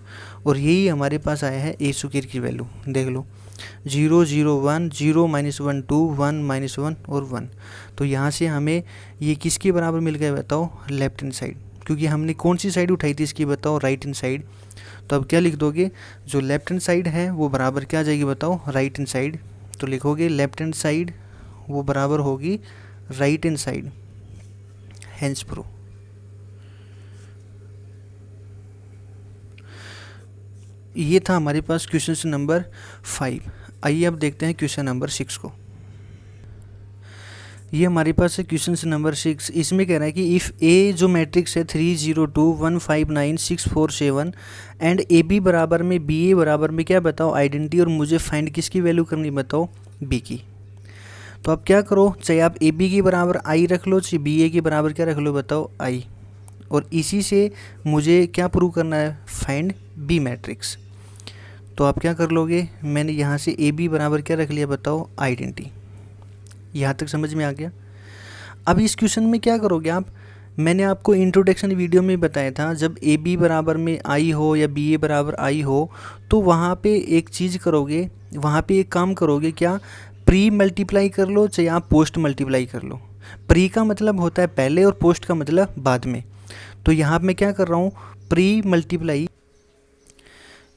और यही हमारे पास आया है ए स्क्वायर की वैल्यू। देख लो 0 0 1 0 -1 2 1 -1 और 1, तो यहाँ से हमें ये किसके बराबर मिल गया बताओ लेफ्ट हैंड साइड, क्योंकि हमने कौन सी साइड उठाई थी इसकी बताओ राइट हैंड साइड। तो अब क्या लिख दोगे, जो लेफ्ट हैंड साइड है वो बराबर क्या आ जाएगी बताओ राइट हैंड साइड, तो लिखोगे लेफ्ट हैंड साइड वो बराबर होगी right hand side, hence prove. ये था हमारे पास क्वेश्चन नंबर 5। आइए अब देखते हैं क्वेश्चन नंबर 6 को। ये हमारे पास है क्वेश्चन नंबर 6। इसमें कह रहा है कि इफ़ ए जो मैट्रिक्स है 3 0 2 1 5 9 6 4 7 एंड ए बी बराबर में बी ए बराबर में क्या बताओ आइडेंटिटी, और मुझे फाइंड किसकी वैल्यू करनी बताओ बी की। तो आप क्या करो, चाहे आप ए बी के बराबर आई रख लो, चाहे बी ए के बराबर क्या रख लो बताओ आई, और इसी से मुझे क्या प्रूव करना है फाइंड बी मैट्रिक्स। तो आप क्या कर लोगे, मैंने यहाँ से ए बी बराबर क्या रख लिया बताओ आइडेंटिटी। यहाँ तक समझ में आ गया। अब इस क्वेश्चन में क्या करोगे आप, मैंने आपको इंट्रोडक्शन वीडियो में बताया था जब ए बी बराबर में आई हो या बी ए बराबर आई हो तो वहाँ पे एक चीज़ करोगे, वहाँ पे एक काम करोगे, क्या प्री मल्टीप्लाई कर लो चाहे आप पोस्ट मल्टीप्लाई कर लो। प्री का मतलब होता है पहले और पोस्ट का मतलब बाद में। तो यहाँ मैं क्या कर रहा हूँ, प्री मल्टीप्लाई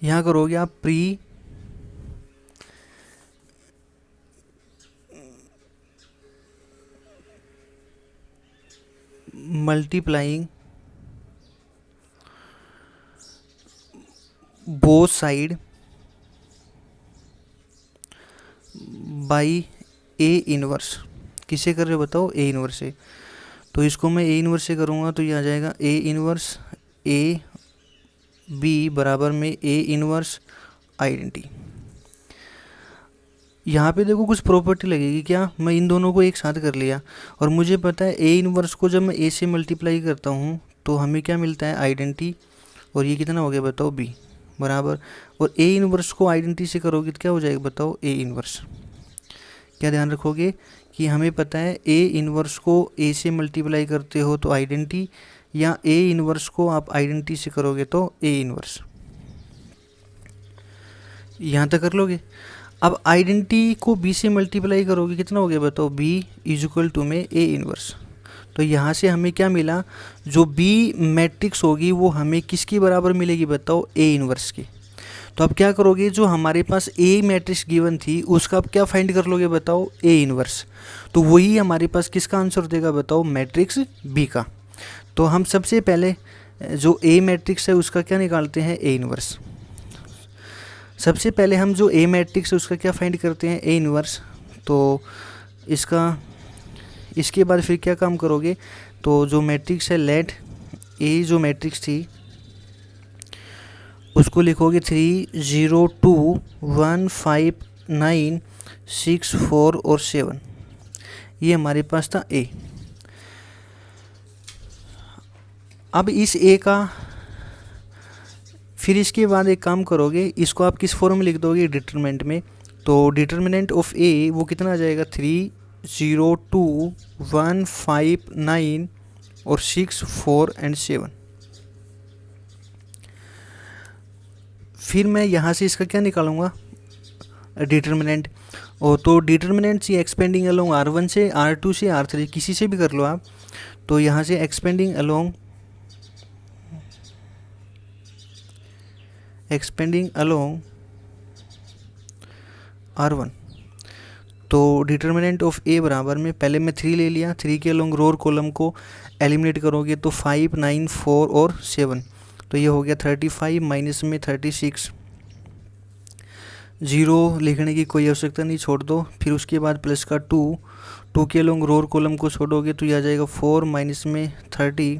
यहाँ करोगे आप, pre multiplying both side by A inverse. किसे कर रहे हो बताओ ए इनवर्स से। तो इसको मैं ए इनवर्स से करूँगा तो ये आ जाएगा ए इनवर्स ए बी बराबर में ए इनवर्स आइडेंटिटी। यहाँ पे देखो कुछ प्रॉपर्टी लगेगी, क्या मैं इन दोनों को एक साथ कर लिया और मुझे पता है ए इनवर्स को जब मैं ए से मल्टीप्लाई करता हूँ तो हमें क्या मिलता है आइडेंटिटी, और ये कितना हो गया बताओ बी बराबर, और ए इनवर्स को आइडेंटिटी से करोगे तो क्या हो जाएगा बताओ ए इनवर्स। क्या ध्यान रखोगे कि हमें पता है ए इनवर्स को ए से मल्टीप्लाई करते हो तो आइडेंटिटी, या ए इनवर्स को आप आइडेंटिटी से करोगे तो ए इनवर्स। यहाँ तक कर लोगे। अब आइडेंटिटी को बी से मल्टीप्लाई करोगे कितना हो गया बताओ बी इज इक्वल टू में ए इनवर्स। तो यहाँ से हमें क्या मिला, जो बी मैट्रिक्स होगी वो हमें किसकी बराबर मिलेगी बताओ ए इनवर्स की। तो अब क्या करोगे, जो हमारे पास ए मैट्रिक्स गिवन थी उसका आप क्या फाइंड कर लोगे बताओ ए इनवर्स, तो वही हमारे पास किसका आंसर देगा बताओ मैट्रिक्स बी का। तो हम सबसे पहले जो ए मैट्रिक्स है उसका क्या निकालते हैं ए इनवर्स। सबसे पहले हम जो ए मैट्रिक्स है उसका क्या फाइंड करते हैं ए इनवर्स। तो इसके बाद फिर क्या काम करोगे, तो जो मैट्रिक्स है लेट ए जो मैट्रिक्स थी उसको लिखोगे 3 0 2 1 5 9 6 4 और 7, ये हमारे पास था ए। अब इस ए का फिर इसके बाद एक काम करोगे, इसको आप किस फॉर्म में लिख दोगे डिटरमिनेंट में। तो डिटरमिनेंट ऑफ ए वो कितना आ जाएगा 3 0 2 1 5 9 और 6 4 एंड 7। फिर मैं यहाँ से इसका क्या निकालूंगा डिटरमिनेंट, और तो डिटरमिनेंट से एक्सपेंडिंग अलोंग R1 से R2 से R3 किसी से भी कर लो आप। तो यहाँ से एक्सपेंडिंग अलोंग R1, तो डिटरमिनेंट ऑफ ए बराबर में पहले मैं 3 ले लिया, 3 के अलोंग रो और कॉलम को एलिमिनेट करोगे तो 5 9 4 और 7, तो ये हो गया 35 माइनस में 36, 0 लिखने की कोई आवश्यकता नहीं, छोड़ दो। फिर उसके बाद प्लस का 2 के अलोंग रो और कॉलम को छोड़ोगे तो ये आ जाएगा 4 माइनस में 30,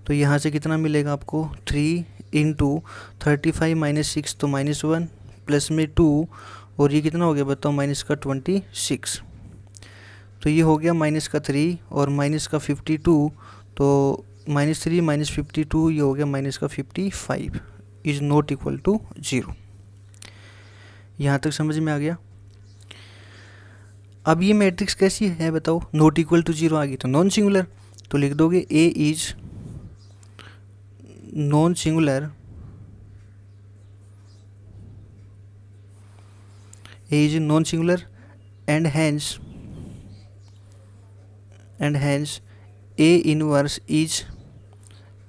तो यहाँ से कितना मिलेगा आपको 3 इंटू 35 माइनस 6 तो -1 प्लस में 2 और ये कितना हो गया बताओ माइनस का 26। तो ये हो गया माइनस का 3 और माइनस का 52 तो -3 माइनस 52 ये हो गया माइनस का 55 इज़ नॉट इक्वल टू 0। यहाँ तक समझ में आ गया। अब ये मैट्रिक्स कैसी है बताओ, नॉट इक्वल टू 0 आ गई तो नॉन सिंगुलर, तो लिख दोगे A is non singular, A is non singular and hence A inverse is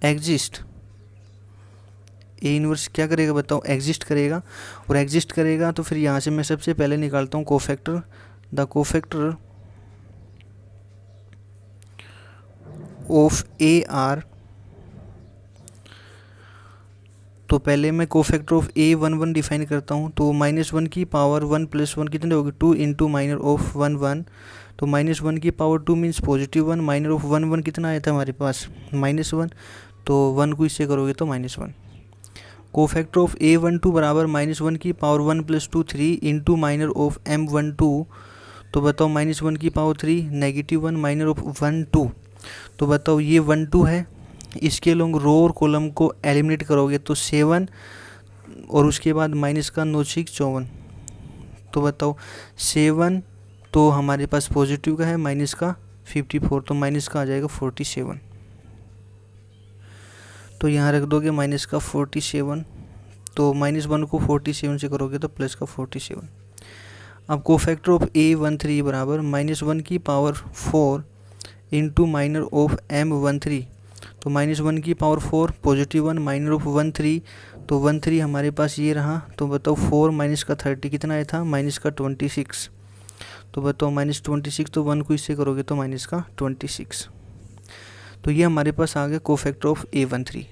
exist. A inverse क्या करेगा बताओ, एग्जिस्ट करेगा, और एग्जिस्ट करेगा तो फिर यहाँ से मैं सबसे पहले निकालता हूँ cofactor, the cofactor of A are. तो पहले मैं कोफैक्टर ऑफ ए 1 डिफाइन करता हूँ, तो -1 की पावर 1 प्लस 1 कितने होगी 2 इंटू माइनर ऑफ 1 तो -1 की पावर 2 मीन्स +1, माइनर ऑफ 1 कितना आया था हमारे पास -1, तो 1 को इससे करोगे तो -1। कोफैक्टर ऑफ A12 बराबर -1 की power 1 plus 2 3 into minor of M12, तो बताओ -1 की पावर 3 -1 माइनर ऑफ 1 2, तो बताओ ये 1 2 है, इसके लोग रो और कॉलम को एलिमिनेट करोगे तो 7 और उसके बाद माइनस का 9 6 54, तो बताओ 7 तो हमारे पास पॉजिटिव का है, माइनस का 54, तो माइनस का आ जाएगा 47। तो यहाँ रख दोगे माइनस का 47, तो -1 को 47 से करोगे तो प्लस का 47। अब कोफैक्टर ऑफ A13 बराबर -1 की power 4 into minor of M13, तो -1 की पावर 4 +1 माइनर ऑफ 1 3, तो 1 3 हमारे पास ये रहा, तो बताओ 4 माइनस का 30 कितना आया था माइनस का 26, तो बताओ -26, तो 1 को इससे करोगे तो माइनस का 26। तो ये हमारे पास आ गया कोफैक्टर ऑफ A13।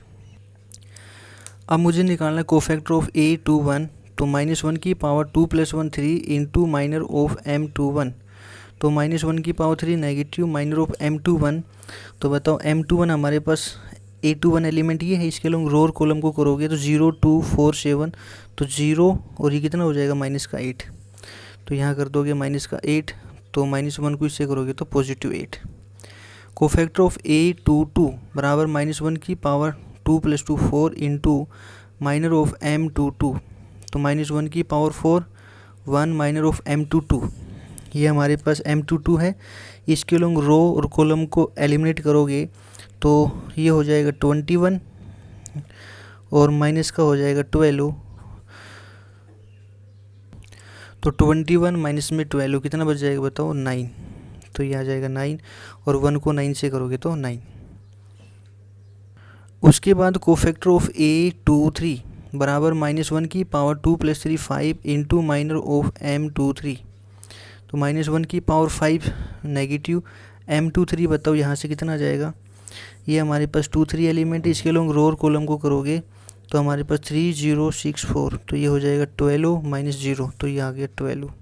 अब मुझे निकालना है कोफैक्टर ऑफ A21, तो -1 की power 2 plus 1 3 into minor of M21, तो -1 की power 3 negative minor of M21, तो बताओ M21 हमारे पास A21 एलिमेंट ये है, इसके लोग रो और कॉलम को करोगे तो 0 2 4 7, तो 0 और ये कितना हो जाएगा माइनस का 8, तो यहाँ कर दोगे माइनस का 8, तो -1 को इससे करोगे तो +8। कोफैक्टर ऑफ A22 बराबर -1 की power 2 plus 2 4 into minor of M22, तो -1 की पावर 4 1 माइनर ऑफ M22, ये हमारे पास M22 है, इसके लोग रो और कॉलम को एलिमिनेट करोगे तो ये हो जाएगा 21 और माइनस का हो जाएगा 12, तो 21 माइनस में 12 कितना बच जाएगा बताओ 9, तो ये आ जाएगा 9 और 1 को 9 से करोगे तो 9। उसके बाद कोफैक्टर ऑफ A23 बराबर -1 की power 2 plus 3 5 into minor of M23, तो -1 की पावर 5 नेगेटिव M23, बताओ यहाँ से कितना आ जाएगा, ये हमारे पास 2 3 एलिमेंट है, इसके लोग रो और कॉलम को करोगे तो हमारे पास 3 0 6 4, तो ये हो जाएगा 12 -0, तो ये आ गया 12,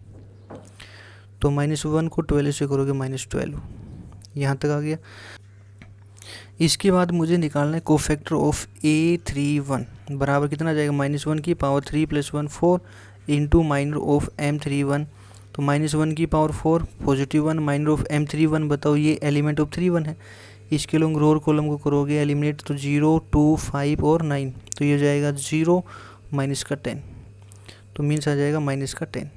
तो -1 को 12 से करोगे -12, यहाँ तक आ गया। इसके बाद मुझे निकालना है कोफैक्टर ऑफ A31 बराबर कितना आ जाएगा -1 की power 3 plus 1 4 into minor of M31, तो -1 की पावर 4 +1 माइनर ऑफ M31, बताओ ये एलिमेंट ऑफ 31 है, इसके लोग रो और कॉलम को करोगे एलिमिनेट तो 0 2 5 और 9, तो ये हो जाएगा 0 माइनस का 10, तो मीन्स आ जाएगा माइनस का 10।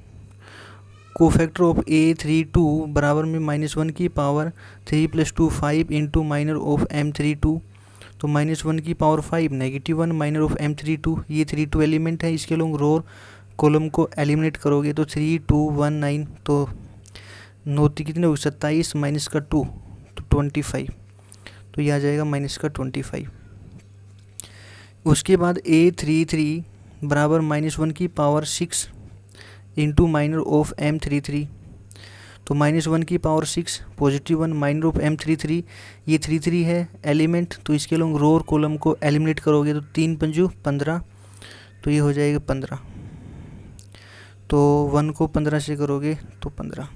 कोफैक्टर ऑफ A32 बराबर में -1 की power 3 plus 2 5 into minor of M32, तो -1 की पावर 5 -1 माइनर ऑफ M32, ये 32 एलिमेंट है, इसके लोग रो कॉलम को एलिमिनेट करोगे तो 3 2 1 9, तो 9 कितने हो 27 माइनस का 2 तो 25, तो ये आ जाएगा माइनस का 25। उसके बाद A33 बराबर -1 की power 6 into minor of M33, तो -1 की पावर 6 +1 माइनर ऑफ M33, ये 33 है एलिमेंट, तो इसके लोग रो और कॉलम को एलिमिनेट करोगे तो 3 5 15, तो ये हो जाएगा 15, तो 1 को 15 से करोगे तो 15।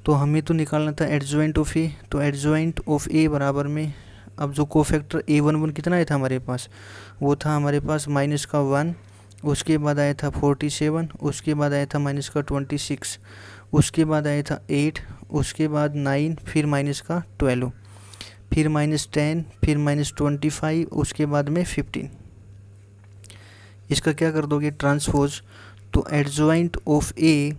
तो हमें तो निकालना था एडजॉइंट ऑफ ए, तो एडजॉइंट ऑफ ए बराबर में अब जो कोफैक्टर A11 कितना आया था हमारे पास, वो था हमारे पास माइनस का 1, उसके बाद आया था 47, उसके बाद आया था माइनस का 26, उसके बाद आया था 8, उसके बाद 9, फिर माइनस का 12, फिर माइनस 10, फिर माइनस 25, उसके बाद में 15। इसका क्या कर दोगे ट्रांसपोज, तो adjoint of A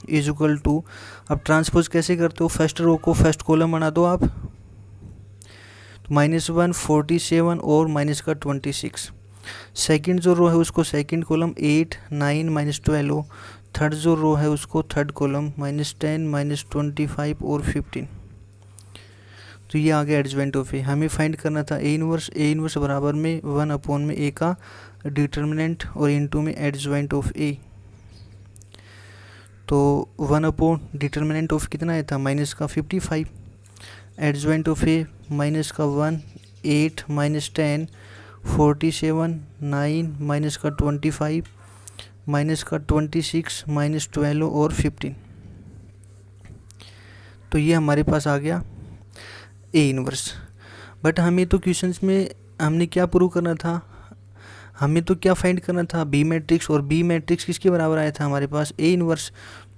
is equal to, अब ट्रांसपोज कैसे करते हो, फर्स्ट रो को फर्स्ट कॉलम बना दो आप, तो -1 47 और माइनस का 26, सेकंड जो रो है उसको सेकंड कॉलम 8 9 -12, थर्ड जो रो है उसको थर्ड कॉलम -10 -25 और 15। तो ये आ गया एडजॉइंट ऑफ ए। हमें फाइंड करना था ए इनवर्स बराबर में 1 अपॉन में ए का डिटर्मिनेंट और इनटू में एडजॉइंट ऑफ ए। तो 1 अपॉन डिटर्मिनेंट ऑफ कितना आया था माइनस का 55, एडजॉइंट ऑफ ए माइनस का 1 8 -10 47 9 माइनस का 25 माइनस का 26 -12 और 15। तो ये हमारे पास आ गया ए इनवर्स। बट हमें तो क्वेश्चंस में हमने क्या प्रूव करना था, हमें तो क्या फाइंड करना था बी मैट्रिक्स, और बी मैट्रिक्स किसके बराबर आया था हमारे पास ए इनवर्स।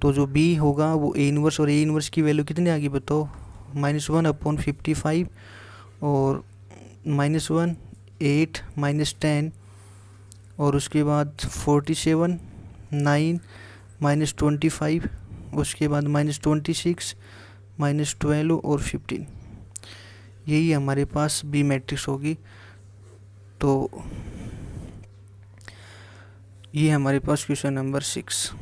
तो जो बी होगा वो ए इनवर्स, और ए इनवर्स की वैल्यू कितनी आ गई बताओ, -1 अपॉन 55 और -1 8 -10 और उसके बाद 47 9 -25 उसके बाद -26 -12 और 15। यही हमारे पास बी मैट्रिक्स होगी। तो ये हमारे पास क्वेश्चन नंबर 6।